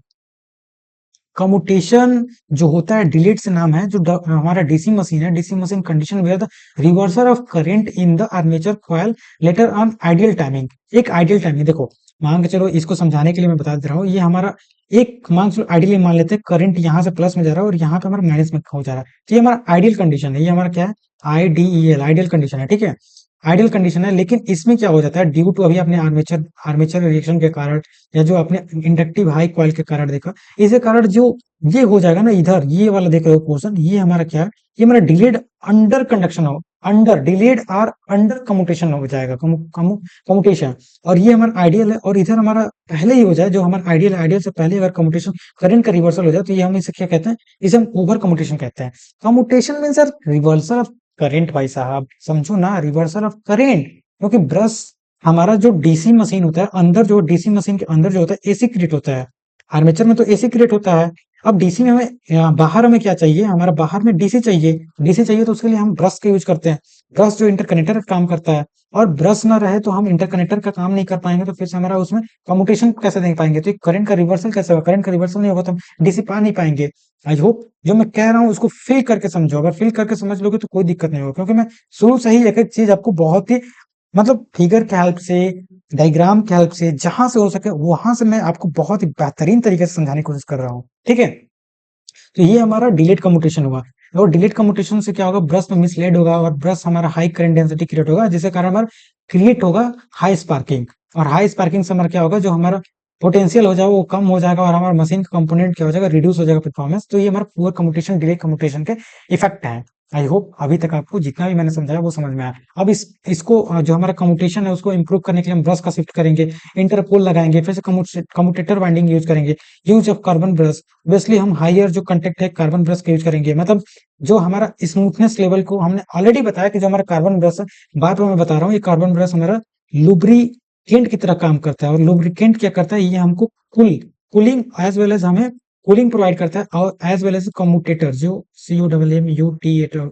कम्युटेशन जो होता है डिलीट से नाम है, जो हमारा डीसी मशीन है, DC machine condition where the reversal of current in the armature coil later on ideal timing, एक आइडियल टाइमिंग, देखो मान के चलो, इसको समझाने के लिए मैं बता दे रहा हूँ, ये हमारा एक मान चलो आइडियली मान लेते हैं, करंट यहाँ से प्लस में जा रहा है और यहाँ पे हमारा माइनस में हो जा रहा है, तो ये हमारा आइडियल कंडीशन है, ये हमारा क्या है, आईडीईएल, आइडियल कंडीशन है, ठीक है, आइडियल कंडीशन है। लेकिन इसमें क्या हो जाता है, ड्यू टू अभी अपने आर्मेचर आर्मेचर रिएक्शन के कारण, या जो आपने इंडक्टिव हाई कॉइल के कारण देखा, इसके कारण जो ये हो जाएगा ना, इधर ये वाला देख रहे हो पोर्शन, ये हमारा क्या है, ये हमारा डिलेड अंडर कंडक्शन हो, अंडर डिलेड और अंडर कम्युटेशन हो जाएगा, कम्युटेशन, और ये हमारा आइडियल है, और इधर हमारा पहले ही हो जाए, जो हमारा आइडियल है, आइडियल से पहले अगर कम्युटेशन करंट का रिवर्सल हो जाए, तो ये हम इसे क्या कहते हैं, इसे हम ओवर कम्युटेशन कहते हैं। Commutation mean sir reversal of current, भाई साहब समझो ना, रिवर्सल ऑफ करंट, क्योंकि ब्रश हमारा जो डीसी मशीन होता है, अंदर जो डीसी मशीन के अंदर जो होता है एसी क्रिएट होता है, आर्मेचर में तो एसी क्रिएट होता है। अब डीसी में हमें बाहर हमें क्या चाहिए, हमारा बाहर में डीसी चाहिए, डीसी चाहिए तो उसके लिए हम ब्रश का यूज करते हैं, ब्रश जो इंटरकनेक्टर का काम करता है, और ब्रश ना रहे तो हम इंटरकनेक्टर का काम नहीं कर पाएंगे, तो फिर से हमारा उसमें कम्युटेशन कैसे दे पाएंगे, तो करंट का रिवर्सल कैसे होगा, करंट का रिवर्सल नहीं होगा तो हम डीसी पा नहीं पाएंगे। आई होप जो मैं कह रहा हूँ उसको फील करके समझो, अगर फील करके समझ लोगे तो कोई दिक्कत नहीं होगा, क्योंकि मैं शुरू से ही एक एक चीज आपको बहुत ही, मतलब फिगर के हेल्प से, डायग्राम के हेल्प से, जहां से हो सके वहां से मैं आपको बहुत ही बेहतरीन तरीके से समझाने की कोशिश कर रहा हूँ, ठीक है। तो ये हमारा डिलेट कम्युटेशन हुआ, और डिलेट कम्युटेशन से क्या होगा, ब्रश में मिसलेड होगा और ब्रश हमारा हाई करंट डेंसिटी क्रिएट होगा, जिसके कारण हमारा क्रिएट होगा हाई स्पार्किंग, और हाई स्पार्किंग से हमारा क्या होगा, जो हमारा पोटेंशियल हो जाएगा वो कम हो जाएगा, और हमारा मशीन का कंपोनेंट क्या हो जाएगा, रिड्यूस हो जाएगा परफॉर्मेंस। तो ये हमारा पुअर कम्युटेशन डिलेट कम्युटेशन के इफेक्ट है। आई होप अभी तक आपको जितना भी मैंने समझाया वो समझ में आया। अब इसको जो हमारा कम्युटेशन है उसको इंप्रूव करने के लिए हम ब्रश का शिफ्ट करेंगे, इंटरपोल लगाएंगे, फिर से कम्युटेटर वाइंडिंग यूज करेंगे, use of carbon brush, obviously हम हायर जो कंटेक्ट है कार्बन ब्रश का यूज करेंगे, मतलब जो हमारा स्मूथनेस लेवल को हमने ऑलरेडी बताया कि जो हमारा कार्बन ब्रश है, बात में मैं बता रहा हूँ, ये कार्बन ब्रश हमारा लुब्रिकेंट की तरह काम करता है, और लुब्रिकेंट क्या करता है, ये हमको कूलिंग एज वेल एज हमें कूलिंग प्रोवाइड करता है, और एज वेल एज कम्यूटेटर जो CUMMUTATOR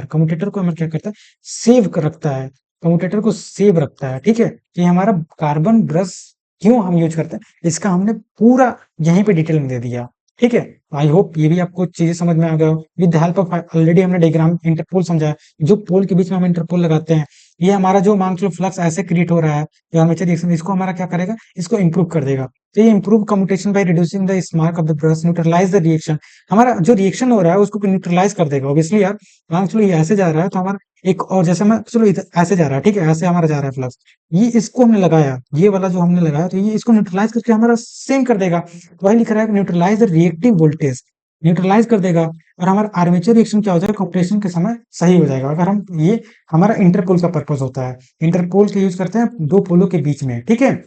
कम्यूटेटर को हमें क्या करता है, सेव कर रखता है, कम्यूटेटर को सेव रखता है, ठीक है। ये हमारा कार्बन ब्रश क्यों हम यूज करते हैं, इसका हमने पूरा यहीं पे डिटेल में दे दिया, ठीक है। आई होप ये भी आपको चीजें समझ में आ गया हो। विद हेल्प ऑफ ऑलरेडी हमने डायग्राम इंटरपोल समझाया, जो पोल के बीच में हम इंटरपोल लगाते हैं, ये हमारा जो मान लो फ्लक्स ऐसे क्रिएट हो रहा है, जो आर्मेचर रिएक्शन, इसको हमारा क्या करेगा, इसको इंप्रूव कर देगा। तो ये improve commutation by reducing the spark of the brush neutralize the reaction. हमारा जो रिएक्शन हो रहा है उसको न्यूट्रलाइज कर देगा। ऑब्वियसली यार, मान चलो ये ऐसे जा रहा है तो हमारा एक और, जैसे मैं चलो इधर ऐसे जा रहा है, ठीक है, ऐसे हमारा जा रहा है फ्लक्स, ये इसको हमने लगाया, ये वाला जो हमने लगाया, तो ये इसको न्यूट्रलाइज करके हमारा सेम कर देगा। तो वही लिख रहा है neutralise the reactive voltage, neutralise कर देगा। और हमारा आर्मेचर रिएक्शन क्या हो जाएगा, कंप्रेशन के समय सही हो जाएगा। अगर हम ये हमारा इंटरपोल का पर्पस होता है, इंटरपोल का यूज करते हैं दो पोलों के बीच में, ठीक है।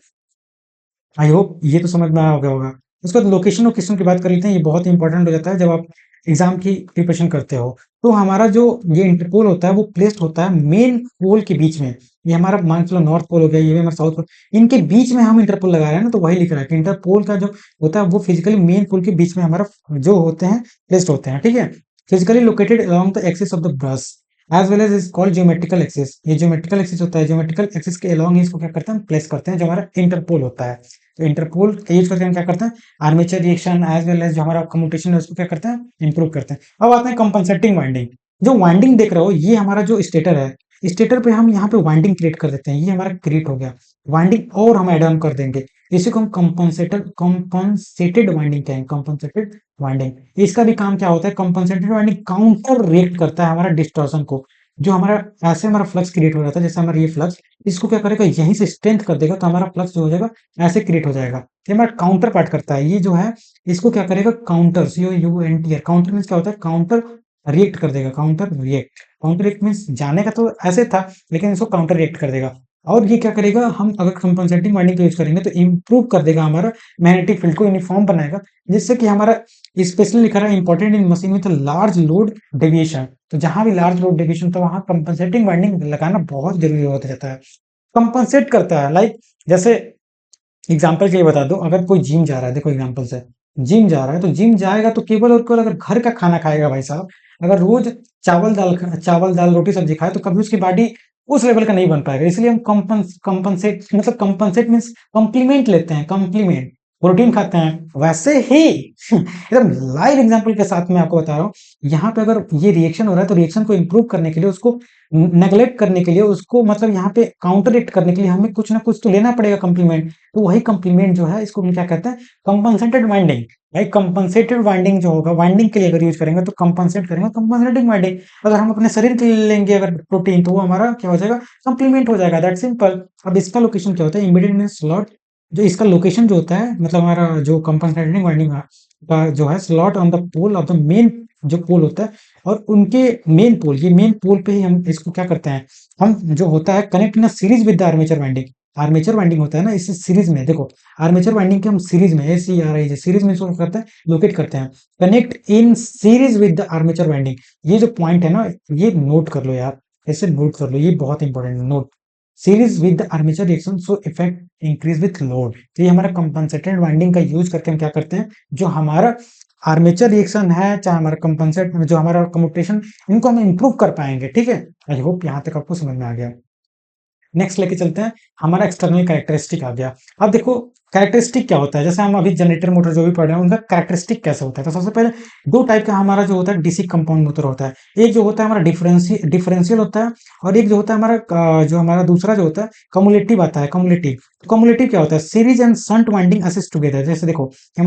आई होप ये तो समझ में आ गया होगा। उसके बाद लोकेशन और क्वेश्चन की बात कर लेते हैं। ये बहुत इंपॉर्टेंट हो जाता है जब आप एग्जाम की प्रिपरेशन करते हो। तो हमारा जो ये इंटरपोल होता है वो प्लेस्ड होता है मेन पोल के बीच में। ये हमारा मान लो नॉर्थ पोल हो गया, ये भी हमारा साउथ पोल, इनके बीच में हम इंटरपोल लगा रहे हैं ना, तो वही लिख रहा है कि इंटरपोल का जो होता है वो फिजिकली मेन पोल के बीच में हमारा जो होते हैं प्लेस्ड होते हैं, ठीक है। Physically located along the axis of the brush as well as is called geometrical axis. ये ज्योमेट्रिकल एक्सिस होता है, ज्योमेट्रिकल एक्सिस के अलोंग ही इसको क्या करते हैं, प्लेस करते हैं, जो हमारा इंटरपोल होता है। तो इंटरपोल का यूज करके हम क्या करते हैं, armature reaction as well as जो हमारा कम्यूटेशन है उसको क्या करते हैं, इंप्रूव करते हैं। अब आते हैं कंपनसेटिंग वाइंडिंग। जो वाइंडिंग देख रहे हो ये हमारा जो स्टेटर है, स्टेटर पे हम यहाँ पे वाइंडिंग क्रिएट कर देते हैं, ये हमारा क्रिएट हो गया वाइंडिंग, और हम एड ऑन कर देंगे। इसी को हम कंपनसेटेड वाइंडिंग कहेंगे, कंपनसेटेड वाइंडिंग। इसका भी काम क्या होता है, कंपनसेटेड वाइंडिंग काउंटर रिएक्ट करता है हमारा डिस्टॉर्शन को। जो हमारा ऐसे हमारा फ्लक्स क्रिएट हो रहा था, जैसे हमारा ये फ्लक्स, इसको क्या करेगा, यहीं से स्ट्रेंथ कर देगा, तो हमारा फ्लक्स जो हो जाएगा ऐसे क्रिएट हो जाएगा। ये हमारा काउंटर पार्ट करता है, ये जो है इसको क्या करेगा, काउंटर, COUNTR, काउंटर मीन्स क्या होता है, काउंटर रिएक्ट कर देगा, काउंटर रिएक्ट मीन्स जाने का तो ऐसे था, लेकिन इसको काउंटर रिएक्ट कर देगा। और ये क्या करेगा, हम अगर कंपनसेटिंग वाइंडिंग का यूज करेंगे तो इंप्रूव कर देगा हमारा मैग्नेटिक फील्ड को, यूनिफॉर्म बनाएगा, जिससे कि हमारा स्पेशली लिखा रहा है important in machine with large load deviation. तो जहां भी लार्ज लोड डेविएशन, तो वहां कंपनसेटिंग वाइंडिंग लगाना बहुत जरूरी होता जाता है। कंपनसेट करता है, लाइक जैसे एग्जाम्पल के लिए बता दो, अगर कोई जिम जा रहा है, देखो एग्जाम्पल से, जिम जा रहा है तो जिम जाएगा तो केवल और केवल अगर घर का खाना खाएगा भाई साहब, अगर रोज चावल दाल रोटी सब्जी खाए तो कभी उसकी बॉडी उस लेवल का नहीं बन पाएगा। इसलिए हम कंपनसेट, मतलब कंपनसेट मीन्स कॉम्प्लीमेंट लेते हैं, कॉम्प्लीमेंट, प्रोटीन खाते हैं। वैसे ही एकदम लाइव एग्जांपल के साथ मैं आपको बता रहा हूँ, यहाँ पे अगर ये रिएक्शन हो रहा है तो रिएक्शन को इंप्रूव करने के लिए, उसको नेगलेक्ट करने के लिए, उसको मतलब यहाँ पे काउंटर करने के लिए हमें कुछ ना कुछ तो लेना पड़ेगा कॉम्प्लीमेंट। तो वही कॉम्प्लीमेंट जो है, इसको हम क्या कहते हैं, कंपनसेटेड वाइंडिंग। भाई कंपनसेटेड वाइंडिंग जो होगा, वाइंडिंग के लिए अगर यूज करेंगे तो कंपनसेट करेंगे, कंपनसेटिंग वाइंडिंग। अगर हम अपने शरीर के लिए लेंगे अगर प्रोटीन, तो वो हमारा क्या हो जाएगा, कंप्लीमेंट हो जाएगा, दैट सिंपल। अब इसका लोकेशन क्या होता है, इमीडिएट मीन स्लॉट। जो इसका लोकेशन जो होता है, मतलब हमारा जो कंपनसेटिंग वाइंडिंग का जो है, slot on the pole of the main जो पोल होता है, और उनके मेन पोल, ये मेन पोल पे ही हम इसको क्या करते हैं, हम जो होता है connect in series with the armature winding. Armature winding होता है ना, इस सीरीज में देखो, आर्मेचर वाइंडिंग के हम सीरीज में, SERIZ सीरीज में इसको क्या करते हैं, लोकेट करते हैं, connect in series with the armature winding. ये जो पॉइंट है ना, ये नोट कर लो यार, ऐसे नोट कर लो, ये बहुत इंपॉर्टेंट है, note. Series with the armature reaction so effect increase with load. तो ये हमारा कंपनसेटेड वाइंडिंग का यूज करके हम क्या करते हैं, जो हमारा आर्मेचर रिएक्शन है, चाहे हमारा कंपनसेट, जो हमारा कम्यूटेशन, इनको हम इंप्रूव कर पाएंगे, ठीक है। आई होप यहाँ तक आपको समझ में आ गया। नेक्स्ट लेके चलते हैं, हमारा एक्सटर्नल कैरेक्टरिस्टिक आ गया। अब देखो कैरेक्टरिस्टिक क्या होता है, जैसे हम अभी जनरेटर मोटर जो भी पढ़ रहे हैं, उनका कैरेक्टरिस्टिक कैसे होता है। तो सबसे पहले दो टाइप का हमारा जो होता है डीसी कंपाउंड मोटर होता है। एक जो होता है हमारा डिफरेंशियल होता है, और एक जो होता है हमारा जो हमारा दूसरा जो होता है कम्युलेटिव आता है, कम्युलेटिव। कम्युलेटिव क्या होता है, series and shunt winding assist together. जैसे देखो ये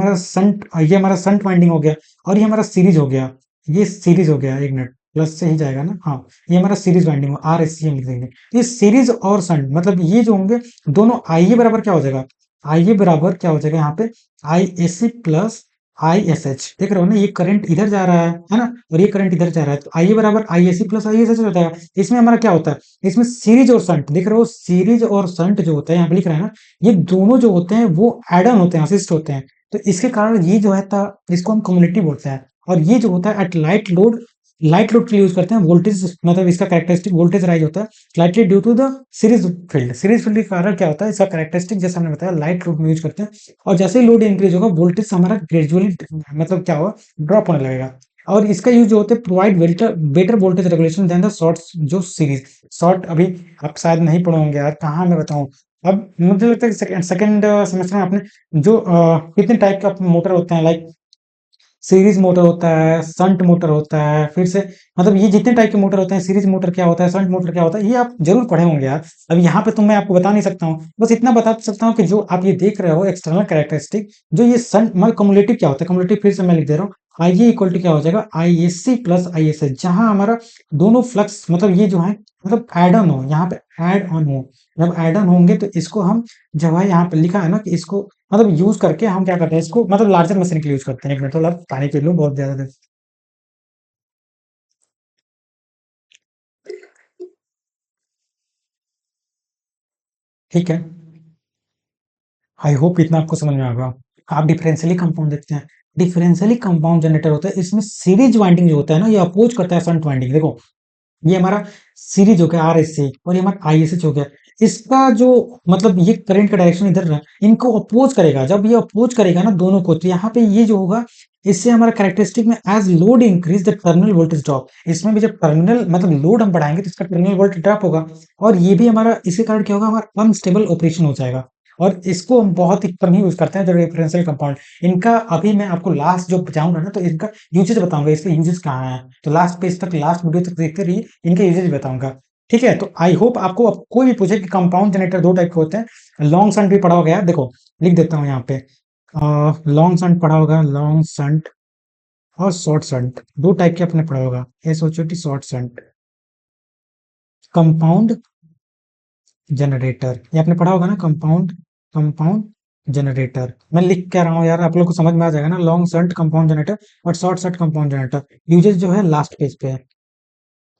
हमारा शंट वाइंडिंग हो गया, और ये हमारा सीरीज हो गया, ये सीरीज हो गया, एक मिनट, प्लस से ही जाएगा ना, हाँ, ये हमारा सीरीज वाइंडिंग, RSC हम लिख देंगे। ये सीरीज और शंट, मतलब ये जो होंगे दोनों, आईए बराबर क्या हो जाएगा, आईए बराबर क्या हो जाएगा यहाँ पे, ISC प्लस ISH। देख रहे हो ना, ये करंट इधर जा रहा है ना, और ये करंट इधर जा रहा है, तो आईए बराबर ISC प्लस ISH हो जाएगा। इसमें हमारा क्या होता है, इसमें सीरीज और शंट, देख रहे हो, सीरीज और शंट जो होता है, यहाँ पे लिख रहा है ना, ये दोनों जो होते हैं वो एड ऑन होते हैं, असिस्ट होते हैं। तो इसके कारण ये जो है इसको हम कम्युनिटी बोलते हैं। और ये जो होता है एट लाइट लोड के लिए यूज करते हैं, वोल्टेज, मतलब इसका कैरेक्टरिस्टिक वोल्टेज राइज होता है slightly due to the series field. Series field के कारण क्या होता है, इसका कैरेक्टरिस्टिक जैसे हमने बताया लाइट लोड में यूज करते हैं, और जैसे ही लोड इंक्रीज होगा वोल्टेज हमारा ग्रेजुअली, मतलब क्या होगा, ड्रॉप होने लगेगा। और इसका यूज जो होता है provide better voltage regulation than the short, जो सीरीज शॉर्ट, अभी आप शायद नहीं पढ़ोगे यार, कहाँ मैं बताऊं। अब मुझे लगता है सेकंड सेमेस्टर में आपने जो कितने टाइप का मोटर होते हैं, लाइक सीरीज मोटर होता है, शंट मोटर होता है, फिर से मतलब ये जितने टाइप के मोटर होते हैं, सीरीज मोटर क्या होता है, शंट मोटर क्या होता है, ये आप जरूर पढ़े होंगे यार। अब यहाँ पे तो मैं आपको बता नहीं सकता हूँ, बस इतना बता सकता हूँ कि जो आप ये देख रहे हो एक्सटर्नल कैरेक्टरिस्टिक, जो ये सन मतलब कम्युलेटिव क्या होता है, कम्युलेटिव फिर से मैं लिख दे रहा हूँ, आई ए इक्वल टू क्या हो जाएगा, I S C plus I S H, जहां हमारा दोनों फ्लक्स मतलब ये जो है मतलब एड ऑन हो, यहाँ पे एड ऑन हो, जब एड ऑन होंगे तो इसको हम, जब है यहाँ पे लिखा है ना कि इसको मतलब यूज करके हम क्या करते हैं, इसको मतलब लार्जर मशीन के लिए यूज करते हैं। एक मिनट मतलब पानी पी लूं, बहुत ज्यादा ठीक है। आई होप इतना आपको समझ में आ गया। आप डिफरेंशियली कंपाउंड देखते हैं, डिफरेंशियली कंपाउंड जनरेटर होता है, इसमें सीरीज वाइंडिंग जो होता है ना, ये अपोज करता है शंट वाइंडिंग। देखो ये हमारा सीरीज हो गया आर एस सी, और ये हमारा आई एस एच हो गया, इसका जो मतलब ये करंट का डायरेक्शन इधर रहा, इनको अपोज करेगा, जब ये अपोज करेगा ना दोनों को, तो यहाँ पे ये जो होगा, इससे हमारा कैरेक्टरिस्टिक में as load increase the terminal voltage drop, इसमें भी जब टर्मिनल मतलब लोड हम बढ़ाएंगे तो इसका टर्मिनल वोल्टेज ड्रॉप होगा, और ये भी हमारा इसके कारण क्या होगा, हमारा अनस्टेबल ऑपरेशन हो जाएगा। और इसको हम बहुत ही कम ही यूज करते हैं जो डिफरेंशियल कंपाउंड। इनका अभी मैं आपको लास्ट जो जाऊंगा ना, तो इनका यूजेज बताऊंगा, इसके यूजेज कहाँ हैं, तो लास्ट पेज तक, लास्ट वीडियो तक देखते रहिए, इनके यूजेज बताऊंगा। ठीक है, तो आई होप आपको अब कोई भी पूछे कि कंपाउंड जनरेटर दो टाइप के होते हैं, लॉन्ग शंट भी पढ़ा होगा यार, देखो लिख देता हूँ यहाँ पे, लॉन्ग शंट पढ़ा होगा, लॉन्ग शंट और शॉर्ट शंट, दो टाइप के आपने पढ़ा होगा, S O T short shunt, compound generator, ये आपने पढ़ा होगा ना, कंपाउंड कंपाउंड जनरेटर। मैं लिख क्या रहा हूँ यार, आप लोग को समझ में आ जाएगा ना, लॉन्ग शंट कंपाउंड जनरेटर और short shunt compound generator. Uses जो है लास्ट पेज पे है,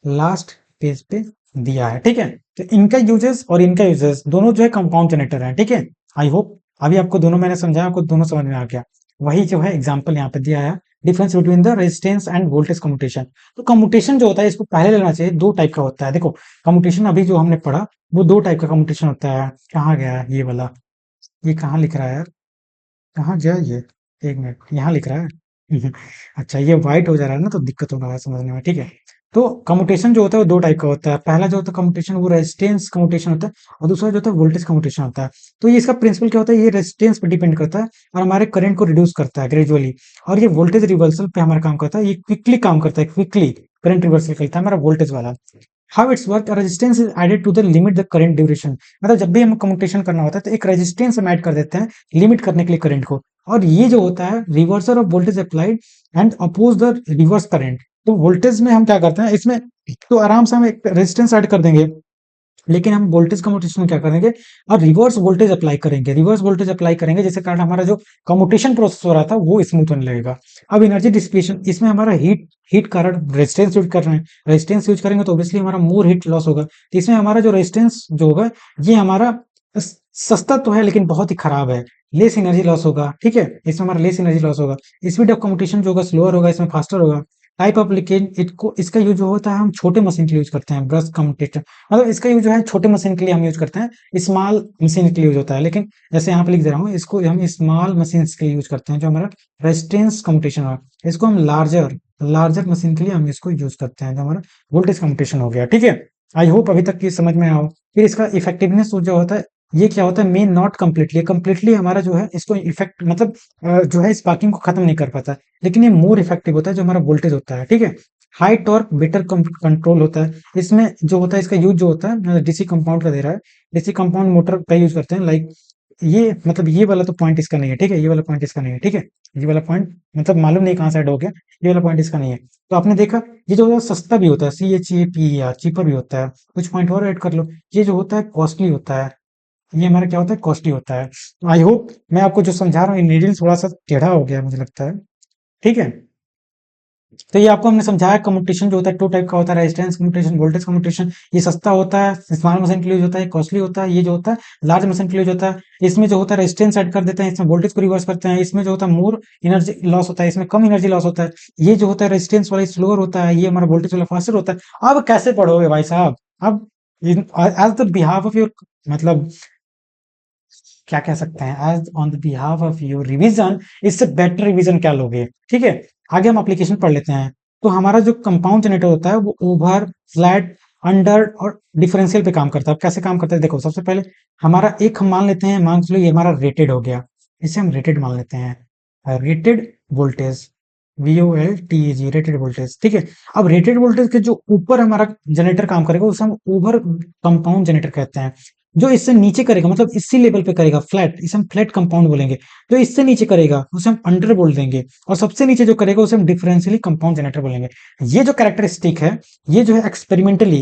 लास्ट पेज पे दिया है। ठीक है, तो इनका यूजेस और इनका यूजेस दोनों जो है कंपाउंड जनरेटर है। ठीक है, आई होप अभी आपको दोनों मैंने समझाया, आपको दोनों समझ में आ गया। वही जो है एग्जांपल यहाँ पे दिया है, difference between the resistance end voltage commutation. तो कम्युटेशन जो होता है इसको पहले लेना चाहिए, दो टाइप का होता है। देखो कम्युटेशन अभी जो हमने पढ़ा वो दो टाइप का कम्युटेशन होता है। कहाँ गया है ये वाला, ये कहाँ लिख रहा है यार, कहाँ गया ये, एक मिनट, यहाँ लिख रहा है अच्छा ये व्हाइट हो जा रहा है ना, तो दिक्कत हो रहा है समझने में। ठीक है, तो कम्युटेशन जो होता है वो दो टाइप का होता है। पहला जो होता है कम्युटेशन वो रेजिस्टेंस कम्युटेशन होता है, और दूसरा जो होता है वोल्टेज कम्युटेशन होता है। तो ये इसका प्रिंसिपल क्या होता है, ये रेजिस्टेंस पर डिपेंड करता है और हमारे करंट को रिड्यूस करता है ग्रेजुअली, और ये वोल्टेज रिवर्सल पे हमारा काम करता है, ये क्विकली काम करता है, क्विकली करंट रिवर्सल करता है हमारा वोल्टेज वाला। How it's work, resistance is added to the limit the current duration, मतलब जब भी हम कम्युटेशन करना होता है तो एक रेजिस्टेंस हम ऐड कर देते हैं लिमिट करने के लिए करंट को, और ये जो होता है reversal of voltage applied and oppose the reverse current. तो वोल्टेज में हम क्या करते हैं इसमें, तो आराम से हम एक रेजिस्टेंस ऐड कर देंगे, लेकिन हम वोल्टेज कम्युटेशन में क्या करेंगे, और रिवर्स वोल्टेज अप्लाई करेंगे, रिवर्स वोल्टेज अप्लाई करेंगे, जिसके कारण हमारा जो कम्युटेशन प्रोसेस हो रहा था वो स्मूथ होने लगेगा। अब एनर्जी डिसिपेशन, इसमें हमारा हीट हीट कारण रेजिस्टेंस यूज कर रहे हैं, रेजिस्टेंस यूज करेंगे तो ऑब्वियसली हमारा मोर हीट लॉस होगा, तो इसमें हमारा जो रेजिस्टेंस जो होगा ये हमारा सस्ता तो है लेकिन बहुत ही खराब है, लेस एनर्जी लॉस होगा। ठीक है, इसमें हमारा लेस एनर्जी लॉस होगा, स्पीड ऑफ कम्युटेशन जो होगा स्लोअर होगा, इसमें फास्टर होगा। टाइप ऑफ लिकेज, इसको इसका यूज जो होता है हम छोटे मशीन के लिए यूज करते हैं, ब्रश कम्युटेटर, मतलब इसका यूज जो है छोटे मशीन के लिए हम यूज करते हैं, स्मॉल मशीन के लिए यूज होता है। लेकिन जैसे यहाँ पे लिख दे रहा हूँ, इसको हम स्मॉल मशीन के लिए यूज करते हैं, जो हमारा रेजिस्टेंस कम्युटेशन है, इसको हम लार्जर लार्जर मशीन के लिए हम इसको यूज करते हैं, जो हमारा वोल्टेज कम्युटेशन हो गया। ठीक है, आई होप अभी तक ये समझ में आओ। फिर इसका इफेक्टिवनेस जो होता है, ये क्या होता है, मेन नॉट कंप्लीटली, कंप्लीटली हमारा जो है इसको इफेक्ट मतलब जो है स्पार्किंग को खत्म नहीं कर पाता, लेकिन ये मोर इफेक्टिव होता है जो हमारा वोल्टेज होता है। ठीक है, हाई टॉर्क बेटर कंट्रोल होता है, इसमें जो होता है इसका यूज जो होता है डीसी कंपाउंड का दे रहा है, डीसी कंपाउंड मोटर का यूज करते हैं। लाइक ये मतलब ये वाला तो पॉइंट इसका नहीं है। ठीक है, ये वाला पॉइंट इसका नहीं है। ठीक है, ये वाला पॉइंट मतलब मालूम नहीं कहाँ साइड हो गया, ये वाला पॉइंट इसका नहीं है। तो आपने देखा ये जो सस्ता भी होता है, C H A P R, cheaper भी होता है, कुछ पॉइंट और ऐड कर लो, ये जो होता है कॉस्टली होता है, ये हमारा क्या होता है, कॉस्टली होता है। आई होप मैं आपको जो समझा रहा हूँ, ये नीडल थोड़ा सा टेढ़ा हो गया है, मुझे लगता है। ठीक है, तो ये आपको हमने समझाया कम्युटेशन जो होता है टू टाइप का होता है, रेजिस्टेंस कम्युटेशन, वोल्टेज कम्युटेशन। ये सस्ता होता है, स्मॉल मशीन के लिए यूज होता है, कॉस्टली होता है। ये जो होता है लार्ज मशीन के लिए यूज होता है, इसमें जो होता है रेजिस्टेंस ऐड कर देते हैं, इसमें वोल्टेज को रिवर्स करते हैं, इसमें जो होता है मोर एनर्जी लॉस होता है, इसमें कम एनर्जी लॉस होता है। ये जो होता है रेजिस्टेंस वाला स्लोअर होता है, ये हमारा वोल्टेज वाला फास्टर होता है। अब कैसे पढ़ोगे भाई साहब, अब as the behalf of your मतलब क्या कह सकते हैं, as on the behalf of your revision, इससे बेटर रिवीजन क्या लोगे। ठीक है, आगे हम एप्लीकेशन पढ़ लेते हैं। तो हमारा जो कंपाउंड जनरेटर होता है वो ओवर, फ्लैट, अंडर और डिफरेंशियल पे काम करता है। अब कैसे काम करता है देखो, सबसे पहले हमारा एक हम मान लेते हैं, मान लो ये हमारा रेटेड हो गया, इसे हम रेटेड मान लेते हैं, rated voltage, VOLTAG rated voltage, ठीक है। अब रेटेड वोल्टेज के जो ऊपर हमारा जनरेटर काम करेगा उसे हम ओवर कंपाउंड जनरेटर कहते हैं। जो इससे नीचे करेगा मतलब इसी लेवल पे करेगा फ्लैट, इसे हम फ्लैट कंपाउंड बोलेंगे। जो इससे नीचे करेगा उसे हम अंडर बोल देंगे, और सबसे नीचे जो करेगा उसे हम डिफरेंशियली कंपाउंड जनरेटर बोलेंगे। ये जो कैरेक्टरिस्टिक है, ये जो है एक्सपेरिमेंटली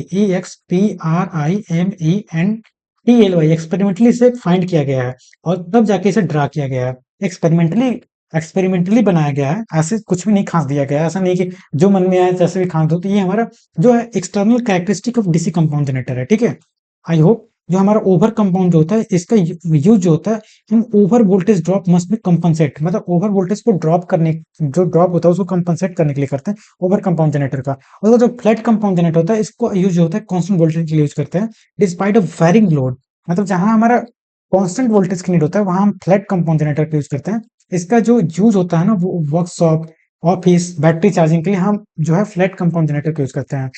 EXPRIMENTALY एक्सपेरिमेंटली इसे फाइंड किया गया है, और तब जाके इसे ड्रा किया गया है। एक्सपेरिमेंटली एक्सपेरिमेंटली बनाया गया है, ऐसे कुछ भी नहीं खास दिया गया है। ऐसा नहीं कि जो मन में आए जैसे भी खास दो। तो ये हमारा जो है external characteristic of DC compound generator है, ठीक है। आई होप जो हमारा ओवर कंपाउंड जो होता है इसका यूज जो होता है, हम over voltage drop must be compensate, मतलब ओवर वोल्टेज को ड्रॉप करने, जो ड्रॉप होता है उसको कंपनसेट करने के लिए करते हैं ओवर कंपाउंड जनरेटर का। और जो फ्लैट कंपाउंड जनरेटर होता है इसको यूज होता है कांस्टेंट वोल्टेज के लिए यूज करते हैं, डिस्पाइट ऑफ वेरिंग लोड। मतलब जहां हमारा कांस्टेंट वोल्टेज की नीड होता है वहां हम फ्लैट कंपाउंड जनरेटर का यूज करते हैं। इसका जो यूज होता है ना वो वर्कशॉप, ऑफिस, बैटरी चार्जिंग के लिए हम जो है फ्लैट कंपाउंड जनरेटर का यूज करते हैं।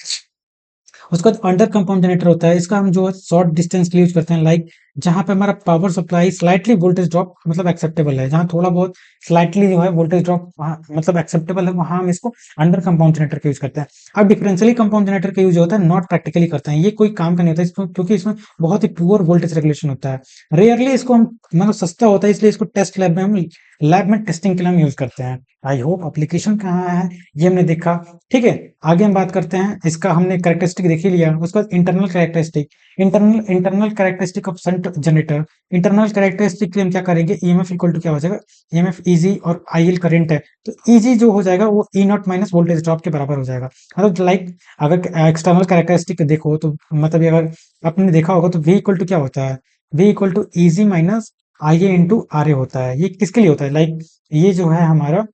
उसके बाद अंडर कंपाउंड जनरेटर होता है, इसका हम जो है शॉर्ट डिस्टेंस के लिए यूज करते हैं। लाइक जहां पे हमारा power supply slightly voltage drop मतलब एक्सेप्टेबल है, जहां थोड़ा बहुत स्लाइटली जो है वोल्टेज ड्रॉप मतलब एक्सेप्टेबल है, वहां हम इसको अंडर कंपाउंड जनरेटर का यूज करते हैं। अब डिफरेंशियली कंपाउंड जनरेटर का यूज होता है नॉट प्रैक्टिकली करते हैं, ये कोई काम का नहीं होता इसको, क्योंकि इसमें बहुत ही पुअर वोल्टेज रेगुलेशन होता है। रेयरली इसको हम मतलब सस्ता होता है इसलिए इसको टेस्ट लैब में हम लैब में टेस्टिंग के लिए हम यूज करते हैं। आई होप एप्लीकेशन कहाँ है ये हमने देखा, ठीक है। आगे हम बात करते हैं, इसका हमने कैरेक्टरिस्टिक देख ही लिया। उसके बाद internal characteristic, internal characteristic of shunt generator. Internal characteristic के लिए हम क्या करेंगे, ईएमएफ इक्वल टू क्या हो जाएगा, ईएमएफ ईजी और आईएल करंट है, तो ईजी जो हो जाएगा वो ई नॉट माइनस वोल्टेज ड्रॉप के बराबर हो जाएगा। मतलब लाइक अगर एक्सटर्नल कैरेक्टरिस्टिक देखो तो मतलब ये अगर आपने देखा होगा तो वी इक्वल टू क्या होता है, V equal to EG minus IA into R A होता है। ये किसके लिए होता है, लाइक ये जो है हमारा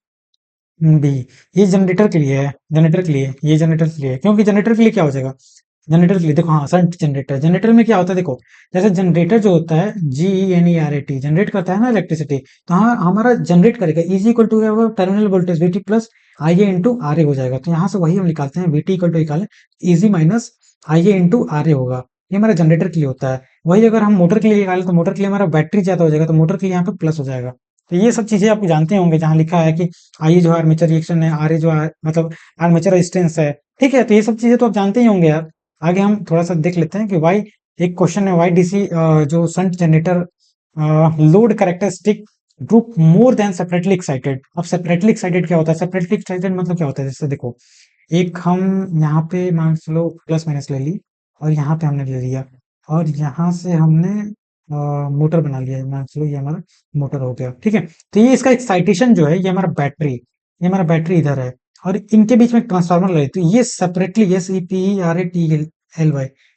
बी, ये जनरेटर के लिए है, जनरेटर के लिए, ये जनरेटर के लिए है। क्योंकि जनरेटर के लिए क्या हो जाएगा, जनरेटर के लिए देखो, हाँ शंट जनरेटर, जनरेटर में क्या होता है देखो, जैसे जनरेटर जो होता है GENERAT जनरेट करता है ना इलेक्ट्रिसिटी, तो हाँ हमारा जनरेट करेगा is equal to terminal voltage VT plus IA into R A हो जाएगा। तो यहाँ से वही हम निकालते हैं, VT इक्वल टू निकालें easy minus IA into R ए होगा। ये हमारा जनरेटर के लिए होता है। वही अगर हम मोटर के लिए निकालें तो मोटर के लिए हमारा बैटरी ज्यादा हो जाएगा, तो मोटर के लिए यहाँ पे प्लस हो जाएगा। तो ये सब चीजें आप जानते होंगे, जहाँ लिखा है कि आई जो आर्मेचर रिएक्शन है, आर ए जो मतलब आर्मेचर रेजिस्टेंस है, ठीक है। तो ये सब चीजें तो आप जानते ही होंगे यार। आगे हम थोड़ा सा देख लेते हैं कि वाई, एक क्वेश्चन है, वाई डीसी जो shunt generator load characteristic droop more than separately excited. अब सेपरेटली एक्साइटेड क्या होता है, सेपरेटली एक्साइटेड मतलब क्या होता है, जैसे देखो एक हम यहाँ पे मान लो प्लस माइनस ले ली, और यहाँ पे हमने ले लिया, और यहाँ से हमने मोटर बना लिया, मान लो ये हमारा मोटर हो गया, ठीक है। तो ये इसका एक्साइटेशन जो है, ये हमारा बैटरी, ये हमारा बैटरी इधर है, और इनके बीच में ट्रांसफार्मर लगे, तो ये सेपरेटली SEPRATLY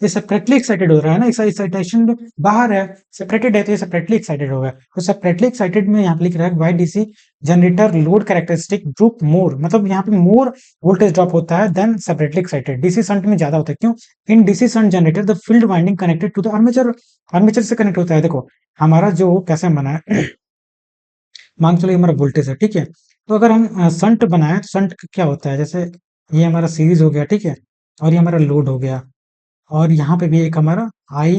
ये सेपरेटली एक्साइटेड हो रहा है ना, एक्साइटेशन बाहर है, सेपरेटेड है, तो ये सेपरेटली एक्साइटेड होगा। तो सेपरेटली एक्साइटेड में यहाँ पे लिख रहा है why DC generator load characteristic droop more, मतलब यहाँ पे मोर वोल्टेज ड्रॉप होता है than separately excited. DC shunt में ज्यादा होता है, क्यों, in DC shunt generator the field winding connected to the armature, armature से कनेक्ट होता है। देखो हमारा जो कैसे बना है मान चलो ये हमारा वोल्टेज है, ठीक है। तो अगर हम शंट बनाए, शंट क्या होता है, जैसे ये हमारा सीरीज हो गया, ठीक है, और ये हमारा लोड हो गया, और यहाँ पे भी एक हमारा आई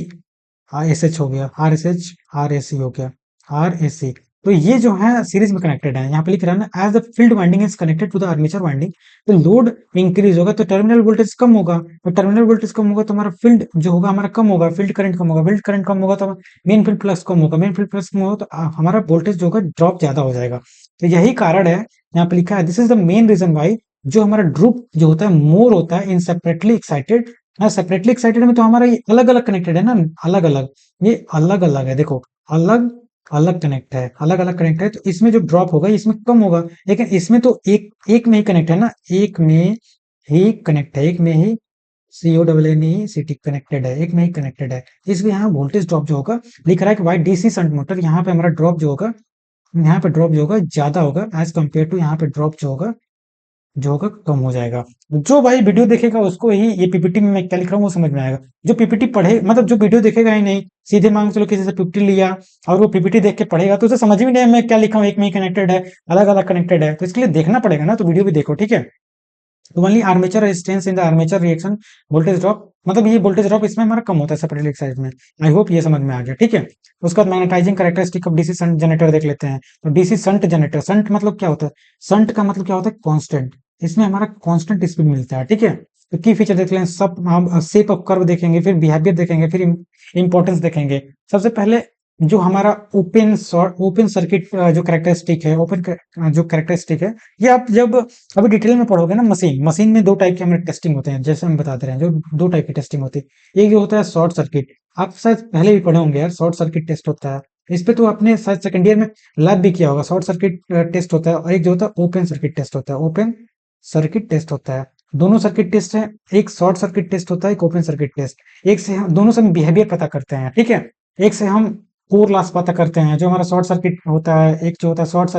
RSH हो गया, RSH RAC हो गया, RAC। तो ये जो है सीरीज में कनेक्टेड है। यहाँ पे लिख रहा है ना, as the field winding is connected to the armature winding, तो लोड इंक्रीज होगा तो टर्मिनल वोल्टेज कम होगा, तो टर्मिनल वोल्टेज कम होगा तो हमारा फील्ड जो होगा हमारा कम होगा, फील्ड करंट कम होगा, फील्ड करंट कम होगा तो मेन फील्ड फ्लक्स कम होगा, मेन फील्ड फ्लक्स कम होगा तो हमारा वोल्टेज जो होगा ड्रॉप ज्यादा हो जाएगा। तो यही कारण है, यहाँ पे लिखा है this is the main reason why जो हमारा ड्रूप जो होता है मोर होता है इन सेपरेटली एक्साइटेड। हाँ सेपरेटली एक्साइटेड में तो हमारा ये अलग अलग कनेक्टेड है ना, अलग अलग, ये अलग अलग है, देखो अलग अलग कनेक्ट है, अलग अलग कनेक्ट है, तो इसमें जो ड्रॉप होगा इसमें कम होगा। लेकिन इसमें तो एक एक में ही कनेक्ट है ना, एक में ही कनेक्ट है, एक में ही CONNECT कनेक्टेड है, एक में ही कनेक्टेड है, इसलिए यहाँ वोल्टेज ड्रॉप जो होगा, लिख रहा है कि वाई डीसी शंट मोटर, यहाँ पे हमारा ड्रॉप जो होगा, यहाँ पे ड्रॉप जो होगा ज्यादा होगा एज कम्पेयर टू यहाँ पे ड्रॉप जो होगा कम हो जाएगा। जो भाई वीडियो देखेगा उसको ही ये पीपीटी में मैं क्या लिख रहा हूँ वो समझ में आएगा। जो पीपीटी पढ़े मतलब जो वीडियो देखेगा ही नहीं, सीधे मान चलो किसी से पीपीटी लिया और वो पीपीटी देख के पढ़ेगा तो उसे समझ भी नहीं मैं क्या लिखा हूँ, एक में ही कनेक्टेड है, अलग अलग कनेक्टेड है, तो इसके लिए देखना पड़ेगा ना, तो वीडियो भी देखो, ठीक है। तो only armature resistance in the armature reaction voltage drop, मतलब ये वोल्टेज ड्रॉप इसमें हमारा कम होता है सेपरेटली एक्साइड में। आई होप ये समझ में आ गया, ठीक है। उसके बाद magnetising characteristic of DC shunt generator देख लेते हैं। तो डीसी शंट जनरेटर, शंट मतलब क्या होता है? शंट का मतलब क्या होता है? कांस्टेंट। इसमें हमारा कांस्टेंट स्पीड मिलता है, ठीक है। तो की फीचर देख लें, सब हम शेप ऑफ कर्व देखेंगे, फिर बिहेवियर देखेंगे, फिर इंपॉर्टेंस देखेंगे। सबसे पहले जो हमारा ओपन सर्किट जो कैरेक्टरिस्टिक है, जो कैरेक्टरिस्टिक है, ये आप जब अभी डिटेल में पढ़ोगे ना, मशीन में दो टाइप के हमारे टेस्टिंग होते हैं, जैसे हम बताते रहे हैं, जो दो टाइप की टेस्टिंग होती है। एक जो होता है शॉर्ट सर्किट, आप शायद पहले भी पढ़े होंगे यार, शॉर्ट सर्किट टेस्ट होता है। इस पे तो आपने शायद सेकंड ईयर में लैब भी किया होगा। शॉर्ट सर्किट टेस्ट होता है, और एक जो होता है ओपन सर्किट टेस्ट होता है। ओपन सर्किट टेस्ट होता है, दोनों सर्किट टेस्ट है। एक शॉर्ट सर्किट टेस्ट होता है, एक ओपन सर्किट टेस्ट। एक से हम दोनों से हम बिहेवियर पता करते हैं, ठीक है। एक से हम कोर लॉस पता करते हैं, जो हमारा शॉर्ट सर्किट होता है। एक जो होता है शॉर्ट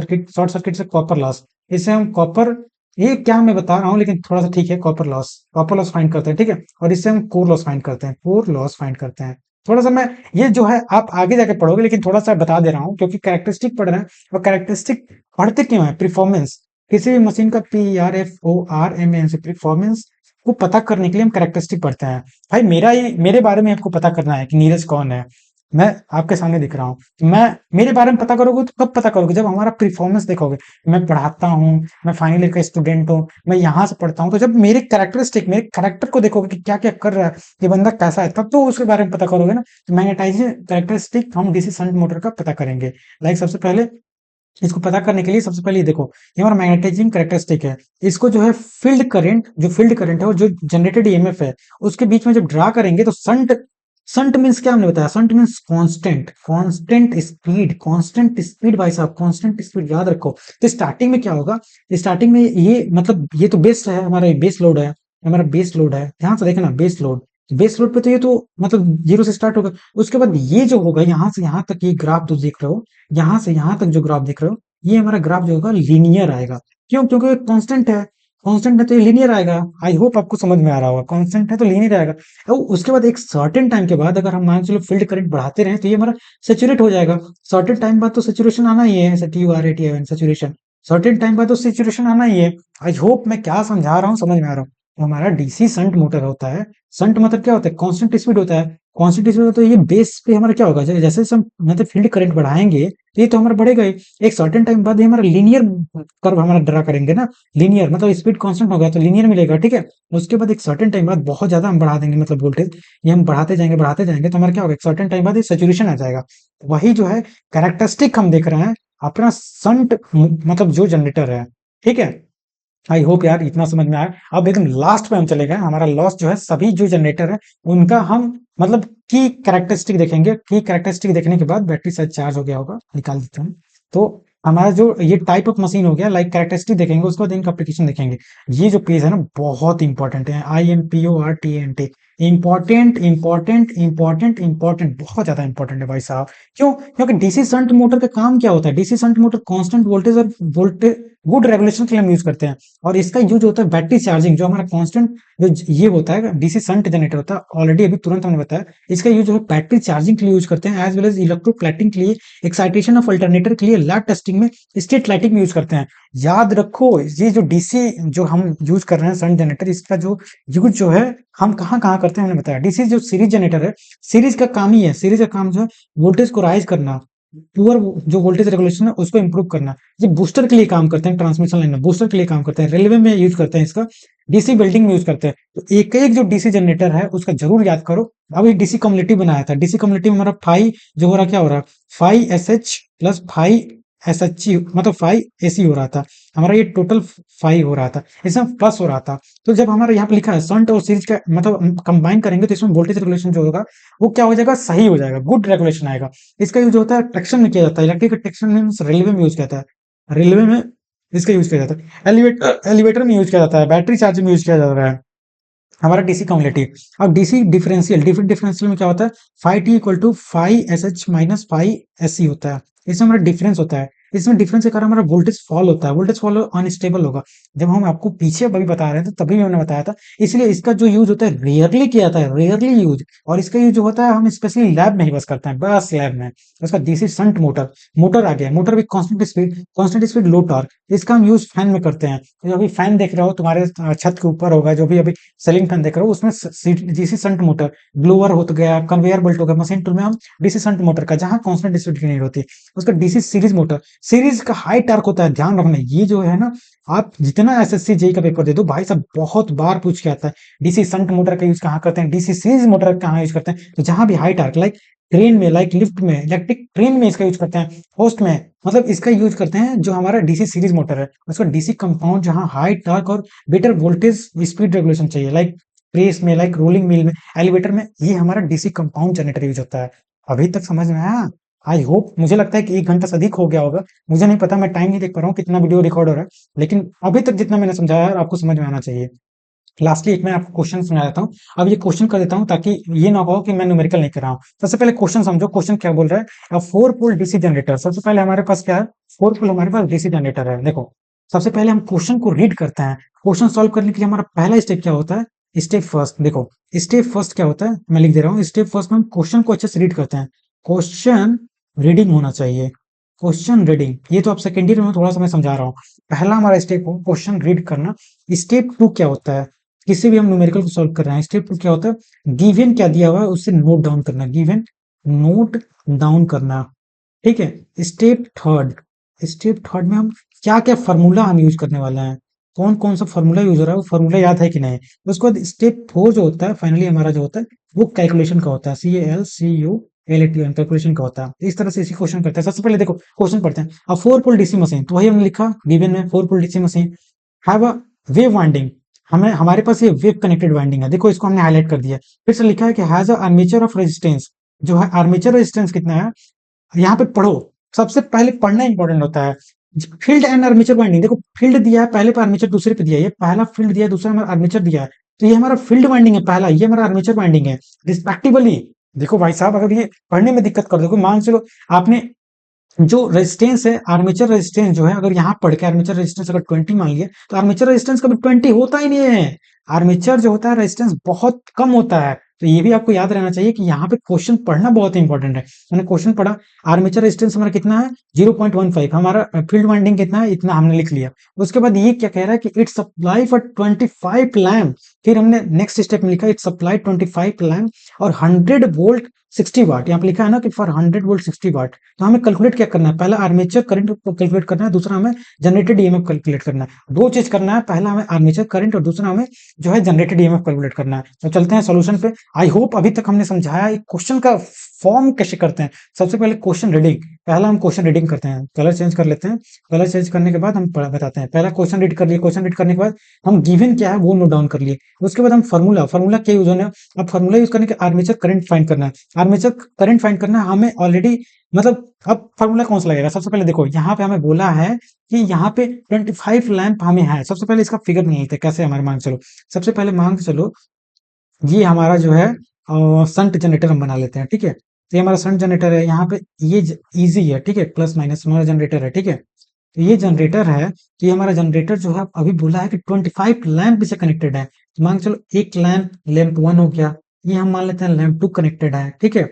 सर्किट से कॉपर लॉस, इससे हम कॉपर, ये क्या मैं बता रहा हूँ लेकिन थोड़ा सा ठीक है, कॉपर लॉस फाइंड करते हैं, ठीक है। और इससे हम कोर लॉस फाइंड करते हैं, कोर लॉस फाइंड करते हैं। थोड़ा सा मैं, ये जो है आप आगे जाके पढ़ोगे, लेकिन थोड़ा सा बता दे रहा हूँ क्योंकि कैरेक्टरिस्टिक पढ़ रहे हैं। और कैरेक्टरिस्टिक पढ़ते क्यों है? परफॉर्मेंस, किसी भी मशीन का PRFORMANS परफॉर्मेंस को पता करने के लिए हम कैरेक्टरिस्टिक पढ़ते हैं। भाई मेरे बारे में आपको पता करना है कि नीरज कौन है। मैं आपके सामने दिख रहा हूँ, मैं मेरे बारे में पता करोगे तो कब पता करोगे? जब हमारा परफॉर्मेंस देखोगे। मैं पढ़ाता हूँ, मैं फाइनल ईयर का स्टूडेंट हूँ, मैं यहाँ से पढ़ता हूँ, तो जब मेरे कैरेक्टरिस्टिक, मेरे कैरेक्टर को देखोगे कि क्या क्या कर रहा है, ये बंदा कैसा है, तब तो उसके बारे में पता करोगे ना। तो मैग्नेटाइजिंग कैरेक्टरिस्टिक हम डीसी शंट मोटर का पता करेंगे। लाइक सबसे पहले इसको पता करने के लिए, सबसे पहले ये देखो, ये हमारा मैग्नेटाइजिंग कैरेक्टरिस्टिक है। इसको जो है फील्ड करंट है, और जो जनरेटेड ईएमएफ है, उसके बीच में जब ड्रा करेंगे तो संट, संट मींस क्या हमने बताया? Shunt means constant, constant speed भाई साहब, कांस्टेंट स्पीड याद रखो। तो स्टार्टिंग में क्या होगा? स्टार्टिंग में ये मतलब ये तो बेस है हमारा, बेस लोड है, हमारा बेस लोड है, ध्यान से देखना, बेस लोड। बेस लोड पे तो ये तो मतलब जीरो से स्टार्ट होगा। उसके बाद ये जो होगा, यहाँ से यहाँ तक ये ग्राफ जो देख रहे हो, यहाँ से यहाँ तक जो ग्राफ देख रहे हो, ये हमारा ग्राफ जो होगा लीनियर आएगा। क्यों? क्योंकि कांस्टेंट है, कांस्टेंट है तो ये लीनियर आएगा। आई होप आपको समझ में आ रहा होगा, कांस्टेंट है तो लीनियर आएगा। और उसके बाद एक सर्टेन टाइम के बाद अगर हम मान के चलो फील्ड करंट बढ़ाते रहे, तो ये हमारा सेचुरेट हो जाएगा। सर्टेन टाइम बाद तो सेचुरेशन आना ही है, SATURATION सेचुरेशन। सर्टेन टाइम बाद तो सेचुरेशन आना ही है। आई होप मैं क्या समझा रहा हूँ समझ में आ रहा हूँ। तो हमारा डीसी शंट मोटर होता है। शंट मतलब क्या होता है? कांस्टेंट स्पीड होता है। कांस्टेंट स्पीड होता है, ये बेस पे हमारा क्या होगा? जैसे जैसे हम मतलब फील्ड करंट बढ़ाएंगे, तो ये तो हमारा बढ़ेगा ही। एक सर्टेन टाइम बाद ये हमारा लीनियर कर्व हमारा ड्रा करेंगे ना। लीनियर मतलब स्पीड कांस्टेंट होगा तो लीनियर मिलेगा, ठीक है। उसके बाद एक सर्टेन टाइम बाद बहुत ज्यादा हम बढ़ा देंगे, मतलब वोल्टेज ये हम बढ़ाते जाएंगे, तो हमारा क्या होगा? एक सर्टेन टाइम बाद ये सेचुरेशन आ जाएगा। वही जो है कैरेक्टरिस्टिक हम देख रहे हैं अपना संट मतलब जो जनरेटर है, ठीक है। आई होप यार इतना समझ में आया। अब एकदम लास्ट पे हम चले गए, हमारा लॉस जो है सभी जो जनरेटर है उनका हम मतलब की कैरेक्टरिस्टिक देखेंगे। की कैरेक्टरिस्टिक देखने के बाद बैटरी शायद चार्ज हो गया होगा, निकाल देते हैं। तो हमारा जो ये टाइप ऑफ मशीन हो गया, लाइक कैरेक्टरिस्टिक देखेंगे, उसके बाद इनका एप्लीकेशन देखेंगे। ये जो पेज है ना बहुत इंपॉर्टेंट है, IMPORTANT, important important important important, बहुत ज्यादा इंपॉर्टेंट है भाई साहब। क्यों? क्योंकि डीसी शंट मोटर का काम क्या होता है? DC shunt motor constant voltage और वोल्टेज गुड रेगुलेशन के लिए हम यूज करते हैं। और इसका यूज होता है बैटरी चार्जिंग, जो हमारा कांस्टेंट जो ये होता है डीसी शंट जनरेटर होता है, ऑलरेडी अभी तुरंत हमने बताया। इसका यूज जो है बैटरी चार्जिंग के लिए यूज करते हैं, एज वेल एज इलेक्ट्रोप्लेटिंग के लिए, एक्साइटेशन ऑफ अल्टरनेटर के लिए, लैब टेस्टिंग में, स्टेट लाइटिंग में यूज करते हैं। याद रखो, ये जो डीसी जो हम यूज कर रहे हैं शंट जनरेटर, इसका जो यूज जो है हम कहाँ कहाँ करते हैं हमने बताया। डीसी जो सीरीज जनरेटर है, सीरीज का काम ही है, सीरीज का काम जो है वोल्टेज को राइज करना, पुअर जो वोल्टेज रेगुलेशन है उसको इंप्रूव करना। ये बूस्टर के लिए काम करते हैं, ट्रांसमिशन लाइन में बूस्टर के लिए काम करते हैं, रेलवे में यूज करते हैं इसका, डीसी बिल्डिंग में यूज करते हैं। तो एक एक जो डीसी जनरेटर है उसका जरूर याद करो। अब ये डीसी कम्युलेटिव बनाया था, डीसी कम्युलेटिव में हमारा फाई जो हो रहा, क्या हो रहा है? Phi S H plus phi S H मतलब फाई एसी हो रहा था। हमारा ये टोटल फाई हो रहा था, इसमें प्लस हो रहा था। तो जब हमारा यहाँ पे लिखा है संट और सीरीज का मतलब कंबाइन करेंगे, तो इसमें वोल्टेज रेगुलेशन जो होगा वो क्या हो जाएगा? सही हो जाएगा, गुड रेगुलेशन आएगा। इसका यूज होता है ट्रैक्शन में किया जाता है, इलेक्ट्रिक ट्रैक्शन में रेलवे में यूज किया जाता है, रेलवे में इसका यूज किया जाता है, एलिवेटर में यूज किया जाता है, बैटरी चार्जिंग में यूज किया जाता है हमारा डीसी कम्युलेटिव। अब डीसी डिफरेंशियल, डिफरेंशियल में क्या होता है? Phi T equal to phi S H minus phi S C होता है। इसमें हमारा डिफरेंस होता है। इसमें डिफरेंस के कारण हमारा वोल्टेज फॉल होता है, वोल्टेज फॉल अनस्टेबल होगा। जब हम आपको पीछे अभी बता रहे थे तभी मैंने बताया था, इसलिए इसका जो यूज होता है रेयरली किया जाता है, रेयरली यूज। और इसका यूज जो होता है हम स्पेशली लैब में ही बस करते हैं, बस लैब में। उसका डीसी शंट मोटर, मोटर आ गया, मोटर भी कांस्टेंट स्पीड लो टॉर्क, इसका हम यूज फैन में करते हैं। तो अभी फैन देख रहे हो तुम्हारे छत के ऊपर होगा, जो भी अभी सीलिंग फैन देख रहे हो उसमें डीसी शंट मोटर, ब्लोअर हो गया, कन्वेयर बेल्ट हो गया, मशीन टूल में हम डीसी शंट मोटर का, जहां कांस्टेंट स्पीड की नहीं होती, उसका डीसी सीरीज मोटर, सीरीज का हाई टार्क होता है। ध्यान रखना ये जो है ना, आप जितना एसएससी जेई का पेपर दे दो भाई साहब, बहुत बार पूछ के आता है डीसी शंट मोटर का यूज कहाँ करते हैं, डीसी सीरीज मोटर कहाँ यूज करते हैं। तो जहां भी हाई टार्क, लाइक ट्रेन में, लाइक लिफ्ट में, इलेक्ट्रिक ट्रेन में इसका यूज करते हैं, होस्ट में, मतलब इसका यूज करते हैं जो हमारा डीसी सीरीज मोटर है, उसका डीसी कंपाउंड, जहां हाई टार्क और बेटर वोल्टेज स्पीड रेगुलेशन चाहिए, लाइक प्रेस में, लाइक रोलिंग मिल में, एलिवेटर में, ये हमारा डीसी कंपाउंड जनरेटर यूज होता है। अभी तक समझ में आया? आई होप, मुझे लगता है कि 1 घंटा से अधिक हो गया होगा, मुझे नहीं पता, मैं टाइम नहीं देख पा रहा हूँ कितना वीडियो रिकॉर्ड हो रहा है, लेकिन अभी तक जितना मैंने समझाया है आपको समझ में आना चाहिए। लास्टली एक मैं आपको क्वेश्चन सुना देता हूँ। अब ये क्वेश्चन कर देता हूँ ताकि ये ना हो कि मैं न्यूमेरिकल नहीं कर रहा हूँ। सबसे पहले क्वेश्चन समझो, क्वेश्चन क्या बोल रहा है, 4 पोल डीसी जनरेटर। सबसे पहले हमारे पास क्या है, 4 पोल हमारे पास डीसी जनरेटर है। देखो, सबसे पहले हम क्वेश्चन को रीड करते हैं। क्वेश्चन सॉल्व करने के लिए हमारा पहला स्टेप क्या होता है, स्टेप फर्स्ट। देखो, स्टेप फर्स्ट क्या होता है, मैं लिख दे रहा हूँ। स्टेप फर्स्ट में हम क्वेश्चन को अच्छे से रीड करते हैं। क्वेश्चन रीडिंग होना चाहिए, क्वेश्चन रीडिंग, ये तो आप सेकेंड ईयर में थोड़ा सा मैं समझा रहा हूँ। पहला हमारा स्टेप हो क्वेश्चन रीड करना। स्टेप टू क्या होता है, किसी भी हम न्यूमेरिकल को सॉल्व कर रहे हैं, स्टेप टू क्या होता है, गिवन क्या दिया हुआ है उससे नोट डाउन करना, गिवन नोट डाउन करना। ठीक है। स्टेप थर्ड, स्टेप थर्ड में हम क्या क्या फॉर्मूला हम यूज करने वाले हैं, कौन कौन सा फॉर्मूला यूज हो रहा है, वो फॉर्मूला याद है कि नहीं। उसके बाद स्टेप फोर जो होता है फाइनली हमारा जो होता है, वो कैलकुलेशन का होता है, CALCULATION, कैलकुलेशन का होता है। इस तरह से इसी क्वेश्चन करते हैं। सबसे पहले देखो क्वेश्चन पढ़ते हैं। अब 4 पोल डीसी मशीन, तो वही हमने लिखा गिवन में, 4 pole DC machine have a wave winding, हमें हमारे पास ये वेव कनेक्टेड वाइंडिंग है। देखो इसको हमने हाईलाइट कर दिया। फिर से लिखा है कि has a armature of resistance, जो है आर्मेचर रेजिस्टेंस कितना है, यहाँ पे पढ़ो। सबसे पहले पढ़ना इंपॉर्टेंट होता है। फील्ड एंड आर्मेचर वाइंडिंग, देखो फील्ड दिया है पहले पे, आर्मेचर दूसरे पे दिया है, ये पहला फील्ड दिया है, दूसरा हमारा आर्मेचर दिया है। तो ये हमारा फील्ड वाइंडिंग है पहला, ये हमारा आर्मेचर वाइंडिंग है रिस्पेक्टिवली। देखो भाई साहब, अगर ये पढ़ने में दिक्कत कर दो, मान चलो आपने जो रेजिस्टेंस है, आर्मेचर रेजिस्टेंस जो है, अगर यहाँ पढ़ के आर्मेचर रेजिस्टेंस अगर 20 मान लिया, तो आर्मेचर रेजिस्टेंस कभी 20 होता ही नहीं है। आर्मेचर जो होता है रेजिस्टेंस बहुत कम होता है। तो ये भी आपको याद रहना चाहिए कि यहाँ पे क्वेश्चन पढ़ना बहुत इंपॉर्टेंट है। मैंने क्वेश्चन पढ़ा, आर्मेचर रेजिस्टेंस हमारा कितना है, 0.15, हमारा फील्ड वाइंडिंग कितना है, इतना हमने लिख लिया। उसके बाद ये क्या कह रहा है कि इट सप्लाई फॉर 25 लैम्प। फिर हमने नेक्स्ट स्टेप में लिखा इट सप्लाई 25 लैम्प और 100 वोल्ट 60 वाट। यहाँ पे लिखा है ना कि फॉर 100 वोल्ट 60 वाट। तो हमें कैलकुलेट क्या करना है, पहला आर्मेचर करंट को कैलकुलेट करना है, दूसरा हमें जनरेटेड ईएमएफ कैलकुलेट करना है। दो चीज करना है, पहला हमें आर्मेचर करंट और दूसरा हमें जो है जनरेटेड ईएमएफ कैलकुलेट करना है। तो चलते हैं सॉल्यूशन पे। आई होप अभी तक हमने समझाया एक क्वेश्चन का फॉर्म कैसे करते हैं। सबसे पहले क्वेश्चन रीडिंग, पहला हम क्वेश्चन रीडिंग करते हैं, कलर चेंज कर लेते हैं। कलर चेंज करने के बाद हम बताते हैं। पहला क्वेश्चन रीड कर लिए, क्वेश्चन रीड करने के बाद हम गिवन क्या है वो नोट डाउन कर लिए। उसके बाद हम फार्मूला क्या यूज होना है, अब फार्मूला यूज करने के आर्मेचर करंट फाइंड करना है। आर्मेचर करंट फाइंड करना है हमें ऑलरेडी, मतलब अब फार्मूला कौन सा लगेगा। सबसे पहले देखो यहाँ पे हमें बोला है कि यहाँ पे 25 लैंप हमें है। सबसे पहले इसका फिगर नहीं लेते, कैसे हमारे मान चलो, सबसे पहले मान के चलो ये हमारा जो है संट जनरेटर हम बना लेते हैं। ठीक है, तो ये हमारा संट जनरेटर है, यहाँ पे ये इजी है। ठीक है, प्लस माइनस हमारा जनरेटर है। ठीक है, तो ये जनरेटर है, तो ये हमारा जनरेटर जो है अभी बोला है कि 25 लैंप से कनेक्टेड है। तो मान के चलो एक लैंप, लैंप 1 हो गया, ये हम मान लेते हैं लैंप 2 कनेक्टेड है। ठीक है,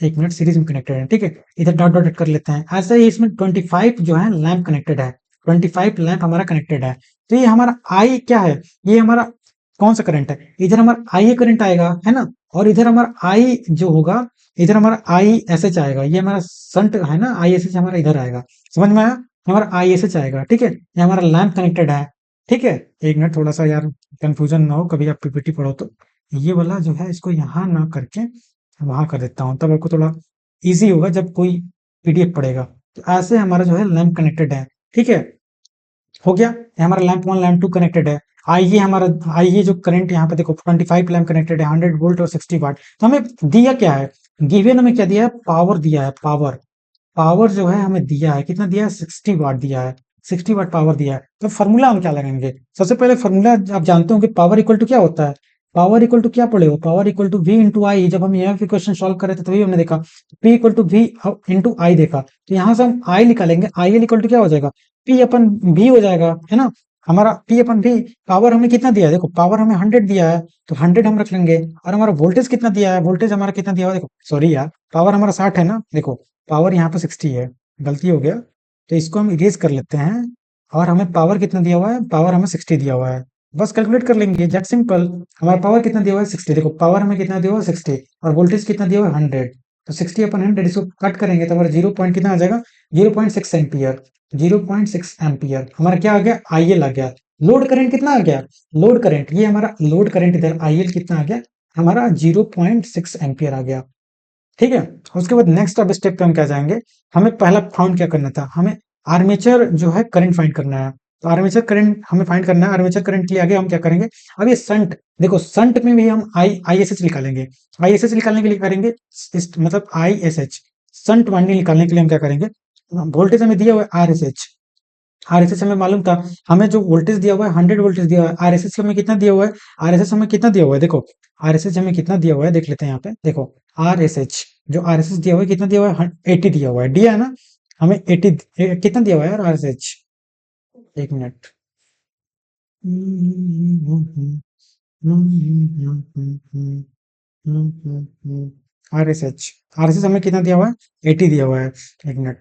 1 मिनट, सीरीज में कनेक्टेड है। ठीक है, इधर डॉट डॉट कर लेते हैं। ऐसा ही इसमें 25 जो है लैंप कनेक्टेड है, 25 लैंप हमारा कनेक्टेड है। तो ये हमारा आई क्या है, ये हमारा कौन सा करंट है, इधर हमारा आई करंट आएगा, है ना, और इधर हमारा आई जो होगा, इधर हमारा आई एस एच आएगा। ये हमारा संट है ना, आई एस एच हमारा इधर आएगा। समझ में आया, हमारा आई एस एच आएगा। ठीक है, ये हमारा लैंप कनेक्टेड है। ठीक है, 1 मिनट, थोड़ा सा यार कंफ्यूजन ना हो, कभी आप पीपीटी पढ़ो तो ये वाला जो है इसको यहाँ ना करके वहां कर देता हूँ, तब आपको थोड़ा इजी होगा जब कोई पीडीएफ पढ़ेगा। तो ऐसे हमारा जो है लैंप कनेक्टेड है। ठीक है, हो गया, ये हमारा लैंप 1 लैंप 2 कनेक्टेड है। आइए हमारा, आइए जो करंट यहाँ पे देखो 25 लैंप कनेक्टेड है, 100 वोल्ट और 60 वाट। तो हमें दिया क्या है, गिवन हमें क्या दिया है, पावर दिया है, पावर। पावर जो है हमें दिया है, कितना दिया है, 60 वाट दिया है, 60 वाट पावर दिया है। तो फॉर्मूला हम क्या लगाएंगे, सबसे पहले फॉर्मूला आप जानते हो कि पावर इक्वल टू क्या होता है, पावर इक्वल टू क्या पढ़े हो, power equal to V into I. जब हम यहाँ पे क्वेश्चन सॉल्व कर रहे थे तभी हमने देखा P equal to V into I देखा, तो यहाँ से हम आई निकालेंगे, आई एल इक्वल टू क्या हो जाएगा, पी अपन वी हो जाएगा, है ना। हमारा पी अपन वी, पावर हमें कितना दिया है, देखो पावर हमें 100 दिया है, तो 100 हम रख लेंगे। और हमारा वोल्टेज कितना दिया है, वोल्टेज हमारा कितना दिया हुआ है, देखो सॉरी यार, पावर हमारा 60 है ना, देखो पावर यहाँ पे 60 है, गलती हो गया, तो इसको हम इरेज कर लेते हैं। और हमें पावर कितना दिया हुआ है, पावर हमें 60 दिया हुआ है, बस कैलकुलेट कर लेंगे, दैट सिंपल। हमारा पावर कितना दिया हुआ है 60, देखो पावर हमें कितना दिया हुआ है 60, और वोल्टेज कितना दिया हुआ है 100, तो 60 अपन 100 इसको कट करेंगे तो हमारा 0 पॉइंट कितना आ जाएगा, 0.6 एम्पियर। 0.6 एम्पियर हमारा क्या आ गया, आईएल आ गया। लोड करंट कितना आ गया, लोड करंट, ये हमारा लोड करंट इधर आईएल कितना आ गया, हमारा 0.6 एम्पियर आ गया। ठीक है, उसके बाद नेक्स्ट अब स्टेप पे हम क्या जाएंगे, हमें पहला फाउंड क्या करना था, हमें आर्मेचर जो है करंट फाइंड करना है। तो आर्मेचर करंट हमें फाइंड करना है, आर्मेचर करंट के लिए आगे हम क्या करेंगे, अब ये संट, देखो संट में भी हम आईएसएच निकालेंगे। आईएसएच निकालने के लिए करेंगे मतलब आईएसएच, संट वाइंडिंग निकालने के लिए हम क्या करेंगे, वोल्टेज हमें दिया हुआ है आरएसएच, आरएसएस हमें मालूम था, हमें जो वोल्टेज दिया हुआ है 100 वोल्टेज दिया हुआ है, आरएसएस हमें कितना दिया हुआ है, आरएसएस हमें कितना दिया हुआ है, देखो आरएसएस हमें कितना दिया हुआ है, देख लेते हैं यहाँ पे, देखो आरएसएच जो आरएसएस दिया हुआ है कितना दिया हुआ है, 80 दिया हुआ है, दिया है ना, हमें 80 कितना दिया हुआ है यार आरएसएच, एक मिनट, आरएसएच, आरएसएस हमें कितना दिया हुआ है 80 दिया हुआ है, एक मिनट,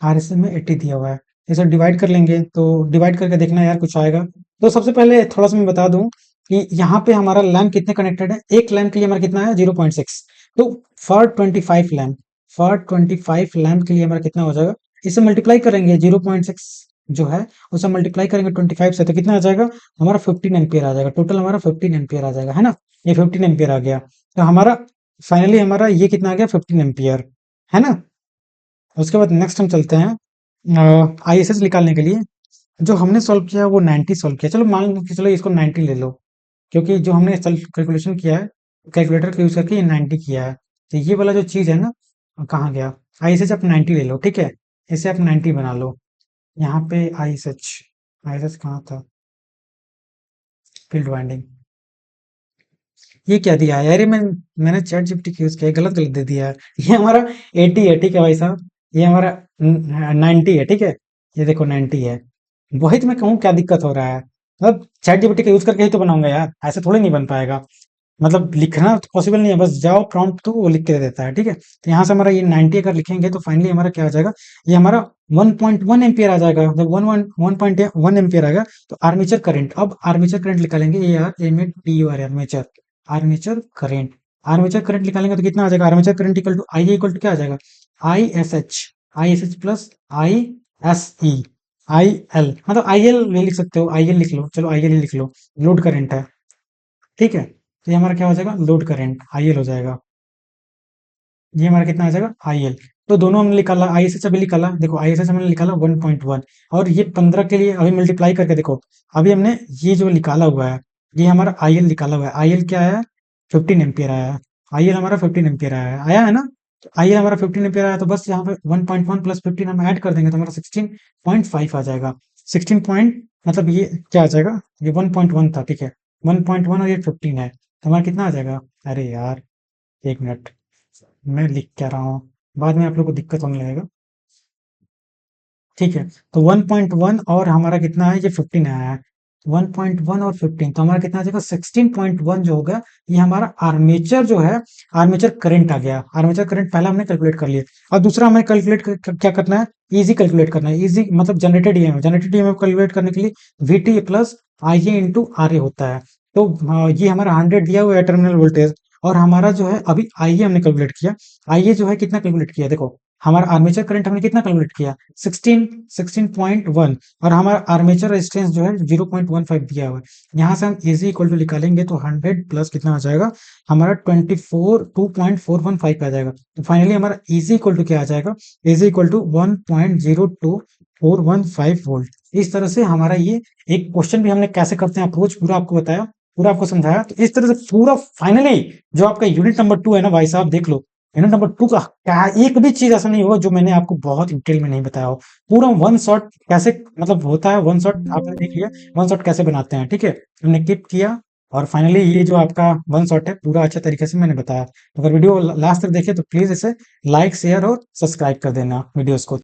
आरएसएस में 80 दिया हुआ है, इसे डिवाइड कर लेंगे तो डिवाइड करके देखना यार कुछ आएगा। तो सबसे पहले थोड़ा सा मैं बता दूं कि यहाँ पे हमारा लैम्प कितने कनेक्टेड है, एक लैम्प के लिए हमारा कितना है 0.6, तो फॉर 25 लैम्प, फॉर 25 लैम्प के लिए हमारा कितना हो जाएगा, इसे मल्टीप्लाई करेंगे 0.6 जो है उसे मल्टीप्लाई करेंगे 25 से, तो कितना आ जाएगा हमारा 15 एम्पियर आ जाएगा, टोटल हमारा 15 एम्पियर आ जाएगा, है ना, ये 15 एम्पियर आ गया, तो हमारा फाइनली हमारा ये कितना आ गया 15 एम्पियर, है ना। उसके बाद नेक्स्ट हम चलते हैं आईएसएस निकालने के लिए। जो हमने सॉल्व किया वो 90 सॉल्व किया, चलो मान लो कि चलो इसको 90 ले लो, क्योंकि जो हमने कैलकुलेशन किया है कैलकुलेटर का यूज करके ये 90 किया है, तो ये वाला जो चीज है ना, कहाँ गया, आईएसएच आप 90 ले लो, ठीक है, इसे आप 90 बना लो, यहाँ पे आईएसएच, आईएसएच कहाँ था, फील्ड वाइंडिंग, ये क्या दिया है यार, ये मैंने चैट जीपीटी का यूज किया है, गलत गलत दे दिया है, ये हमारा 80 है, ठीक है भाई साहब, ये हमारा 90 है, ठीक है, ये देखो 90 है, वही तो मैं कहूँ क्या दिक्कत हो रहा है, मतलब चैट जीपीटी का यूज करके ही तो बनाऊंगा यार, ऐसे थोड़ी नहीं बन पाएगा, मतलब लिखना तो पॉसिबल नहीं है, बस जाओ प्रॉम्प्ट तो वो लिख के दे देता है, ठीक है, तो यहाँ से हमारा ये 90 अगर लिखेंगे तो फाइनली हमारा क्या आ जाएगा, ये हमारा 1.1 एम्पियर आ जाएगा, जब 1.1 एम्पियर आएगा तो आर्मेचर करंट, अब आर्मेचर करंट निकालेंगे, A R M A T U R armature, armature current, armature current निकालेंगे तो कितना आ जाएगा, armature current equal to I equal to क्या आ जाएगा, I S H plus I S E I L, मतलब आई एल भी लिख सकते हो, आई एल लिख लो, चलो आई एल ही लिख लो, लोड करंट है, ठीक है, तो ये हमारा क्या हो जाएगा, लोड करंट आईएल हो जाएगा, ये हमारा कितना आ जाएगा आईएल, तो दोनों हमने निकाला, आईएसएच अभी निकाला, देखो आईएसएच हमने निकाला 1.1, और ये 15 के लिए अभी मल्टीप्लाई करके देखो, अभी हमने ये जो निकाला हुआ है ये हमारा आईएल निकाला हुआ है, आईएल क्या आया 15 एम्पियर आया है, आईएल हमारा 15 एम्पियर आया है ना, तो आईएल हमारा 15 एम्पियर आया, तो बस यहाँ पे 1.1 प्लस 15 हम ऐड कर देंगे तो हमारा 16.5 आ जाएगा, 16 पॉइंट, मतलब ये क्या आ जाएगा, ये 1.1 था, ठीक है, 1.1 और ये 15 है, तो हमारा कितना आ जाएगा, अरे यार एक मिनट, मैं लिख क्या रहा हूँ, बाद में आप लोग को दिक्कत होने लगेगा, ठीक है, तो 1.1 और हमारा कितना है, ये 15 आया है, 1.1 और 15, तो हमारा कितना आ जाएगा 16.1 जो होगा, ये हमारा आर्मेचर जो है, आर्मेचर करंट आ गया, आर्मेचर करंट पहला हमने कैलकुलेट कर लिया, और दूसरा हमें कैलकुलेट क्या करना है, इजी कैलकुलेट करना है, इजी मतलब जनरेटेड ईएमएफ कैलकुलेट करने के लिए VT plus I A into R A होता है, तो ये हमारा 100 दिया हुआ है टर्मिनल वोल्टेज, और हमारा जो है अभी आईए हमने कैलकुलेट किया, आईए जो है कितना कैलकुलेट किया, देखो हमारा आर्मेचर करंट हमने कितना कैलकुलेट किया 16.1, और हमारा आर्मेचर रेजिस्टेंस जो है 0.15 दिया हुआ है, यहाँ से हम इजी इक्वल टू निकालेंगे तो 100 प्लस कितना आ जाएगा, हमारा 2.415 आ जाएगा, तो फाइनली हमारा इजी इक्वल टू क्या आ जाएगा, इजी इक्वल टू 1.02415 वोल्ट। इस तरह से हमारा ये एक क्वेश्चन भी हमने कैसे करते हैं अप्रोच पूरा आपको बताया, पूरा आपको समझाया, तो इस तरह से पूरा फाइनली जो आपका यूनिट नंबर 2 है ना भाई साहब, देख लो यूनिट नंबर 2 का क्या एक भी चीज ऐसा नहीं होगा जो मैंने आपको बहुत डिटेल में नहीं बताया हो। पूरा वन शॉट कैसे मतलब होता है, वन शॉट आपने देख लिया, वन शॉट कैसे बनाते हैं, ठीक है, हमने क्लिक किया और फाइनली ये जो आपका वन शॉट है पूरा अच्छे तरीके से मैंने बताया। तो अगर वीडियो लास्ट तक देखे तो प्लीज इसे लाइक शेयर और सब्सक्राइब कर देना वीडियोस को।